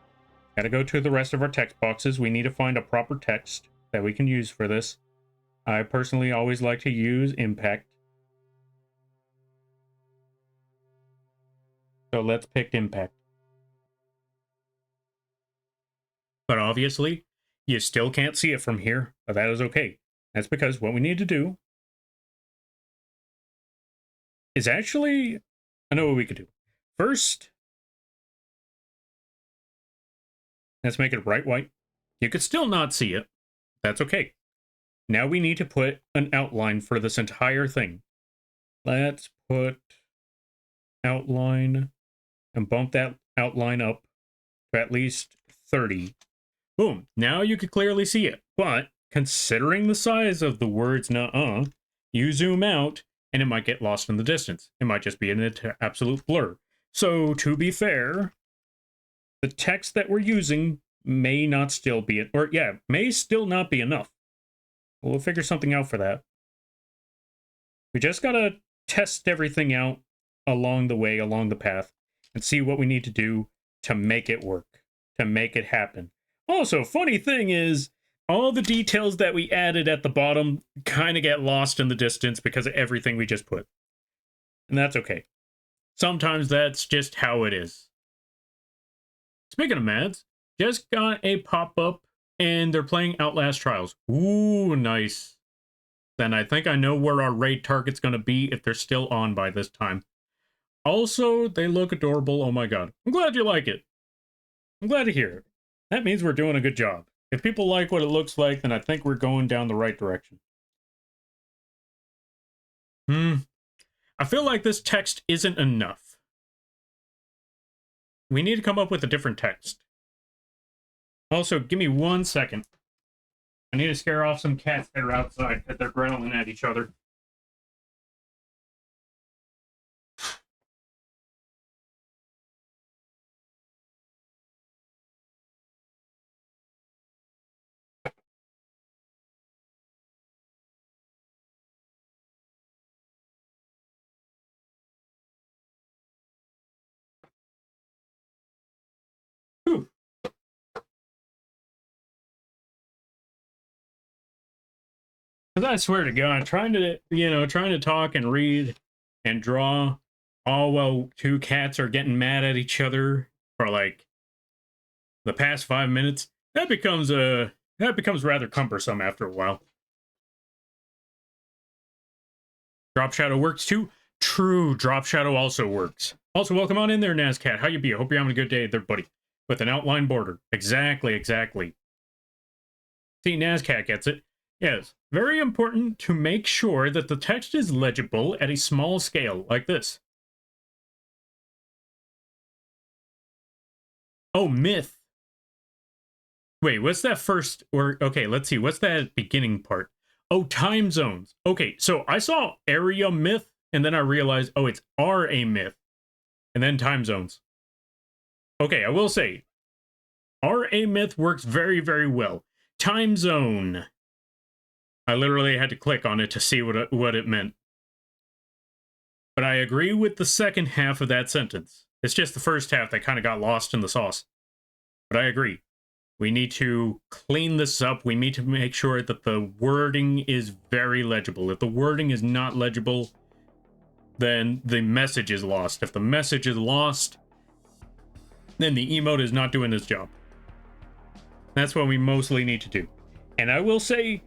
Gotta go to the rest of our text boxes. We need to find a proper text that we can use for this. I personally always like to use impact. So let's pick impact. But obviously, you still can't see it from here, but that is okay. That's because what we need to do is actually, I know what we could do. First, let's make it bright white. You could still not see it. That's okay. Now we need to put an outline for this entire thing. Let's put outline and bump that outline up to at least 30. Boom. Now you can clearly see it. But considering the size of the words nuh-uh, you zoom out and it might get lost in the distance. It might just be an absolute blur. So to be fair, the text that we're using may not still be it, or yeah, may still not be enough. We'll figure something out for that. We just gotta test everything out along the way, along the path, and see what we need to do to make it work, to make it happen. Also, funny thing is, all the details that we added at the bottom kind of get lost in the distance because of everything we just put. And that's okay. Sometimes that's just how it is. Speaking of Mads, just got a pop-up and they're playing Outlast Trials. Ooh, nice. Then I think I know where our raid target's going to be if they're still on by this time. Also, they look adorable. Oh my god. I'm glad you like it. I'm glad to hear it. That means we're doing a good job. If people like what it looks like, then I think we're going down the right direction. I feel like this text isn't enough. We need to come up with a different text. Also, give me 1 second. I need to scare off some cats that are outside because they're growling at each other. Whew. Because I swear to God, trying to talk and read and draw all while two cats are getting mad at each other for like the past 5 minutes, that becomes rather cumbersome after a while. Drop Shadow works too. True, Drop Shadow also works. Also, welcome on in there, Nazcat. How you be? I hope you're having a good day there, buddy. With an outline border. Exactly, exactly. See, Nazcat gets it. Yes, very important to make sure that the text is legible at a small scale, like this. Oh, myth. Wait, what's that first? Or, okay, let's see. What's that beginning part? Oh, time zones. Okay, so I saw area myth, and then I realized, oh, it's RA myth, and then time zones. Okay, I will say, RA myth works very, very well. Time zone. I literally had to click on it to see what it meant. But I agree with the second half of that sentence. It's just the first half that kind of got lost in the sauce. But I agree. We need to clean this up. We need to make sure that the wording is very legible. If the wording is not legible, then the message is lost. If the message is lost, then the emote is not doing its job. That's what we mostly need to do. And I will say,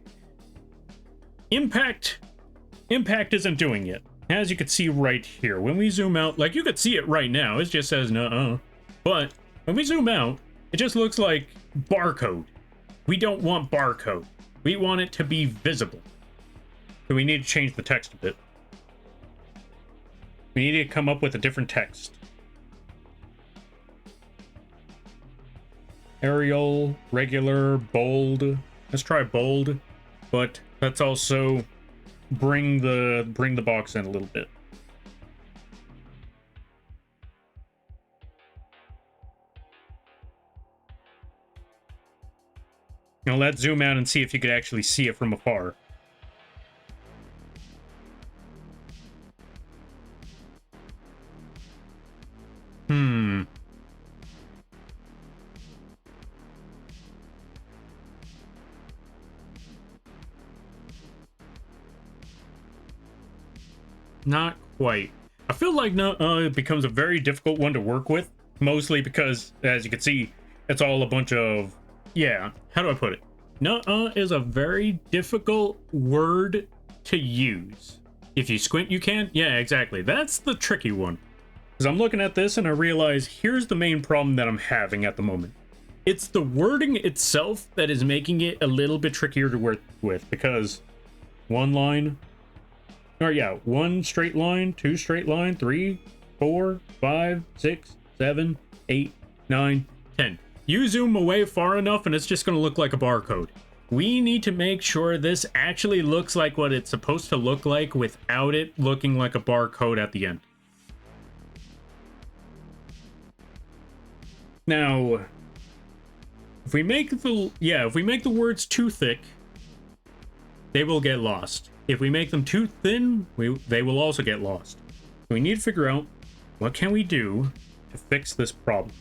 Impact isn't doing it. As you can see right here, when we zoom out, like you could see it right now, it just says nuh-uh. But when we zoom out, it just looks like barcode. We don't want barcode. We want it to be visible. So we need to change the text a bit. We need to come up with a different text. Arial, regular, bold. Let's try bold, but let's also bring the box in a little bit. Now let's zoom out and see if you could actually see it from afar. Not quite. I feel like it becomes a very difficult one to work with, mostly because, as you can see, it's all a bunch of, yeah, how do I put it? Nuh-uh is a very difficult word to use. If you squint, you can? Yeah, exactly. That's the tricky one. Because I'm looking at this and I realize here's the main problem that I'm having at the moment. It's the wording itself that is making it a little bit trickier to work with, because one line, or yeah, one straight line, two straight line, 3, 4, 5, 6, 7, 8, 9, 10. You zoom away far enough and it's just going to look like a barcode. We need to make sure this actually looks like what it's supposed to look like without it looking like a barcode at the end. Now, if we make the words too thick, they will get lost. If we make them too thin, they will also get lost. We need to figure out what can we do to fix this problem.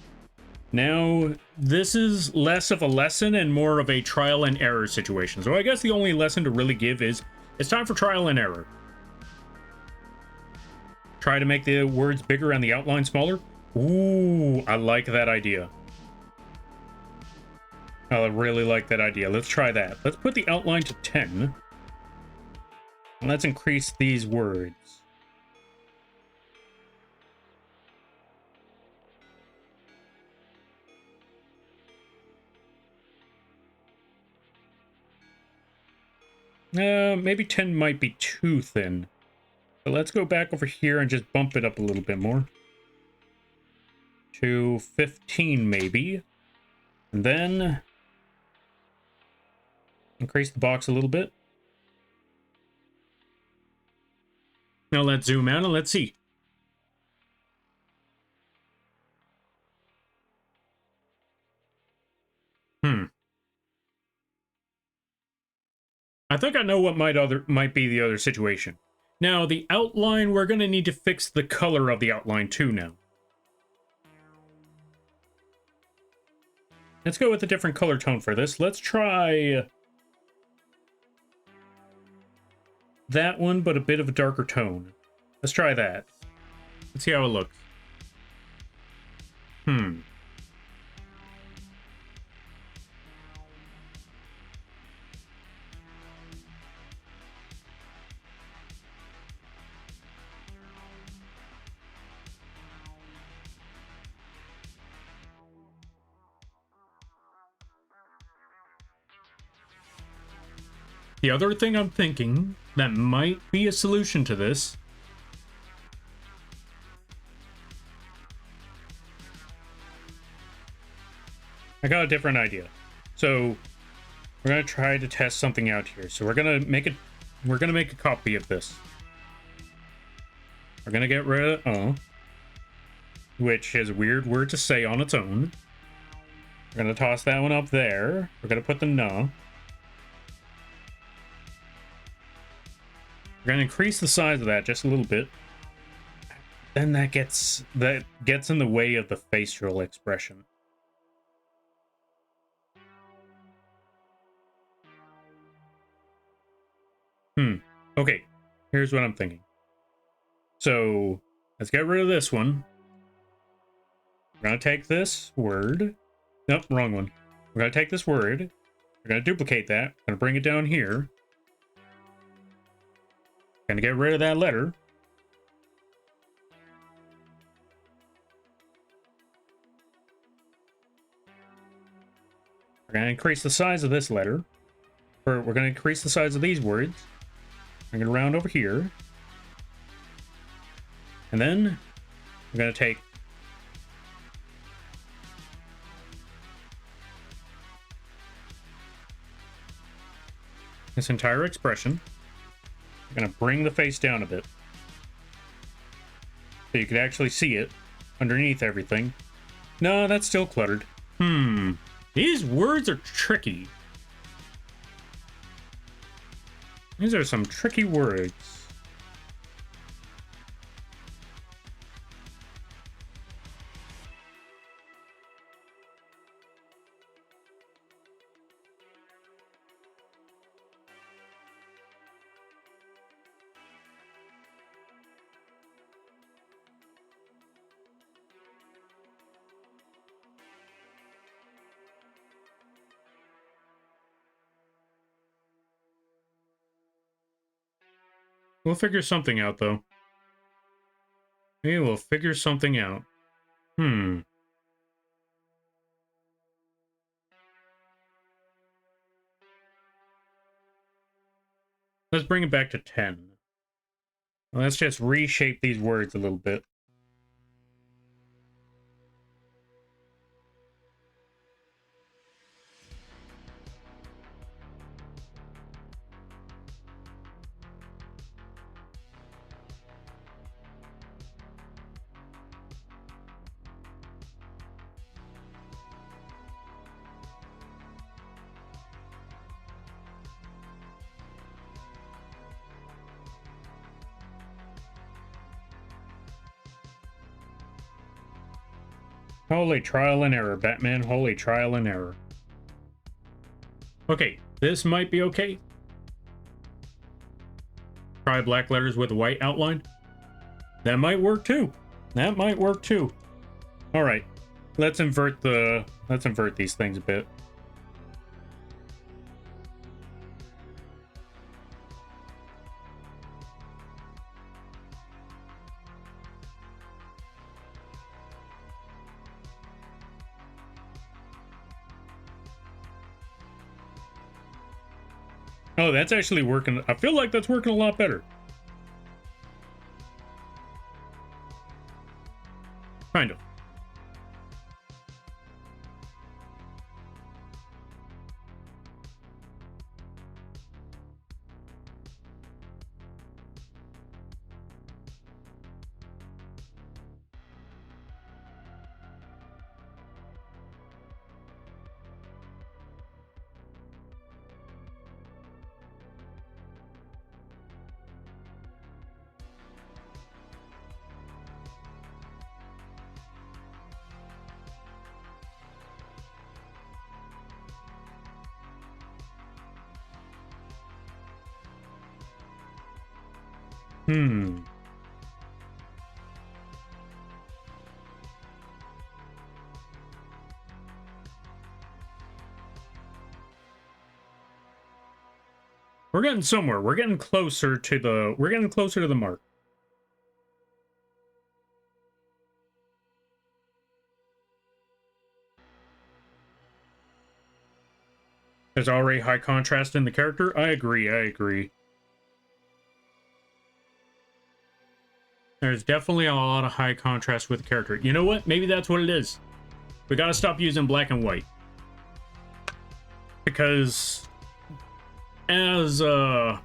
Now, this is less of a lesson and more of a trial and error situation. So I guess the only lesson to really give is it's time for trial and error. Try to make the words bigger and the outline smaller. Ooh, I like that idea. I really like that idea. Let's try that. Let's put the outline to 10. And let's increase these words. Maybe 10 might be too thin. So let's go back over here and just bump it up a little bit more. To 15 maybe. And then increase the box a little bit. Now let's zoom out and let's see. I think I know what might be the other situation. Now, the outline, we're going to need to fix the color of the outline too now. Let's go with a different color tone for this. Let's try that one, but a bit of a darker tone. Let's try that. Let's see how it looks. The other thing I'm thinking that might be a solution to this I got a different idea. So we're gonna try to test something out here. So we're gonna make a copy of this. We're gonna get rid of which is a weird word to say on its own. We're gonna toss that one up there. We're gonna put the no. We're gonna increase the size of that just a little bit. Then that gets in the way of the facial expression. Okay, here's what I'm thinking. So let's get rid of this one. We're gonna take this word. Nope, wrong one. We're gonna take this word. We're gonna duplicate that. We're gonna bring it down here. Gonna get rid of that letter. We're gonna increase the size of this letter. Or we're gonna increase the size of these words. I'm gonna round over here. And then we're gonna take this entire expression. I'm gonna bring the face down a bit so you can actually see it underneath everything. No, that's still cluttered. These words are tricky. These are some tricky words. We'll figure something out, though. We will figure something out. Let's bring it back to 10. Let's just reshape these words a little bit. Holy trial and error, Batman. Holy trial and error. Okay, this might be okay. Try black letters with a white outline. That might work too. That might work too. All right, let's invert these things a bit. Oh, that's actually working. I feel like that's working a lot better. Kind of. Hmm. We're getting somewhere. We're getting closer to the mark. There's already high contrast in the character. I agree. There's definitely a lot of high contrast with the character. You know what? Maybe that's what it is. We gotta stop using black and white. Because, as Spock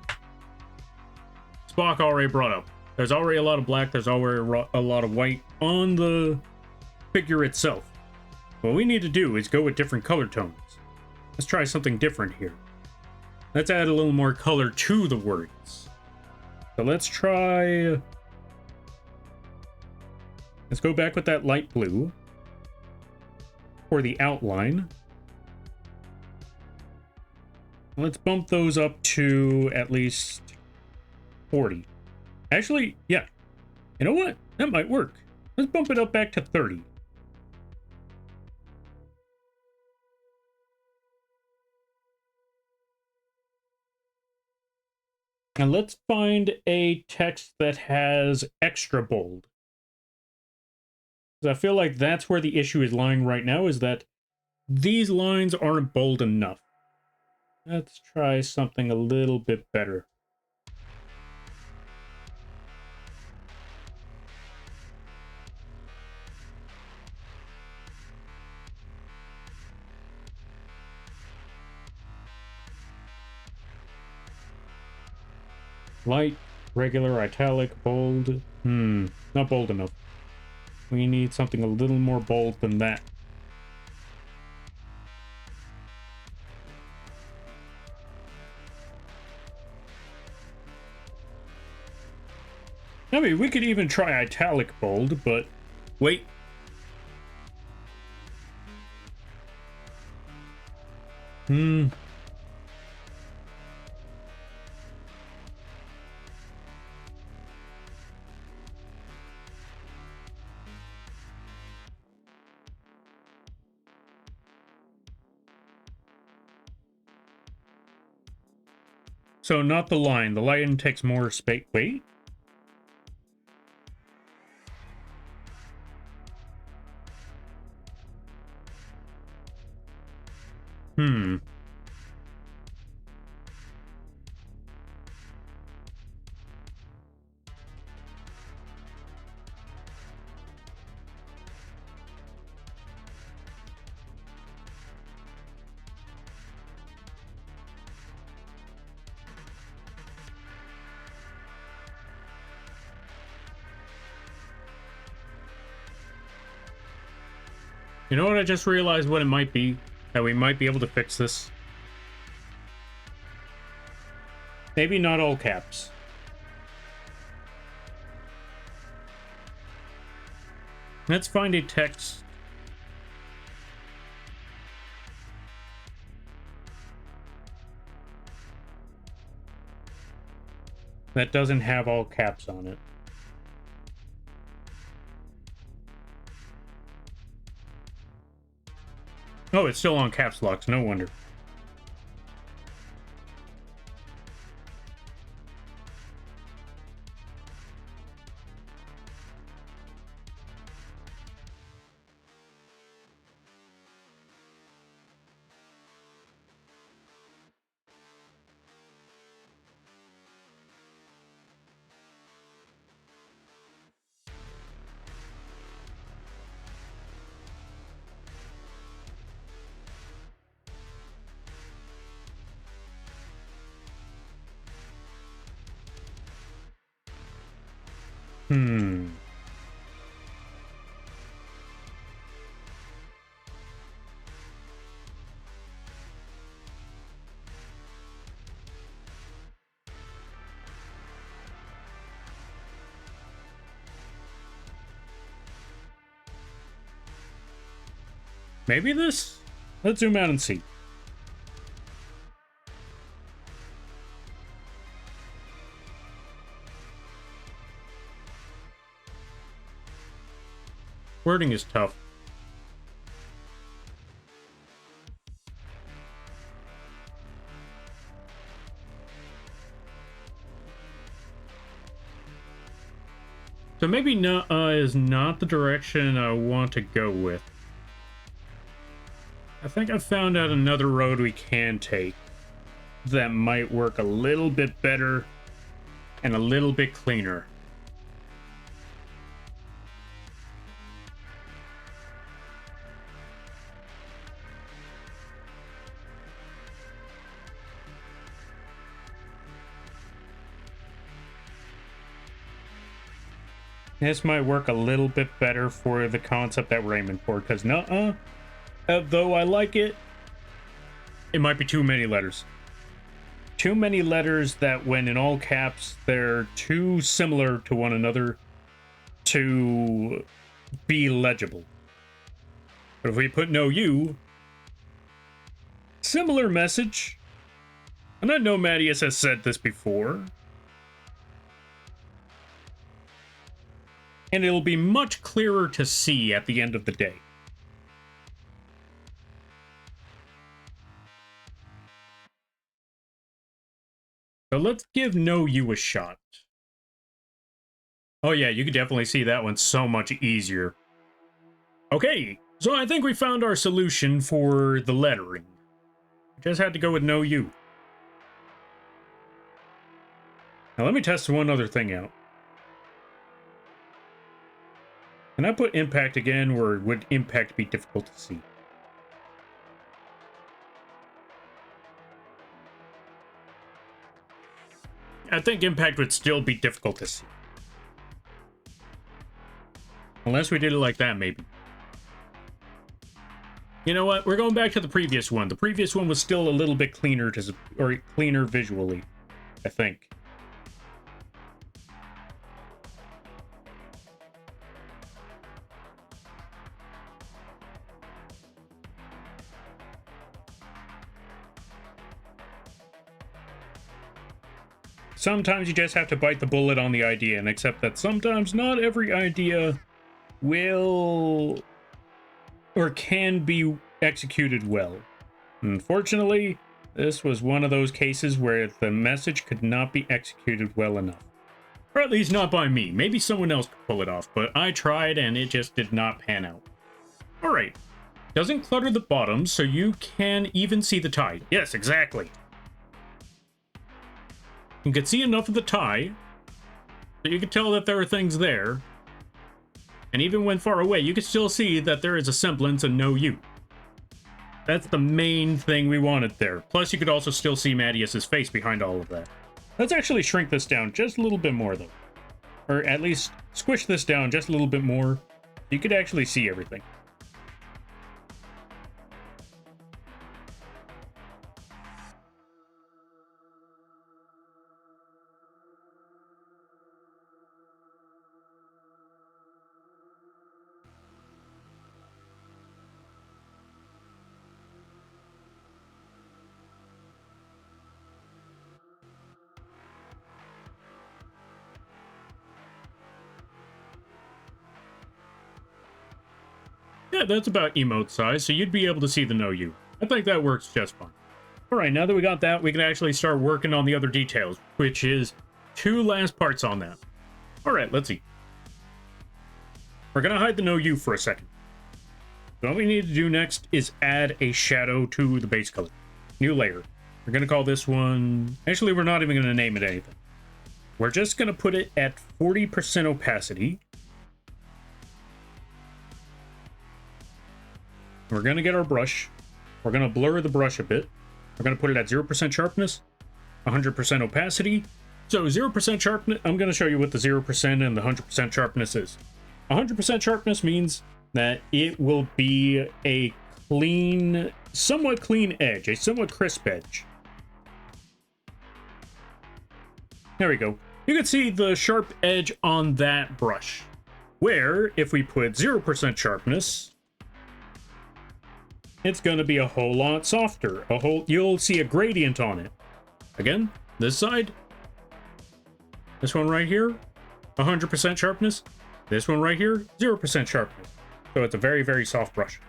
already brought up, there's already a lot of black, there's already a lot of white on the figure itself. What we need to do is go with different color tones. Let's try something different here. Let's add a little more color to the words. So let's go back with that light blue for the outline. Let's bump those up to at least 40. Actually, yeah. You know what? That might work. Let's bump it up back to 30. And let's find a text that has extra bold. Because I feel like that's where the issue is lying right now, is that these lines aren't bold enough. Let's try something a little bit better. Light, regular, italic, bold. Not bold enough. We need something a little more bold than that. I mean, we could even try italic bold, but wait. So not the line. The line takes more space. Wait. You know what? I just realized what it might be. That we might be able to fix this. Maybe not all caps. Let's find a text. That doesn't have all caps on it. Oh, it's still on caps locks. No wonder. Hmm. Maybe this? Let's zoom out and see. Wording is tough. So maybe no is not the direction I want to go with. I think I found out another road we can take that might work a little bit better and a little bit cleaner. This might work a little bit better for the concept that we're aiming for, because though I like it, it might be too many letters. Too many letters that when in all caps, they're too similar to one another to be legible. But if we put no you, similar message, and I know Mattias has said this before, and it'll be much clearer to see at the end of the day. So let's give no you a shot. Oh yeah, you can definitely see that one so much easier. Okay, so I think we found our solution for the lettering. Just had to go with no you. Now let me test one other thing out. Can I put impact again, or would impact be difficult to see? I think impact would still be difficult to see. Unless we did it like that, maybe. You know what? We're going back to the previous one. The previous one was still a little bit cleaner or cleaner visually, I think. Sometimes you just have to bite the bullet on the idea and accept that sometimes not every idea will or can be executed well. Unfortunately, this was one of those cases where the message could not be executed well enough. Or at least not by me. Maybe someone else could pull it off, but I tried and it just did not pan out. Alright. Doesn't clutter the bottom, so you can even see the tie. Yes, exactly. You can see enough of the tie so you can tell that there are things there. And even when far away, you can still see that there is a semblance of no you. That's the main thing we wanted there. Plus, you could also still see Mattias's face behind all of that. Let's actually shrink this down just a little bit more, though. Or at least squish this down just a little bit more. You could actually see everything. Yeah, that's about emote size, so you'd be able to see the no you. I think that works just fine. Alright, now that we got that, we can actually start working on the other details, which is 2 last parts on that. Alright, let's see. We're gonna hide the no you for a second. So what we need to do next is add a shadow to the base color. New layer. We're gonna call this one... Actually, we're not even gonna name it anything. We're just gonna put it at 40% opacity. We're going to get our brush. We're going to blur the brush a bit. We're going to put it at 0% sharpness, 100% opacity, So 0% sharpness, I'm going to show you what the 0% and the 100% sharpness is. 100% sharpness means that it will be a clean, somewhat clean edge, a somewhat crisp edge. There we go. You can see the sharp edge on that brush. Where, if we put 0% sharpness, it's going to be a whole lot softer. You'll see a gradient on it. Again, this side. This one right here, 100% sharpness. This one right here, 0% sharpness. So it's a very, very soft brush.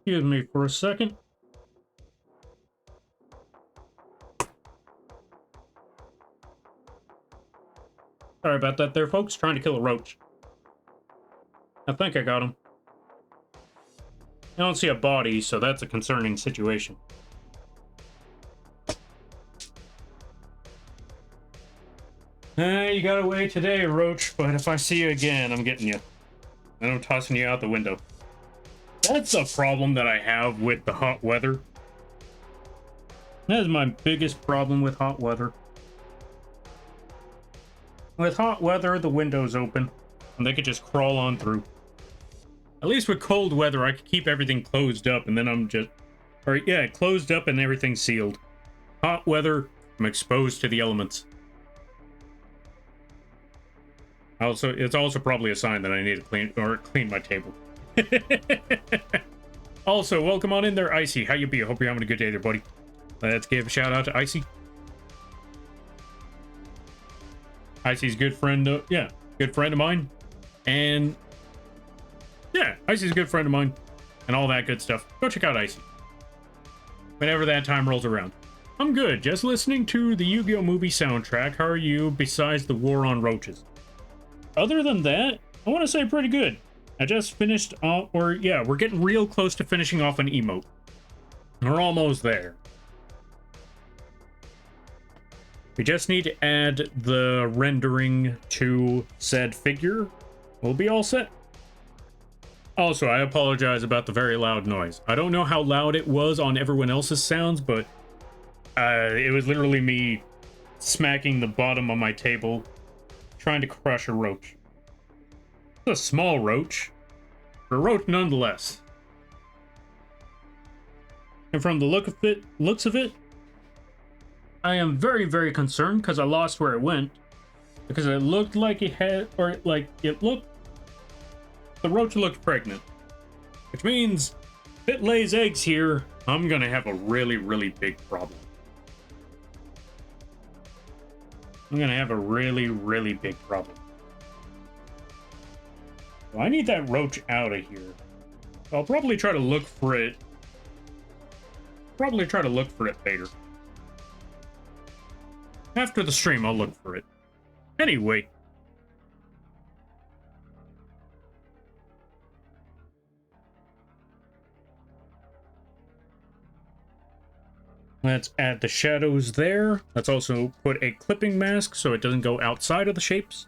Excuse me for a second. Sorry about that there, folks. Trying to kill a roach. I think I got him. I don't see a body, so that's a concerning situation. You got away today, roach, but if I see you again, I'm getting you. And I'm tossing you out the window. That's a problem that I have with the hot weather. That is my biggest problem with hot weather. With hot weather, the window's open, and they could just crawl on through. At least with cold weather, I could keep everything closed up, and then I'm just... Or, yeah, closed up and everything sealed. Hot weather, I'm exposed to the elements. Also, it's also probably a sign that I need to clean my table. Also, welcome on in there, Icy. How you be? I hope you're having a good day there, buddy. Let's give a shout out to Icy. Icy's good friend, good friend of mine. And yeah, Icy's a good friend of mine. And all that good stuff. Go check out Icy whenever that time rolls around. I'm good, just listening to the Yu-Gi-Oh! Movie soundtrack. How are you besides the war on roaches? Other than that, I want to say pretty good. I just finished off, we're getting real close to finishing off an emote. We're almost there. We just need to add the rendering to said figure. We'll be all set. Also, I apologize about the very loud noise. I don't know how loud it was on everyone else's sounds, but it was literally me smacking the bottom of my table, trying to crush a roach. It's a small roach, but a roach nonetheless. And from the looks of it, I am very, very concerned because I lost where it went. Because it looked like it had, or like it looked, the roach looked pregnant. Which means if it lays eggs here, I'm gonna have a really, really big problem. I'm gonna have a really, really big problem. Well, I need that roach out of here. I'll probably try to look for it. Probably try to look for it later. After the stream, I'll look for it. Anyway. Let's add the shadows there. Let's also put a clipping mask so it doesn't go outside of the shapes.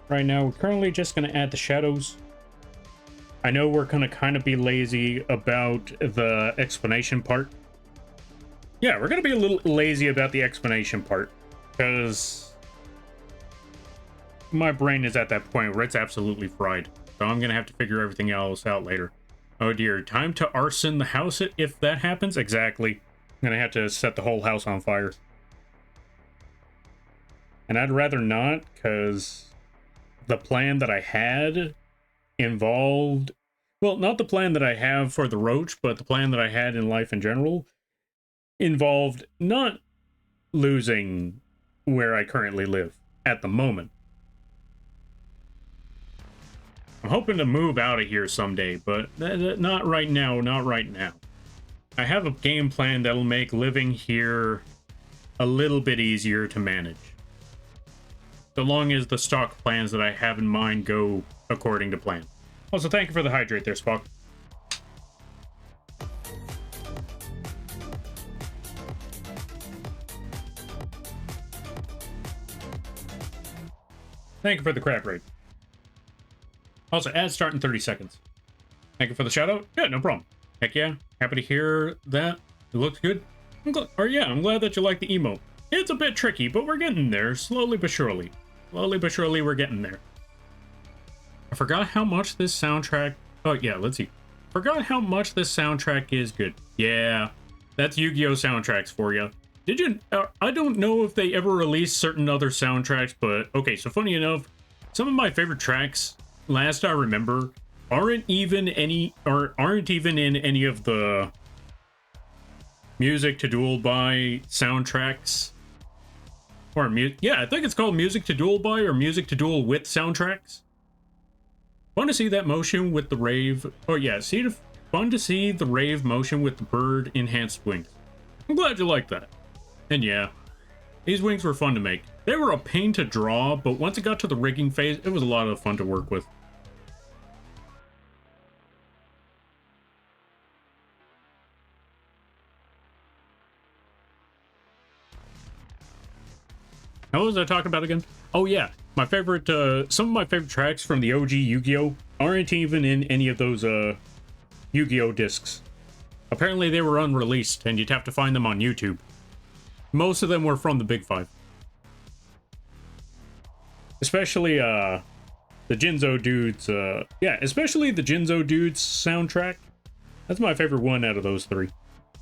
Right now, we're currently just going to add the shadows. I know we're going to kind of be lazy about the explanation part. Yeah, we're going to be a little lazy about the explanation part. Because my brain is at that point where it's absolutely fried. So I'm going to have to figure everything else out later. Oh dear, time to arson the house if that happens? Exactly. I'm going to have to set the whole house on fire. And I'd rather not, because the plan that I had involved... Well, not the plan that I have for the roach, but the plan that I had in life in general involved not losing where I currently live at the moment. I'm hoping to move out of here someday, but not right now, not right now. I have a game plan that'll make living here a little bit easier to manage. So long as the stock plans that I have in mind go according to plan. Also, thank you for the hydrate there, Spock. Thank you for the crap rate. Also, ads start in 30 seconds. Thank you for the shout out. Yeah, no problem. Heck yeah. Happy to hear that. It looks good. I'm glad that you like the emote. It's a bit tricky, but we're getting there. Slowly but surely. Slowly but surely, we're getting there. I forgot how much this soundtrack... Oh, yeah, let's see. Forgot how much this soundtrack is good. Yeah, that's Yu-Gi-Oh! Soundtracks for you. Did you... I don't know if they ever released certain other soundtracks, but... Okay, so funny enough, some of my favorite tracks, last I remember, aren't even in any of the Music to Duel by soundtracks. Or yeah, I think it's called Music to Duel by or Music to Duel with soundtracks. Fun to see that motion with the Rave. Oh yeah, fun to see the Rave motion with the bird enhanced wings. I'm glad you like that. And yeah, these wings were fun to make. They were a pain to draw, but once it got to the rigging phase, it was a lot of fun to work with. What was I talking about again? Oh yeah, my favorite, some of my favorite tracks from the OG Yu-Gi-Oh! Aren't even in any of those, Yu-Gi-Oh! Discs. Apparently they were unreleased, and you'd have to find them on YouTube. Most of them were from the Big Five. Especially, the Jinzo Dudes, yeah, especially the Jinzo Dudes soundtrack. That's my favorite one out of those three.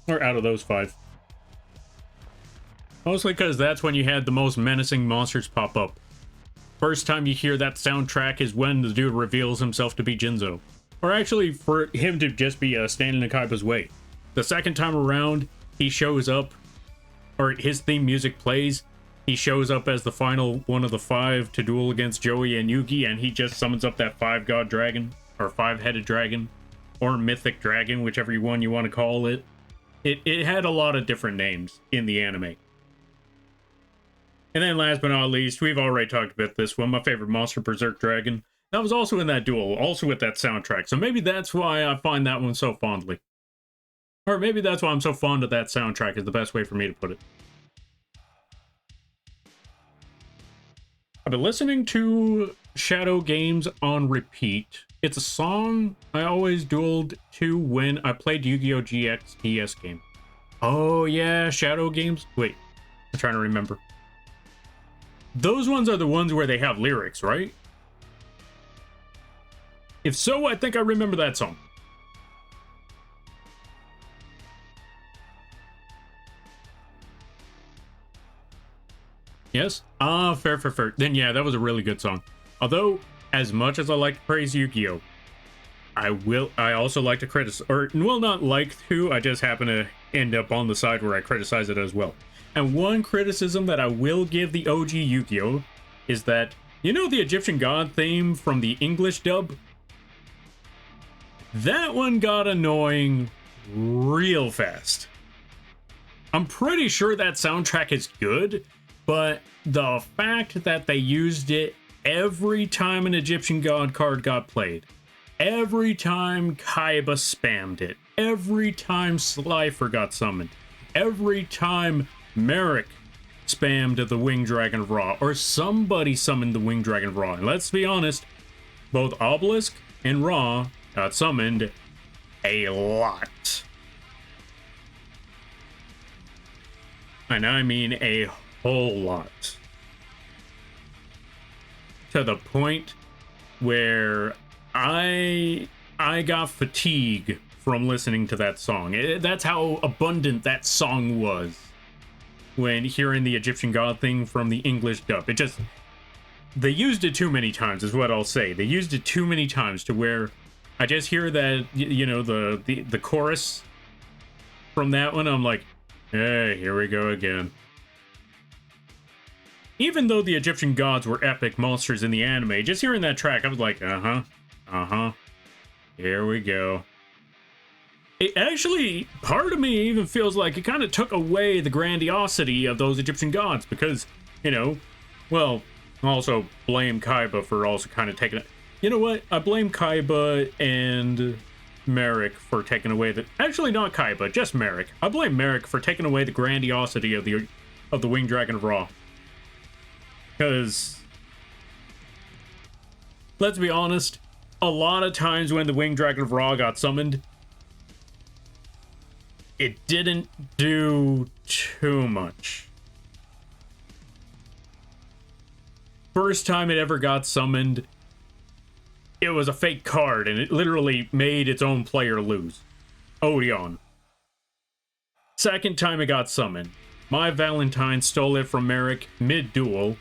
Or out of those five. Mostly because that's when you had the most menacing monsters pop up. First time you hear that soundtrack is when the dude reveals himself to be Jinzo. Or actually, for him to just be standing in Kaiba's way. The second time around, he shows up, or his theme music plays, he shows up as the final one of the five to duel against Joey and Yugi, and he just summons up that five-god dragon, or five-headed dragon, or mythic dragon, whichever one you want to call it. It had a lot of different names in the anime. And then last but not least, we've already talked about this one, my favorite monster, Berserk Dragon. That was also in that duel, also with that soundtrack. So maybe that's why I find that one so fondly. Or maybe that's why I'm so fond of that soundtrack is the best way for me to put it. I've been listening to Shadow Games on repeat. It's a song I always dueled to when I played Yu-Gi-Oh! GX DS game. Oh yeah, Shadow Games? Wait, I'm trying to remember. Those ones are the ones where they have lyrics, right? If so, I think I remember that song. Yes? Ah, fair. Then yeah, that was a really good song. Although, as much as I like to praise Yu-Gi-Oh! I also like to criticize, or, well, not like to, I just happen to end up on the side where I criticize it as well. And one criticism that I will give the OG Yu-Gi-Oh! Is that, you know the Egyptian god theme from the English dub? That one got annoying real fast. I'm pretty sure that soundtrack is good, but the fact that they used it every time an Egyptian god card got played, every time Kaiba spammed it, every time Slifer got summoned, every time Merrick spammed the Winged Dragon of Ra, or somebody summoned the Winged Dragon of Ra. And let's be honest, both Obelisk and Ra got summoned a lot. And I mean a whole lot. To the point where I got fatigue from listening to that song. That's how abundant that song was when hearing the Egyptian god thing from the English dub. They used it too many times, is what I'll say. They used it too many times to where I just hear that, you know, the chorus from that one, I'm like, hey, here we go again. even though the Egyptian gods were epic monsters in the anime, just hearing that track, I was like, here we go. It actually, part of me even feels like it kind of took away the grandiosity of those Egyptian gods because, you know, well, also blame Kaiba for also kind of taking it. You know what? I blame Kaiba and Merrick for taking away the... Actually, not Kaiba, just Merrick. I blame Merrick for taking away the grandiosity of the Winged Dragon of Ra. Because, let's be honest, a lot of times when the Winged Dragon of Ra got summoned, it didn't do too much. First time it ever got summoned, it was a fake card, and it literally made its own player lose. Odeon. Second time it got summoned, my Valentine stole it from Merrick mid-duel,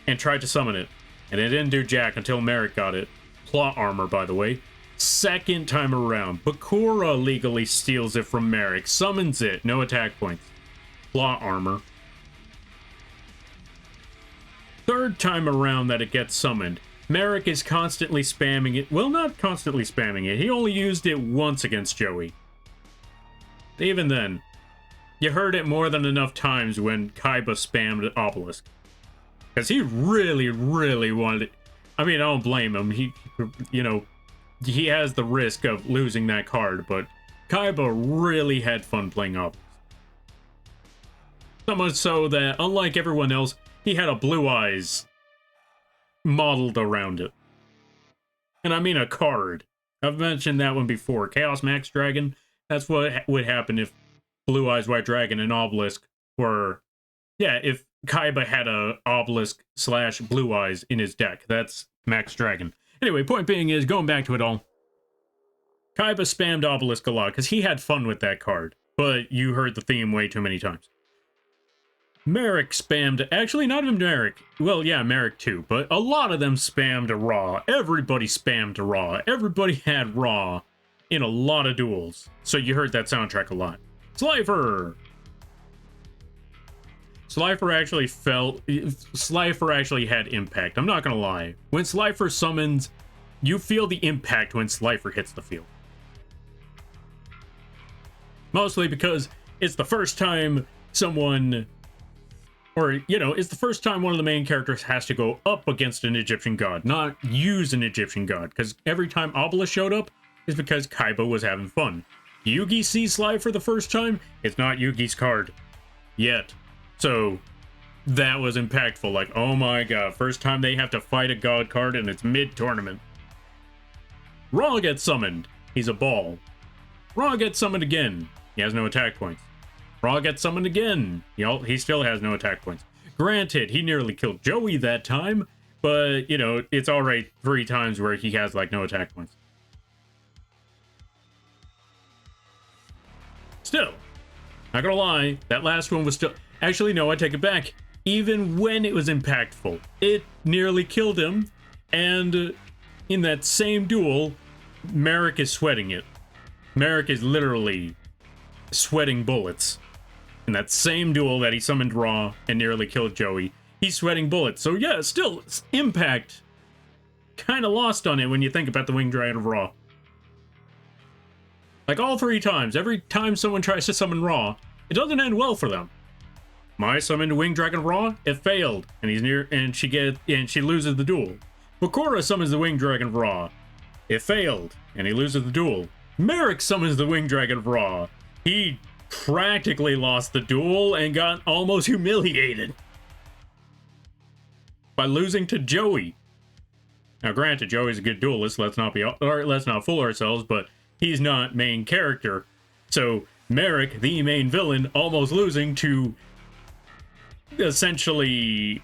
and tried to summon it, and it didn't do jack until Merrick got it. Plot armor, by the way. Second time around, Bakura legally steals it from Merrick, summons it, no attack points. Plot armor. Third time around that it gets summoned, Merrick is constantly spamming it. Well, not constantly spamming it, he only used it once against Joey. Even then, you heard it more than enough times when Kaiba spammed Obelisk. Because he really, really wanted it. I mean, I don't blame him. He, you know, he has the risk of losing that card, but Kaiba really had fun playing Obelisk. So much so that, unlike everyone else, he had a Blue Eyes modeled around it. And I mean a card. I've mentioned that one before. Chaos Max Dragon, that's what would happen if Blue Eyes White Dragon and Obelisk were... Yeah, if Kaiba had a Obelisk / Blue Eyes in his deck. That's Max Dragon. Anyway, point being is, going back to it all, Kaiba spammed Obelisk a lot because he had fun with that card. But you heard the theme way too many times. Merrick spammed... Actually, not even Merrick. Well, yeah, Merrick too. But a lot of them spammed Ra. Everybody spammed Ra. Everybody had Ra in a lot of duels. So you heard that soundtrack a lot. Slifer! Slifer actually had impact. I'm not gonna lie. When Slifer summons, you feel the impact when Slifer hits the field. Mostly because it's the first time someone... Or, you know, it's the first time one of the main characters has to go up against an Egyptian god, not use an Egyptian god. Because every time Obelisk showed up, is because Kaiba was having fun. Yugi sees Slifer the first time, it's not Yugi's card. Yet. So, that was impactful. Like, oh my god, first time they have to fight a god card and it's mid-tournament. Ra gets summoned. He's a ball. Ra gets summoned again. He has no attack points. Ra gets summoned again. He still has no attack points. Granted, he nearly killed Joey that time, but, you know, it's alright 3 times where he has, like, no attack points. Still, not gonna lie, that last one was still... Actually, no, I take it back. Even when it was impactful, it nearly killed him, and in that same duel, Merrick is sweating it. Merrick is literally sweating bullets. In that same duel that he summoned Ra and nearly killed Joey, he's sweating bullets. So yeah, still, impact kind of lost on it when you think about the Winged Dragon of Ra. Like all 3 times, every time someone tries to summon Ra, it doesn't end well for them. My summoned Winged Dragon of Ra, it failed, and she loses the duel. Bakura summons the Winged Dragon of Ra, it failed, and he loses the duel. Merrick summons the Winged Dragon of Ra. He practically lost the duel and got almost humiliated by losing to Joey. Now, granted, Joey's a good duelist. Let's not fool ourselves, but he's not main character. So Merrick, the main villain, almost losing to essentially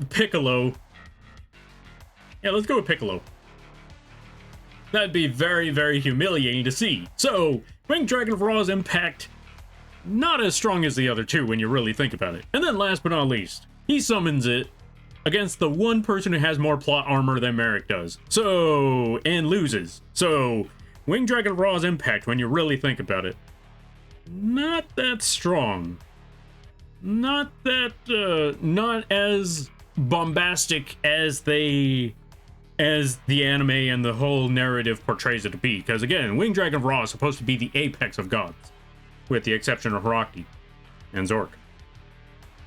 Piccolo. Yeah, let's go with Piccolo. That'd be very, very humiliating to see. So, Winged Dragon of Ra's impact, not as strong as the other 2 when you really think about it. And then last but not least, he summons it against the one person who has more plot armor than Merrick does. So, and loses. So, Winged Dragon of Ra's impact, when you really think about it, not that strong. not not as bombastic as the anime and the whole narrative portrays it to be. Because again, Winged Dragon of Ra is supposed to be the apex of gods, with the exception of Harakti and Zork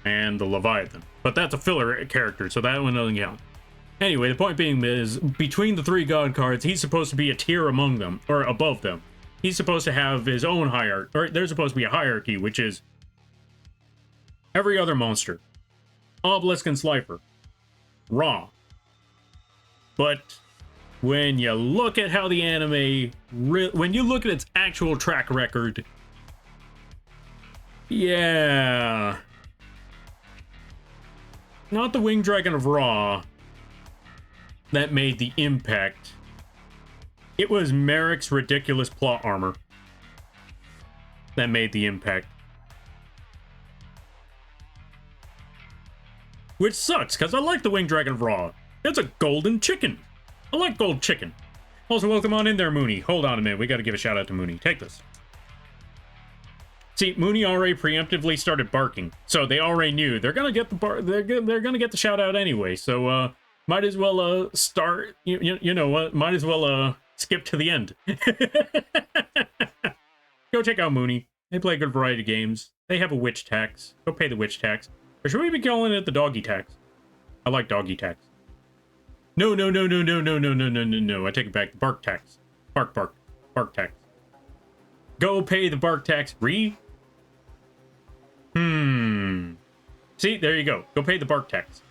and the Leviathan. But that's a filler character, so that one doesn't count. Anyway, the point being is, between the three god cards, he's supposed to be a tier among them, or above them. He's supposed to have his own hierarchy, or there's supposed to be a hierarchy, which is every other monster. Obelisk and Slifer. Ra. But when you look at how the anime, when you look at its actual track record, yeah. Not the Winged Dragon of Ra that made the impact. It was Merrick's ridiculous plot armor that made the impact. Which sucks, because I like the Winged Dragon of Ra. It's a golden chicken. I like gold chicken. Also, welcome on in there, Mooney. Hold on a minute. We got to give a shout out to Mooney. Take this. See, Mooney already preemptively started barking, so they already knew they're gonna get the they're gonna get the shout out anyway. So might as well start. You know what? Might as well skip to the end. Go check out Mooney. They play a good variety of games. They have a witch tax. Go pay the witch tax. Or should we be calling it the doggy tax? I like doggy tax. No. I take it back. The bark tax. Bark tax. Go pay the bark tax. See, there you go. Go pay the bark tax.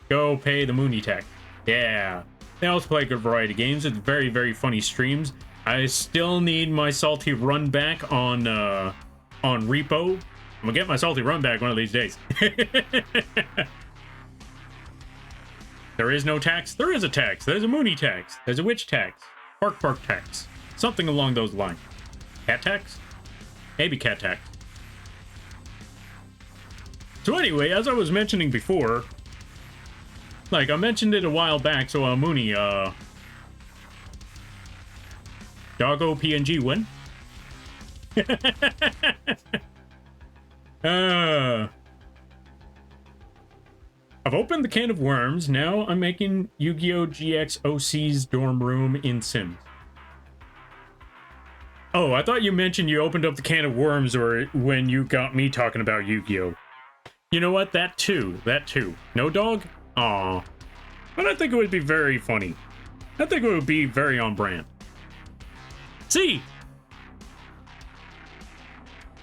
Go pay the Mooney tax. Yeah. They also play a good variety of games. It's very, very funny streams. I still need my salty run back on Repo. I'm gonna get my salty run back one of these days. There is no tax. There is a tax. There's a Mooney tax. There's a witch tax. Bark tax. Something along those lines. Cat tax? Maybe cat tax. So anyway, as I was mentioning before, like I mentioned it a while back, so Mooney, Doggo PNG win? I've opened the can of worms. Now I'm making Yu-Gi-Oh! GX OC's dorm room in Sims. Oh, I thought you mentioned you opened up the can of worms or when you got me talking about Yu-Gi-Oh! You know what? That too. No dog? Aw. But I think it would be very funny. I think it would be very on brand. See?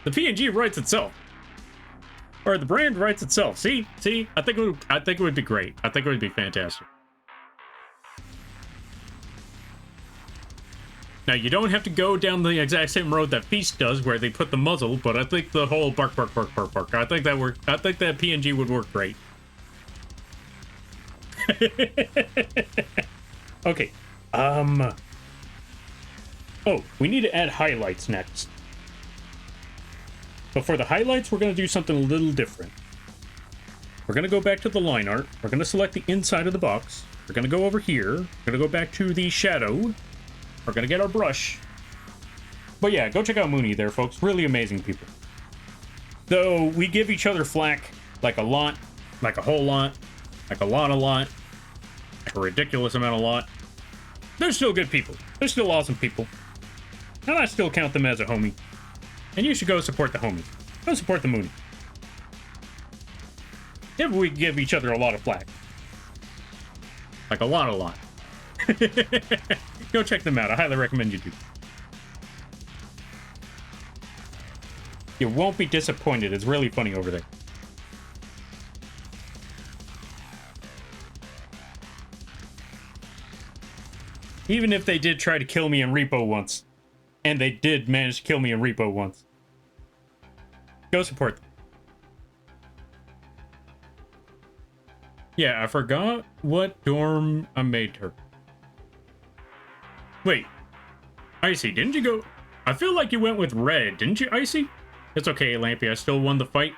The PNG writes itself. Or the brand writes itself. See? I think it would be great. I think it would be fantastic. Now, you don't have to go down the exact same road that Feast does, where they put the muzzle, but I think the whole bark. I think that PNG would work great. Okay. Oh, we need to add highlights next. But for the highlights, we're going to do something a little different. We're going to go back to the line art. We're going to select the inside of the box. We're going to go over here. We're going to go back to the shadow. We're gonna get our brush. But yeah, go check out Mooney there, folks. Really amazing people. Though we give each other flack like a lot, like a whole lot, like a lot, like a ridiculous amount of lot. They're still good people. They're still awesome people. And I still count them as a homie. And you should go support the homie. Go support the Mooney. If we give each other a lot of flack. Like a lot. Go check them out. I highly recommend you do. You won't be disappointed. It's really funny over there. Even if they did try to kill me in Repo once. And they did manage to kill me in Repo once. Go support them. Yeah, I forgot what dorm I made her. Wait, Icy, didn't you go? I feel like you went with red, didn't you, Icy? It's okay, Lampy, I still won the fight.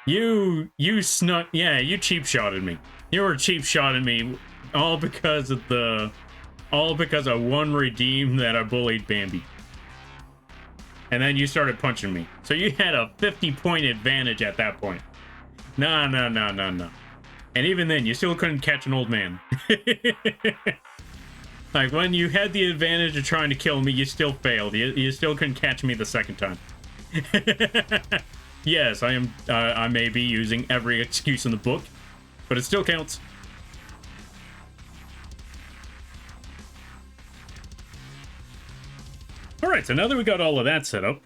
You snuck, yeah, you cheap-shotted me. You were cheap-shotting me all because of one redeem that I bullied Bambi. And then you started punching me. So you had a 50-point advantage at that point. No, no, no, no, no. And even then, you still couldn't catch an old man. Like, when you had the advantage of trying to kill me, you still failed. You still couldn't catch me the second time. Yes, I am. I may be using every excuse in the book, but it still counts. All right, so now that we got all of that set up,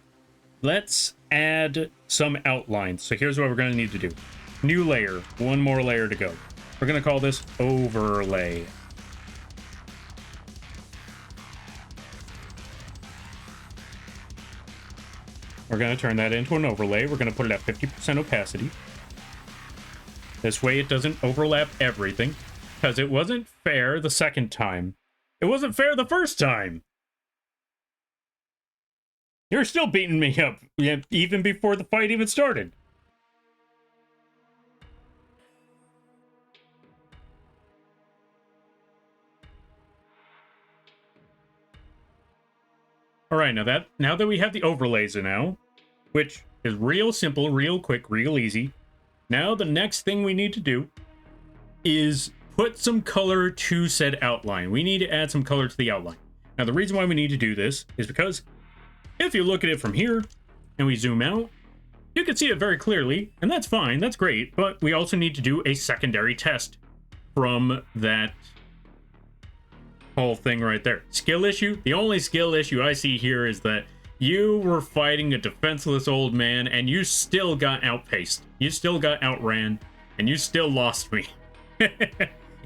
let's add some outlines. So here's what we're going to need to do. New layer, one more layer to go. We're going to call this overlay. We're going to turn that into an overlay. We're going to put it at 50% opacity. This way it doesn't overlap everything, because it wasn't fair the second time. It wasn't fair the first time. You're still beating me up, even before the fight even started. All right, now that we have the overlays now, which is real simple, real quick, real easy. Now the next thing we need to do is put some color to said outline. We need to add some color to the outline. Now the reason why we need to do this is because if you look at it from here and we zoom out, you can see it very clearly, and that's fine, that's great, but we also need to do a secondary test from that whole thing right there. Skill issue? The only skill issue I see here is that you were fighting a defenseless old man and you still got outpaced. You still got outran, and you still lost me.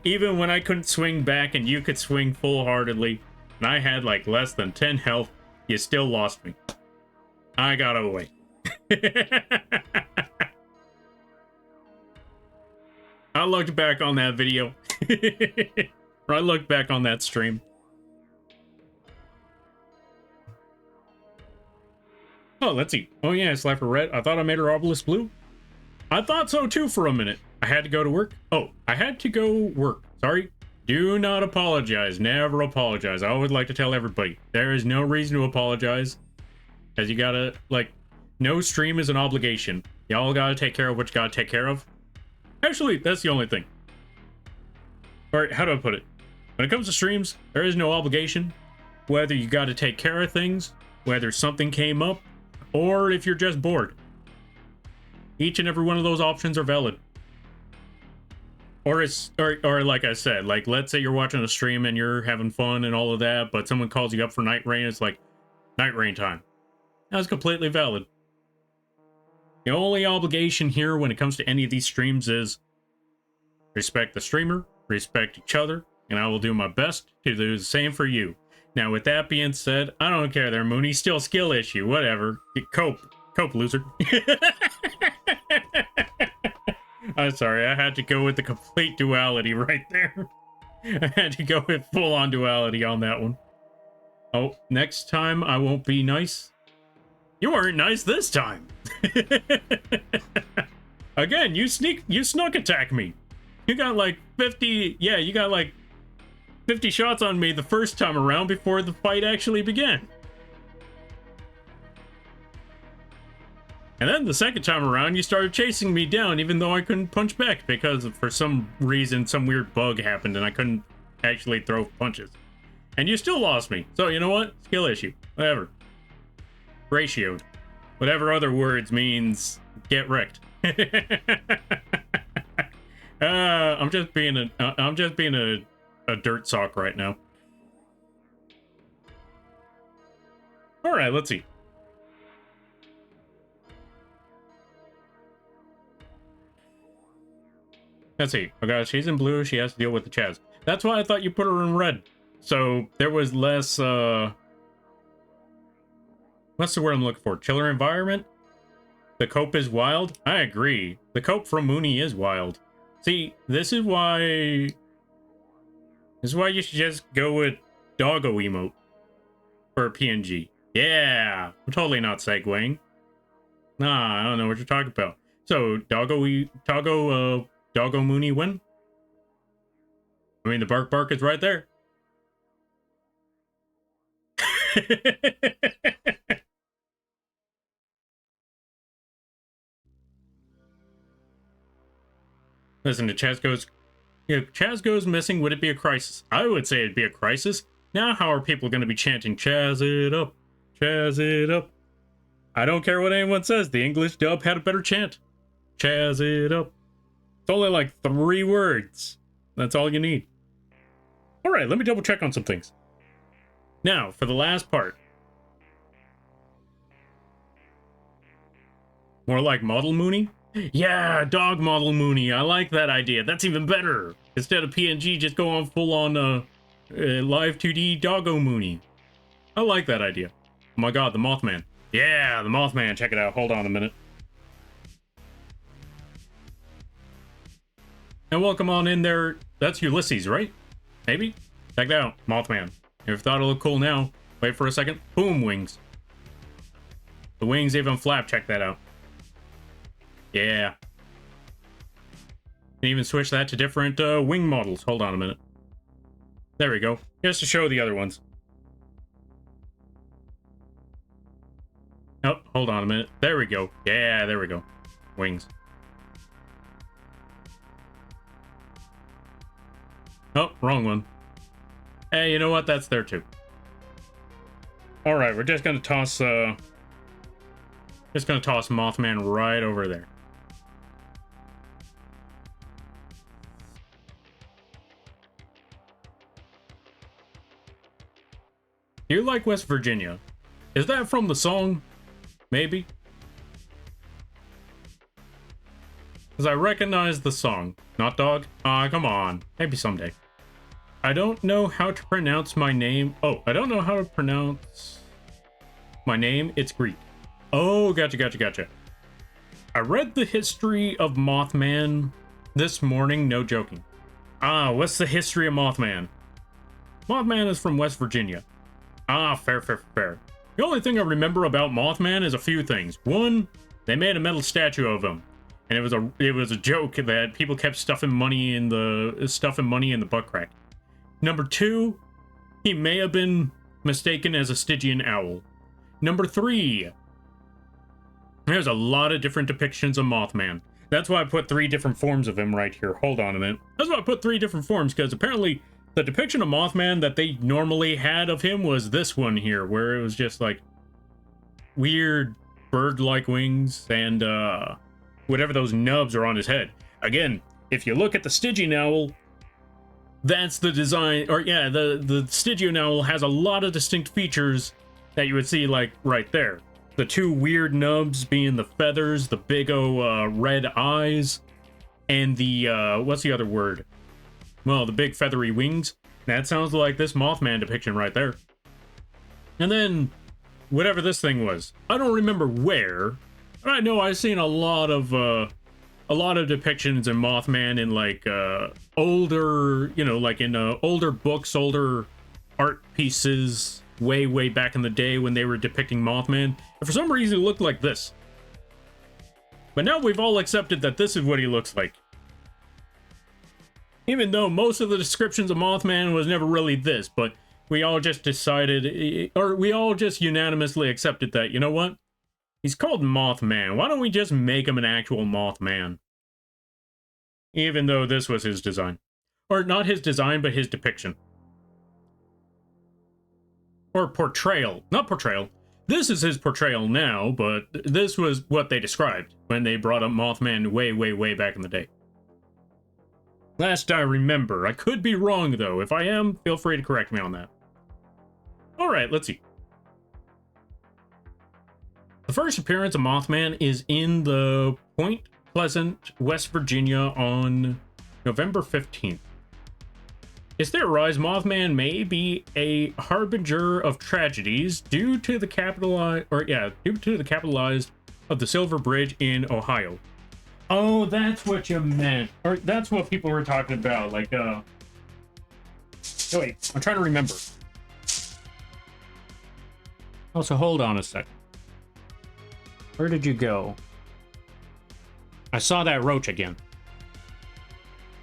Even when I couldn't swing back and you could swing full-heartedly, and I had like less than 10 health, you still lost me. I got away. I looked back on that video. Or I looked back on that stream. Oh, let's see. Oh yeah, Slapper red. I thought I made her obelisk blue. I thought so too for a minute. I had to go to work. Oh, I had to go work. Sorry. Do not apologize. Never apologize. I always like to tell everybody, there is no reason to apologize. Because you gotta, like, no stream is an obligation. Y'all gotta take care of what you gotta take care of. Actually, that's the only thing. Alright, how do I put it? When it comes to streams, there is no obligation. Whether you gotta take care of things, whether something came up, or if you're just bored. Each and every one of those options are valid. Or like I said, like, let's say you're watching a stream and you're having fun and all of that, but someone calls you up for night rain, it's like, night rain time. That's completely valid. The only obligation here when it comes to any of these streams is respect the streamer, respect each other, and I will do my best to do the same for you. Now, with that being said, I don't care there, Mooney. Still skill issue, whatever. Cope, loser. I'm sorry, I had to go with the complete duality right there. I had to go with full-on duality on that one. Oh, next time I won't be nice. You weren't nice this time. Again, you snuck attack me. You got like 50, yeah, you got like 50 shots on me the first time around before the fight actually began. And then the second time around, you started chasing me down even though I couldn't punch back because for some reason, some weird bug happened and I couldn't actually throw punches. And you still lost me. So you know what? Skill issue. Whatever. Ratioed. Whatever other words means get wrecked. I'm just being a dirt sock right now. All right, let's see. Let's see. Okay, she's in blue. She has to deal with the Chaz. That's why I thought you put her in red. So there was less, what's the word I'm looking for? Chiller environment? The cope is wild? I agree. The cope from Mooney is wild. See, this is why you should just go with doggo emote for a PNG. Yeah, I'm totally not segueing. Nah, I don't know what you're talking about. So, doggo Mooney win? I mean, the bark is right there. Listen to Chaz goes, if Chaz goes missing, would it be a crisis? I would say it'd be a crisis. Now how are people going to be chanting, Chaz it up, Chaz it up? I don't care what anyone says, the English dub had a better chant. Chaz it up. It's only like 3 words. That's all you need. Alright, let me double check on some things. Now, for the last part. More like Model Mooney? Yeah, dog Model Mooney. I like that idea. That's even better. Instead of PNG, just go on full on live 2D doggo Mooney. I like that idea. Oh my god, the Mothman. Yeah, the Mothman. Check it out. Hold on a minute. And welcome on in there. That's Ulysses, right? Maybe? Check that out. Mothman. If you thought it looked cool now, wait for a second. Boom, wings. The wings even flap. Check that out. Yeah. Can even switch that to different wing models. Hold on a minute. There we go. Just to show the other ones. Oh, hold on a minute. There we go. Yeah, there we go. Wings. Oh, wrong one. Hey, you know what? That's there too. Alright, we're just gonna toss Mothman right over there. Do you like West Virginia? Is that from the song? Maybe? Because I recognize the song. Not dog? Ah, come on. Maybe someday. I don't know how to pronounce my name. Oh, I don't know how to pronounce my name. It's Greek. Oh, gotcha. I read the history of Mothman this morning, no joking. Ah, what's the history of Mothman? Mothman is from West Virginia. Ah, fair. The only thing I remember about Mothman is a few things. One, they made a metal statue of him, and it was a joke that people kept stuffing money in the butt crack. Number 2, he may have been mistaken as a Stygian owl. Number 3, there's a lot of different depictions of Mothman. That's why I put 3 different forms of him right here. Hold on a minute. That's why I put 3 different forms, because apparently the depiction of Mothman that they normally had of him was this one here, where it was just like weird bird-like wings and whatever those nubs are on his head. Again, if you look at the Stygian owl, that's the design, or yeah, the Stygian owl has a lot of distinct features that you would see like right there. The 2 weird nubs being the feathers, the big red eyes, and the what's the other word? Well, the big feathery wings. That sounds like this Mothman depiction right there. And then whatever this thing was, I don't remember where, but I know I've seen a lot of depictions in Mothman in like older, you know, like in older books, older art pieces, way back in the day when they were depicting Mothman. And for some reason, it looked like this. But now we've all accepted that this is what he looks like. Even though most of the descriptions of Mothman was never really this, but we all just decided, or we all just unanimously accepted that, you know what? He's called Mothman. Why don't we just make him an actual Mothman? Even though this was his design. Or not his design, but his depiction. Or portrayal. Not portrayal. This is his portrayal now, but this was what they described when they brought up Mothman way back in the day. Last I remember. I could be wrong, though. If I am, feel free to correct me on that. Alright, let's see. The first appearance of Mothman is in the Point Pleasant, West Virginia on November 15th. It's theorized Mothman may be a harbinger of tragedies due to the capitalized of the Silver Bridge in Ohio. Oh, that's what you meant. Or that's what people were talking about. Like, oh wait, I'm trying to remember. Also, hold on a second. Where did you go? I saw that roach again.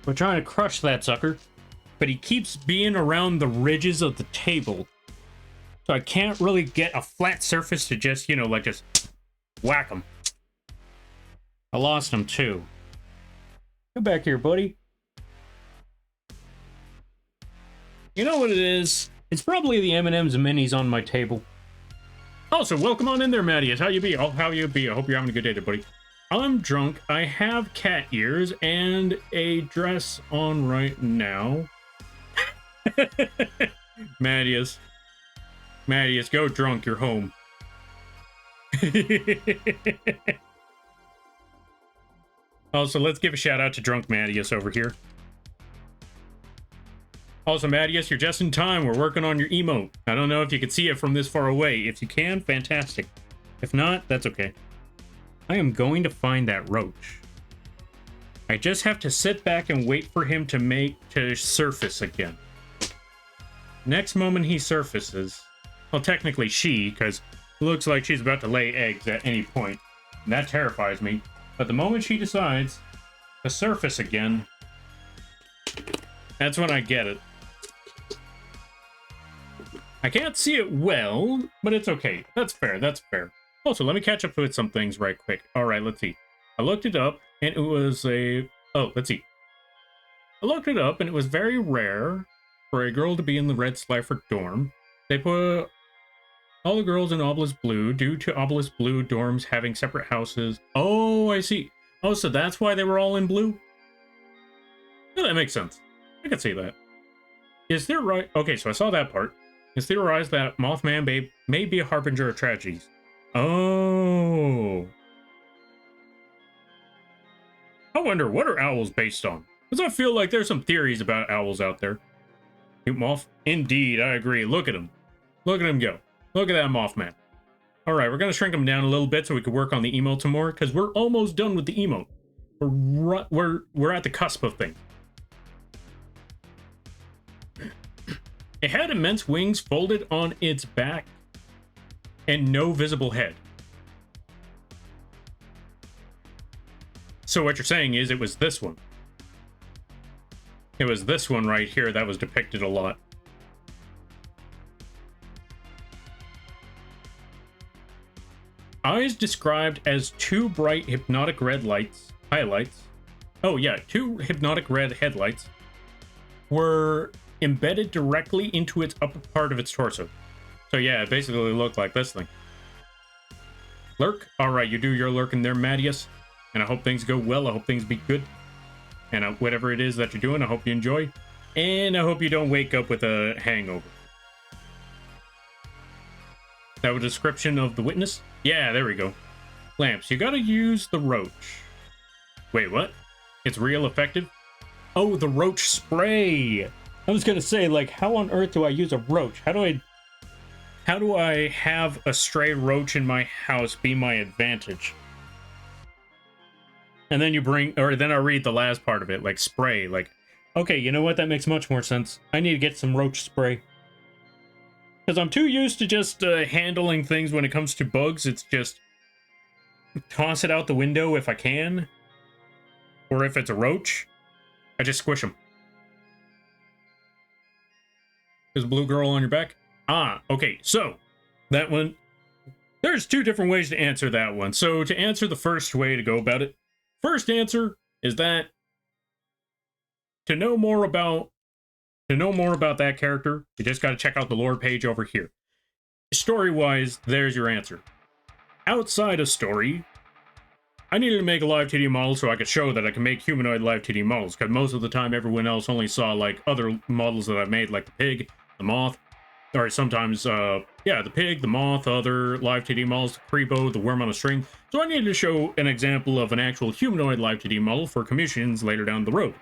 We're trying to crush that sucker, but he keeps being around the ridges of the table. So I can't really get a flat surface to just, you know, like just whack him. I lost him too. Come back here, buddy. You know what it is? It's probably the M&Ms and minis on my table. Also, welcome on in there, Mattias. How you be? How you be? I hope you're having a good day there, buddy. I'm drunk. I have cat ears and a dress on right now. Mattias. Mattias, go drunk. You're home. Also, let's give a shout out to drunk Mattias over here. Also, Mattias, you're just in time. We're working on your emote. I don't know if you can see it from this far away. If you can, fantastic. If not, that's okay. I am going to find that roach. I just have to sit back and wait for him to surface again. Next moment he surfaces, well, technically she, because it looks like she's about to lay eggs at any point. And that terrifies me. But the moment she decides to surface again, that's when I get it. I can't see it well, but it's okay. That's fair, that's fair. Also, let me catch up with some things right quick. Alright, let's see. I looked it up, and it was a... Oh, let's see. I looked it up, and it was very rare for a girl to be in the Red Slifer dorm. They put all the girls in Obelisk Blue due to Obelisk Blue dorms having separate houses. Oh, I see. Oh, so that's why they were all in blue? Yeah, that makes sense. I can see that. Is there right... Okay, so I saw that part. It's theorized that Mothman Babe may be a harbinger of tragedies. Oh. I wonder, what are owls based on? Because I feel like there's some theories about owls out there. Cute moth? Indeed, I agree. Look at him. Look at him go. Look at that Mothman. Alright, we're going to shrink him down a little bit so we can work on the emote some more, because we're almost done with the emote. We're at the cusp of things. It had immense wings folded on its back and no visible head. So what you're saying is it was this one. It was this one right here that was depicted a lot. Eyes described as two bright hypnotic red highlights. Oh yeah, two hypnotic red headlights were embedded directly into its upper part of its torso. So yeah, it basically looked like this thing. Lurk? Alright, you do your lurking there, Mattias. And I hope things go well. I hope things be good. And whatever it is that you're doing, I hope you enjoy. And I hope you don't wake up with a hangover. That was a description of the witness? Yeah, there we go. Lamps, you gotta use the roach. Wait, what? It's real effective? Oh, the roach spray! I was gonna say, like, how on earth do I use a roach? How do I have a stray roach in my house be my advantage? And then then I read the last part of it, like spray, like, okay, you know what? That makes much more sense. I need to get some roach spray. Because I'm too used to just handling things when it comes to bugs. It's just toss it out the window if I can. Or if it's a roach, I just squish them. There's a blue girl on your back? Ah, okay, so that one, there's two different ways to answer that one. So to answer the first way to go about it, first answer is that to know more about that character, you just got to check out the lore page over here. Story-wise, there's your answer. Outside of story, I needed to make a live 2D model so I could show that I can make humanoid live 2D models, because most of the time everyone else only saw like other models that I've made, like the pig, the moth, or sometimes, yeah, the pig, the moth, other live 2D models, the creepo, the worm on a string. So I needed to show an example of an actual humanoid live 2D model for commissions later down the road.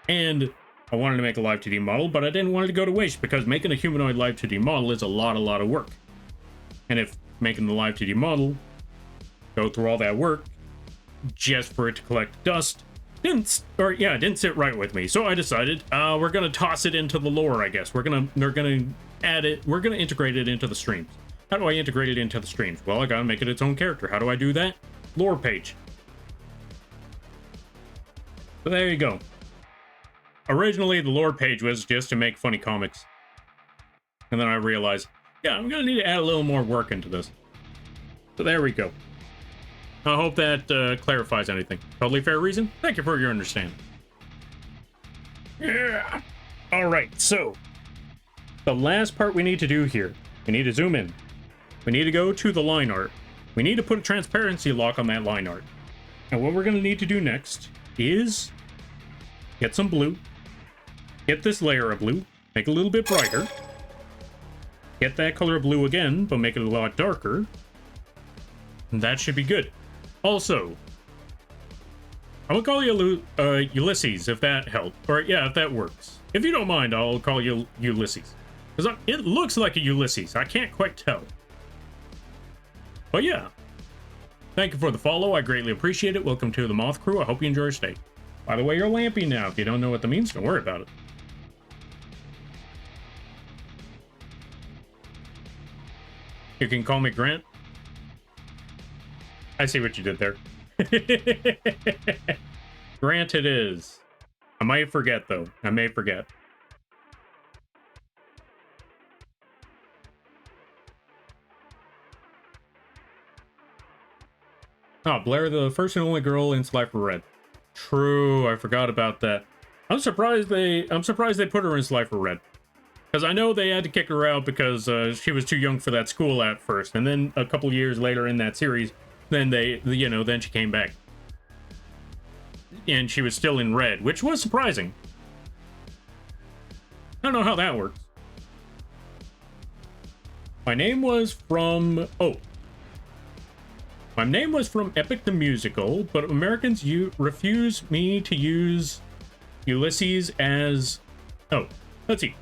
And I wanted to make a live 2D model, but I didn't want it to go to waste, because making a humanoid live 2D model is a lot of work. And if making the live 2D model, go through all that work, just for it to collect dust, didn't sit right with me. So I decided, we're gonna toss it into the lore, I guess. We're gonna add it, we're gonna integrate it into the streams. How do I integrate it into the streams? Well, I gotta make it its own character. How do I do that? Lore page. So there you go. Originally, the lore page was just to make funny comics. And then I realized, yeah, I'm gonna need to add a little more work into this. So there we go. I hope that clarifies anything. Totally fair reason. Thank you for your understanding. Yeah. All right, so the last part we need to do here, we need to zoom in. We need to go to the line art. We need to put a transparency lock on that line art. And what we're going to need to do next is get some blue. Get this layer of blue. Make it a little bit brighter. Get that color of blue again, but make it a lot darker. And that should be good. Also, I'm gonna call you Ulysses, if that helps. Or, yeah, if that works. If you don't mind, I'll call you Ulysses. Because it looks like a Ulysses. I can't quite tell. But yeah. Thank you for the follow. I greatly appreciate it. Welcome to the Moth Crew. I hope you enjoy your stay. By the way, you're lampy now. If you don't know what that means, don't worry about it. You can call me Grant. I see what you did there. Grant it is. I might forget, though. I may forget. Oh, Blair, the first and only girl in Slifer Red. True, I forgot about that. I'm surprised they put her in Slifer Red. Because I know they had to kick her out because she was too young for that school at first. And then a couple years later in that series, then then she came back. And she was still in red, which was surprising. I don't know how that works. My name was from... Oh. My name was from Epic the Musical, but Americans refused me to use Ulysses as... Oh, let's see.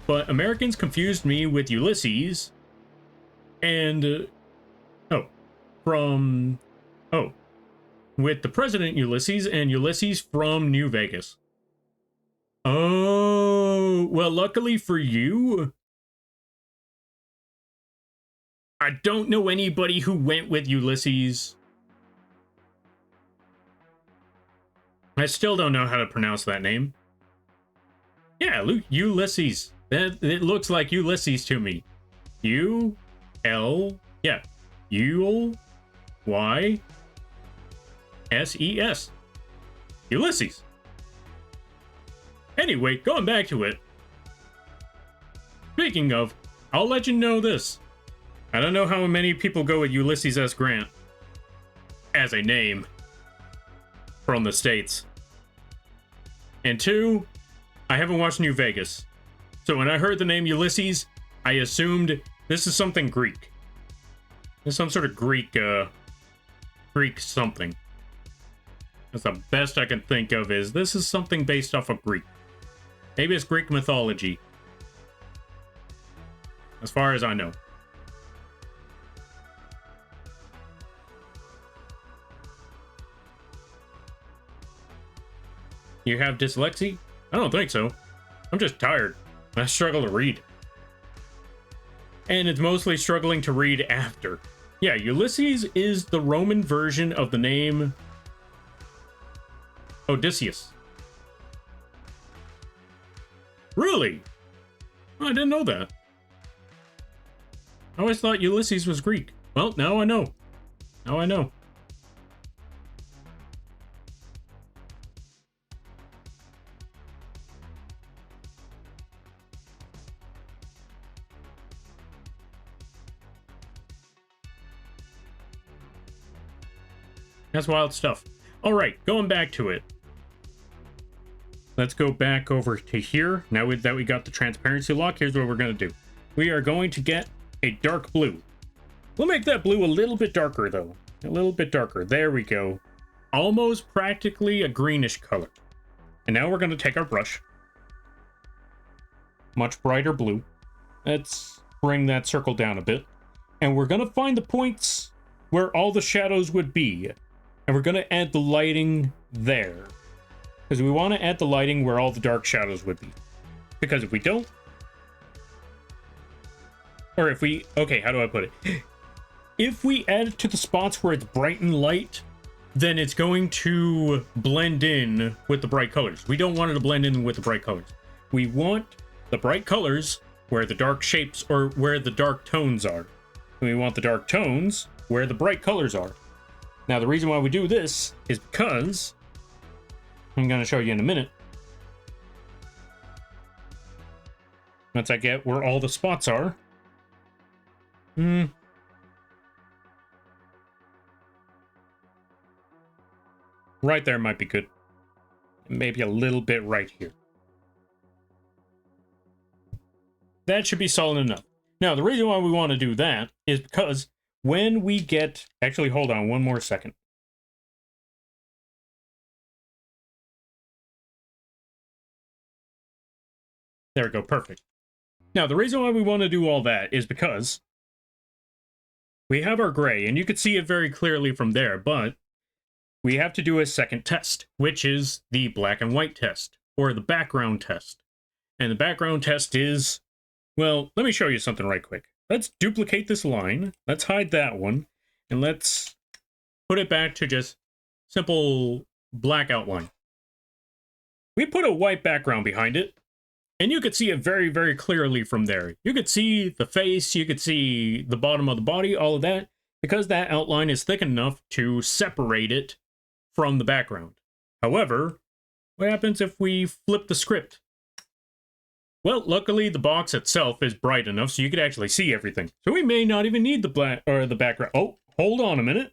But Americans confused me with Ulysses and... with the President Ulysses and Ulysses from New Vegas. Oh, well, luckily for you, I don't know anybody who went with Ulysses. I still don't know how to pronounce that name. Yeah, Ulysses. It looks like Ulysses to me. Yeah. U-L-Y-S-E-S. Ulysses. Anyway, going back to it. Speaking of, I'll let you know this. I don't know how many people go with Ulysses S. Grant as a name from the States. And two, I haven't watched New Vegas. So when I heard the name Ulysses, I assumed this is something Greek. There's some sort of Greek something. That's the best I can think of is this is something based off of Greek. Maybe it's Greek mythology. As far as I know. You have dyslexia? I don't think so. I'm just tired. I struggle to read. And it's mostly struggling to read after. Yeah, Ulysses is the Roman version of the name Odysseus. Really? Oh, I didn't know that. I always thought Ulysses was Greek. Well, now I know. Now I know. That's wild stuff. All right, going back to it. Let's go back over to here. Now that we got the transparency lock, here's what we're going to do. We are going to get a dark blue. We'll make that blue a little bit darker, though. A little bit darker. There we go. Almost practically a greenish color. And now we're going to take our brush. Much brighter blue. Let's bring that circle down a bit. And we're going to find the points where all the shadows would be. And we're going to add the lighting there. Because we want to add the lighting where all the dark shadows would be. Because if we don't... Or if we... Okay, how do I put it? If we add it to the spots where it's bright and light, then it's going to blend in with the bright colors. We don't want it to blend in with the bright colors. We want the bright colors where the dark shapes or where the dark tones are. And we want the dark tones where the bright colors are. Now, the reason why we do this is because I'm going to show you in a minute. Once I get where all the spots are. Right there might be good. Maybe a little bit right here. That should be solid enough. Now, the reason why we want to do that is because when we get... Actually, hold on one more second. There we go, perfect. Now, the reason why we want to do all that is because we have our gray, and you can see it very clearly from there, but we have to do a second test, which is the black and white test, or the background test. And the background test is, well, let me show you something right quick. Let's duplicate this line, let's hide that one, and let's put it back to just simple black outline. We put a white background behind it, and you could see it very, very clearly from there. You could see the face, you could see the bottom of the body, all of that, because that outline is thick enough to separate it from the background. However, what happens if we flip the script? Well, luckily the box itself is bright enough so you could actually see everything. So we may not even need the black or the background. Oh, hold on a minute.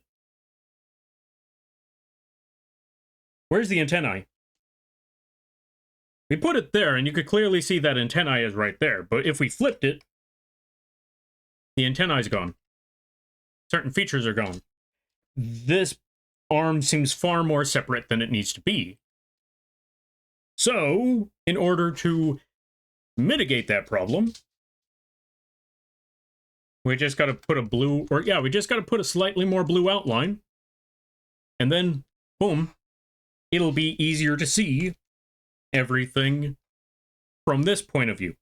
Where's the antennae? We put it there, and you could clearly see that antennae is right there. But if we flipped it, the antennae is gone. Certain features are gone. This arm seems far more separate than it needs to be. So, in order to mitigate that problem, we just got to put a blue, or yeah, we just got to put a slightly more blue outline. And then, boom, it'll be easier to see everything from this point of view.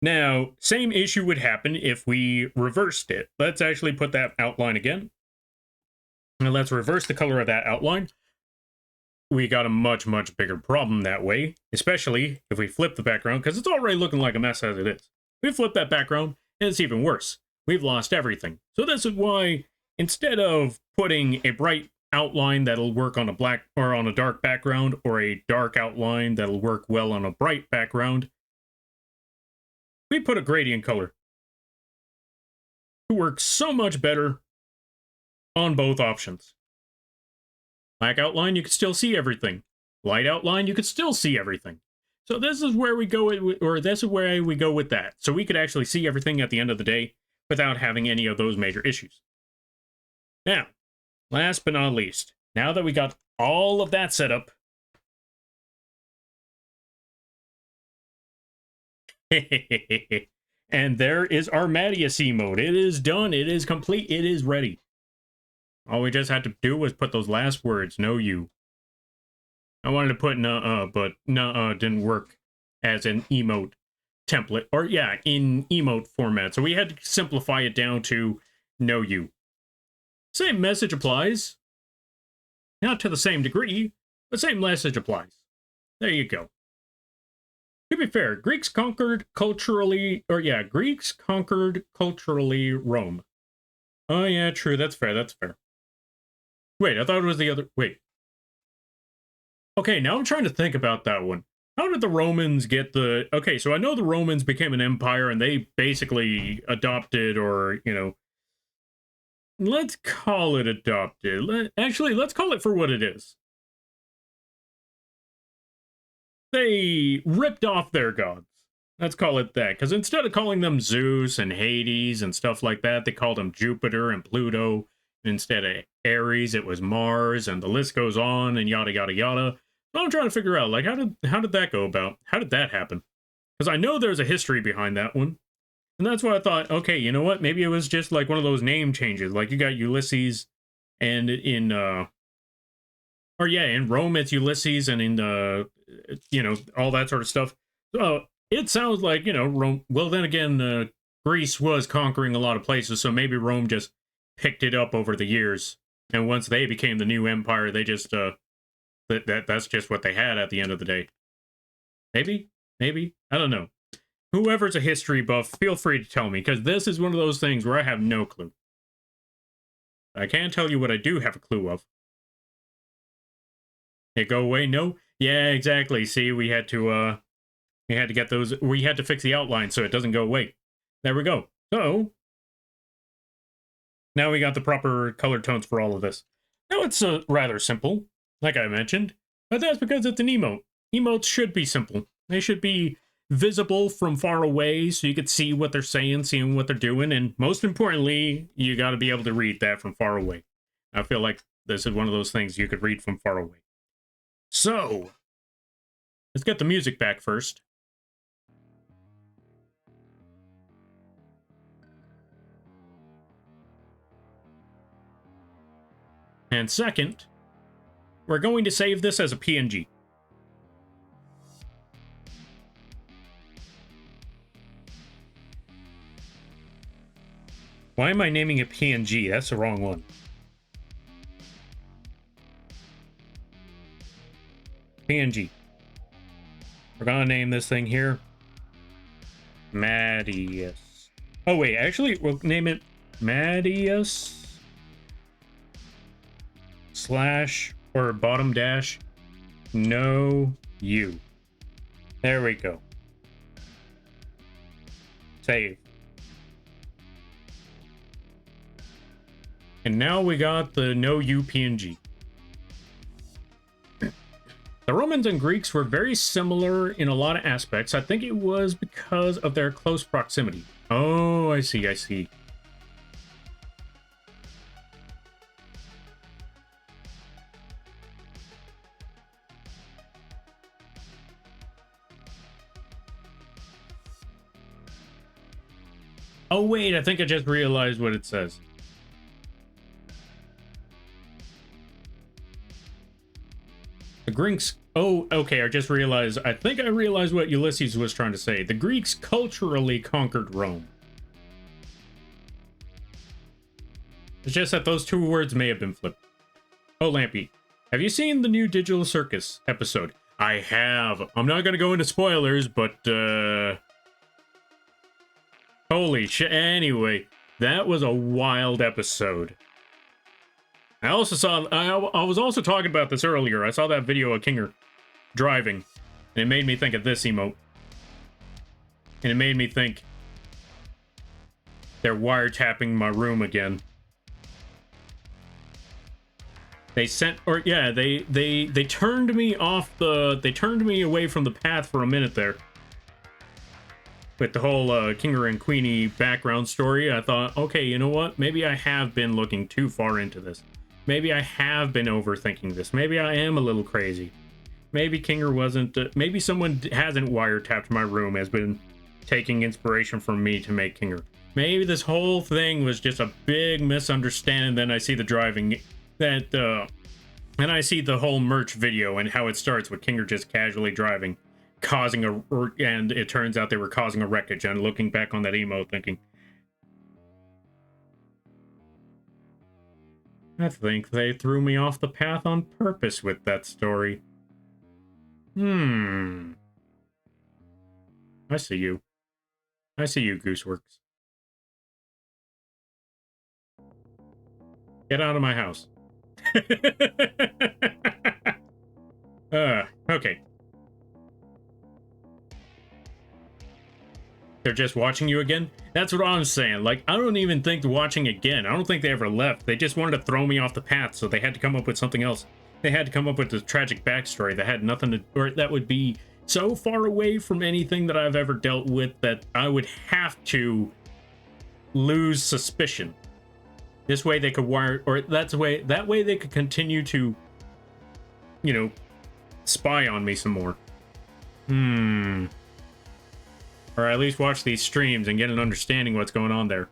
Now, same issue would happen if we reversed it. Let's actually put that outline again. And let's reverse the color of that outline. We got a much, much bigger problem that way, especially if we flip the background, because it's already looking like a mess as it is. We flip that background, and it's even worse. We've lost everything. So this is why, instead of putting a bright outline that'll work on a black or on a dark background, or a dark outline that'll work well on a bright background, we put a gradient color to work so much better on both options. Black outline, you can still see everything. Light outline, you can still see everything. So this is where we go, or this is where we go with that. So we could actually see everything at the end of the day without having any of those major issues. Now, last but not least, now that we got all of that set up, and there is our Madius emote. It is done, it is complete, it is ready. All we just had to do was put those last words, no you. I wanted to put nuh-uh, but nuh-uh didn't work as an emote template, or yeah, in emote format. So we had to simplify it down to no you. Same message applies. Not to the same degree, but same message applies. There you go. To be fair, Greeks conquered culturally Rome. Oh yeah, true, that's fair, that's fair. Wait, I thought it was the other, wait. Okay, now I'm trying to think about that one. How did the Romans get the, okay, so I know the Romans became an empire and they basically adopted, or, you know, let's call it adopted. Actually, let's call it for what it is. They ripped off their gods. Let's call it that. Because instead of calling them Zeus and Hades and stuff like that, they called them Jupiter and Pluto. Instead of Ares, it was Mars, and the list goes on, and yada, yada, yada. So I'm trying to figure out, like, how did that go about? How did that happen? Because I know there's a history behind that one. And that's why I thought, okay, you know what? Maybe it was just like one of those name changes. Like you got Ulysses, and in in Rome it's Ulysses, and in you know, all that sort of stuff. So it sounds like, you know, Rome. Well, then again, Greece was conquering a lot of places, so maybe Rome just picked it up over the years. And once they became the new empire, they just that's just what they had at the end of the day. Maybe I don't know. Whoever's a history buff, feel free to tell me, because this is one of those things where I have no clue. I can tell you what I do have a clue of. It go away? No? Yeah, exactly. See, we had to get those, we had to fix the outline so it doesn't go away. There we go. So, now we got the proper color tones for all of this. Now it's rather simple, like I mentioned, but that's because it's an emote. Emotes should be simple. They should be visible from far away so you could see what they're saying, seeing what they're doing, and most importantly, you got to be able to read that from far away. I feel like this is one of those things you could read from far away. So, let's get the music back first. And second, we're going to save this as a PNG. Why am I naming it PNG? That's the wrong one. PNG. We're gonna name this thing here Madius. Oh wait, actually we'll name it Madius / or bottom dash no you. There we go. Save. And now we got the no you PNG. The Romans and Greeks were very similar in a lot of aspects. I think it was because of their close proximity. Oh, I see, I see. Oh, wait, I think I just realized what it says. The Greeks... Oh, okay, I just realized... I think I realized what Ulysses was trying to say. The Greeks culturally conquered Rome. It's just that those two words may have been flipped. Oh, Lampy, have you seen the new Digital Circus episode? I have. I'm not gonna go into spoilers, but, holy shit. Anyway, that was a wild episode. I also saw... I was also talking about this earlier. I saw that video of Kinger driving, and it made me think of this emote. And it made me think... they're wiretapping my room again. They sent... Or, yeah, they turned me off the... They turned me away from the path for a minute there. With the whole Kinger and Queenie background story, I thought, okay, you know what? Maybe I have been looking too far into this. Maybe I have been overthinking this. Maybe I am a little crazy. Maybe Kinger wasn't... maybe someone hasn't wiretapped my room, has been taking inspiration from me to make Kinger. Maybe this whole thing was just a big misunderstanding. Then I see the driving... and I see the whole merch video and how it starts with Kinger just casually driving, causing a... and it turns out they were causing a wreckage. And looking back on that emote thinking... I think they threw me off the path on purpose with that story. I see you. I see you, Gooseworks. Get out of my house. Okay. They're just watching you again? That's what I'm saying. Like, I don't even think they're watching again. I don't think they ever left. They just wanted to throw me off the path, so they had to come up with something else. They had to come up with this tragic backstory that had nothing to... or that would be so far away from anything that I've ever dealt with that I would have to lose suspicion. This way they could wire... or that way they could continue to, you know, spy on me some more. Or at least watch these streams and get an understanding what's going on there.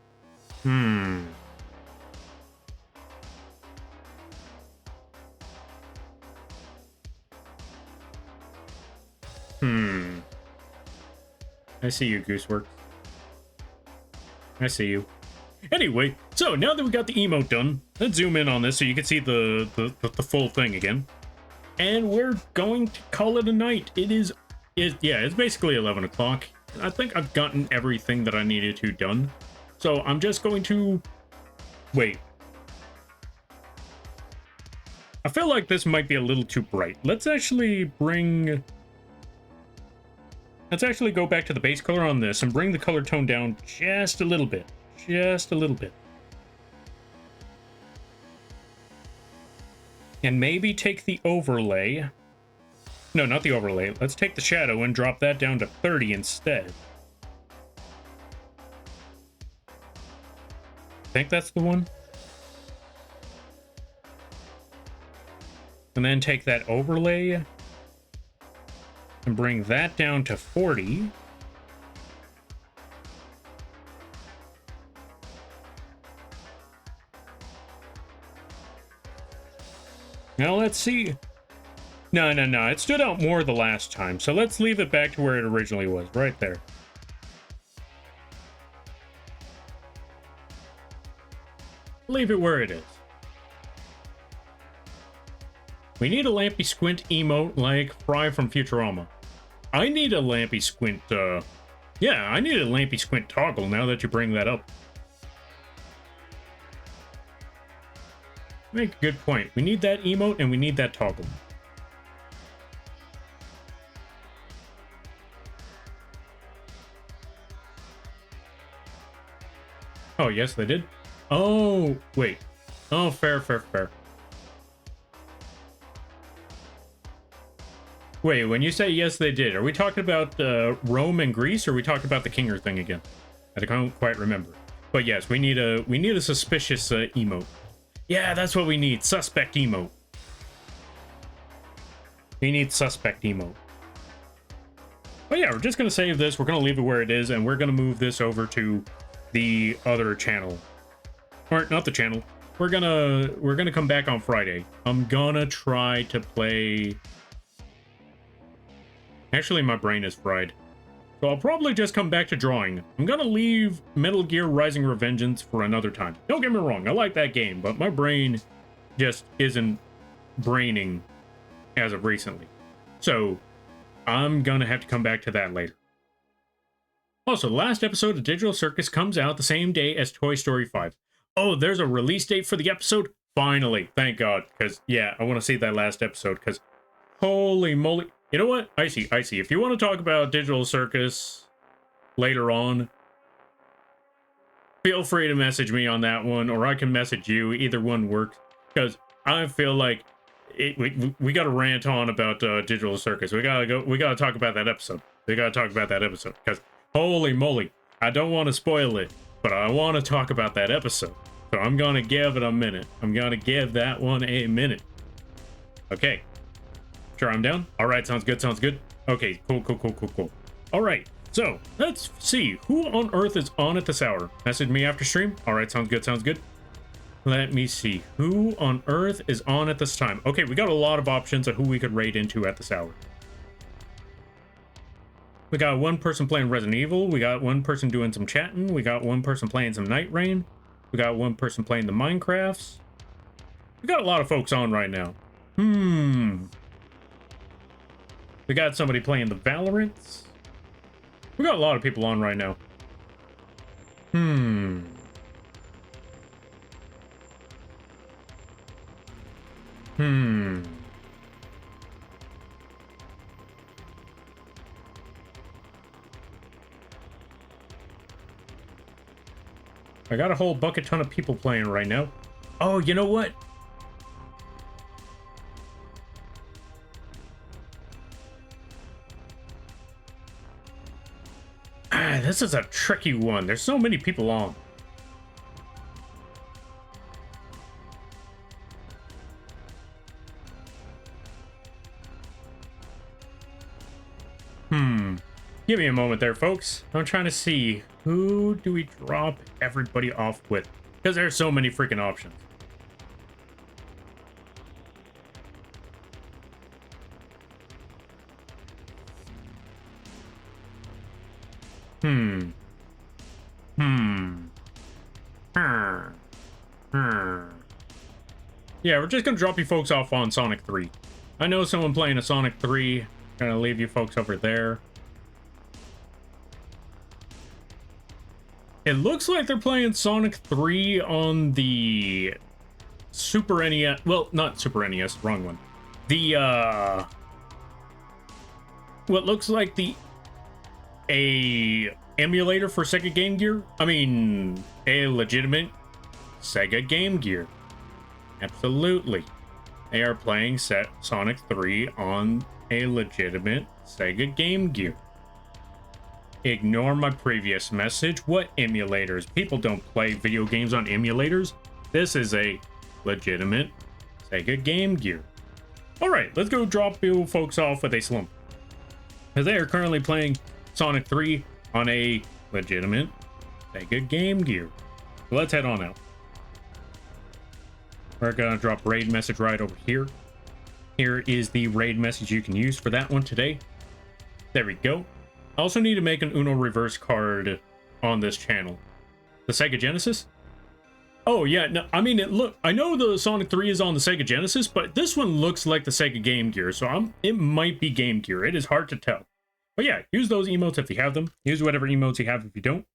I see you, Gooseworks. I see you. Anyway, so now that we got the emote done, let's zoom in on this so you can see the full thing again. And we're going to call it a night. It's basically 11 o'clock. I think I've gotten everything that I needed to done. So I'm just going to... wait. I feel like this might be a little too bright. Let's actually go back to the base color on this and bring the color tone down just a little bit. Just a little bit. And maybe take the overlay. No, not the overlay. Let's take the shadow and drop that down to 30 instead. I think that's the one. And then take that overlay and bring that down to 40. Now let's see. No. It stood out more the last time. So let's leave it back to where it originally was, right there. Leave it where it is. We need a Lampy Squint emote like Fry from Futurama. I need a Lampy Squint, yeah, I need a Lampy Squint toggle now that you bring that up. Make a good point. We need that emote and we need that toggle. Oh, yes, they did. Oh, wait. Oh, fair. Wait, when you say yes, they did, are we talking about Rome and Greece, or are we talking about the Kinger thing again? I don't quite remember. But yes, we need a suspicious emote. Yeah, that's what we need. Suspect emote. We need suspect emote. But yeah, we're just gonna save this. We're gonna leave it where it is, and we're gonna move this over to the other channel. Or not the channel. We're gonna come back on Friday. I'm gonna try to play. Actually, my brain is fried. So I'll probably just come back to drawing. I'm gonna leave Metal Gear Rising Revengeance for another time. Don't get me wrong, I like that game, but my brain just isn't braining as of recently. So I'm gonna have to come back to that later. Also, the last episode of Digital Circus comes out the same day as Toy Story 5. Oh, there's a release date for the episode? Finally, thank God. Because, yeah, I want to see that last episode, because holy moly. You know what? I see. If you want to talk about Digital Circus later on, feel free to message me on that one, or I can message you. Either one works, because I feel like we got to rant on about Digital Circus. We gotta talk about that episode. Because holy moly, I don't want to spoil it, but I want to talk about that episode. So I'm gonna give it a minute. I'm gonna give that one a minute. Okay. Sure, I'm down. All right, sounds good. Okay, cool. All right, so let's see who on earth is on at this hour. Message me after stream. All right, sounds good. Let me see who on earth is on at this time. Okay, we got a lot of options of who we could raid into at this hour. We got one person playing Resident Evil. We got one person doing some chatting. We got one person playing some Night Rain. We got one person playing the Minecrafts. We got a lot of folks on right now. We got somebody playing the Valorants. We got a lot of people on right now. I got a whole bucket ton of people playing right now. Oh, you know what? This is a tricky one. There's so many people on. Give me a moment there, folks. I'm trying to see who do we drop everybody off with, because there's so many freaking options. Yeah, we're just gonna drop you folks off on Sonic 3. I know someone playing a Sonic 3. Gonna leave you folks over there. It looks like they're playing Sonic 3 on the Super NES. Well, not Super NES, wrong one. The what looks like a emulator for Sega Game Gear. I mean, a legitimate Sega Game Gear. Absolutely. They are playing Sonic 3 on a legitimate Sega Game Gear. Ignore my previous message. What emulators? People don't play video games on emulators. This is a legitimate Sega Game Gear. Alright, let's go drop you folks off with a slump. Because they are currently playing Sonic 3 on a legitimate Sega Game Gear. So let's head on out. We're gonna drop raid message right over here. Here is the raid message you can use for that one today. There we go. I also need to make an Uno reverse card on this channel. The Sega Genesis? Oh yeah, no, I mean, I know the Sonic 3 is on the Sega Genesis, but this one looks like the Sega Game Gear, so it might be Game Gear. It is hard to tell. But yeah, use those emotes if you have them. Use whatever emotes you have if you don't.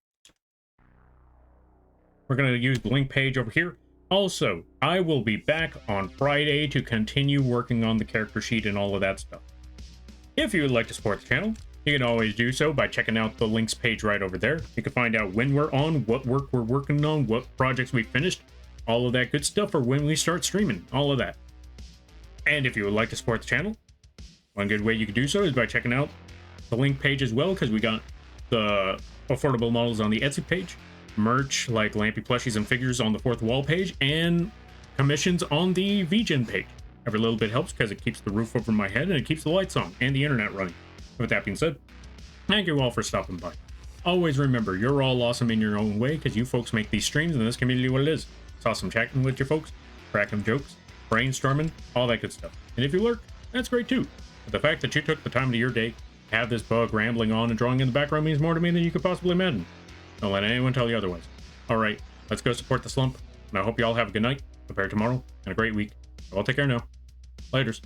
We're going to use the link page over here. Also, I will be back on Friday to continue working on the character sheet and all of that stuff. If you would like to support the channel, you can always do so by checking out the links page right over there. You can find out when we're on, what work we're working on, what projects we finished, all of that good stuff, or when we start streaming, all of that. And if you would like to support the channel, one good way you can do so is by checking out the link page as well, because we got the affordable models on the Etsy page, merch like Lampy plushies and figures on the fourth wall page, and commissions on the vgen page. Every little bit helps because it keeps the roof over my head and it keeps the lights on and the internet running. With that being said, thank you all for stopping by. Always remember, you're all awesome in your own way because you folks make these streams and this community what it is. It's awesome chatting with your folks, cracking jokes, brainstorming, all that good stuff. And if you lurk, that's great too. But the fact that you took the time of your day to have this bug rambling on and drawing in the background means more to me than you could possibly imagine. Don't let anyone tell you otherwise. Alright, let's go support the slump. And I hope you all have a good night, prepare tomorrow, and a great week. So I'll take care now. Laters.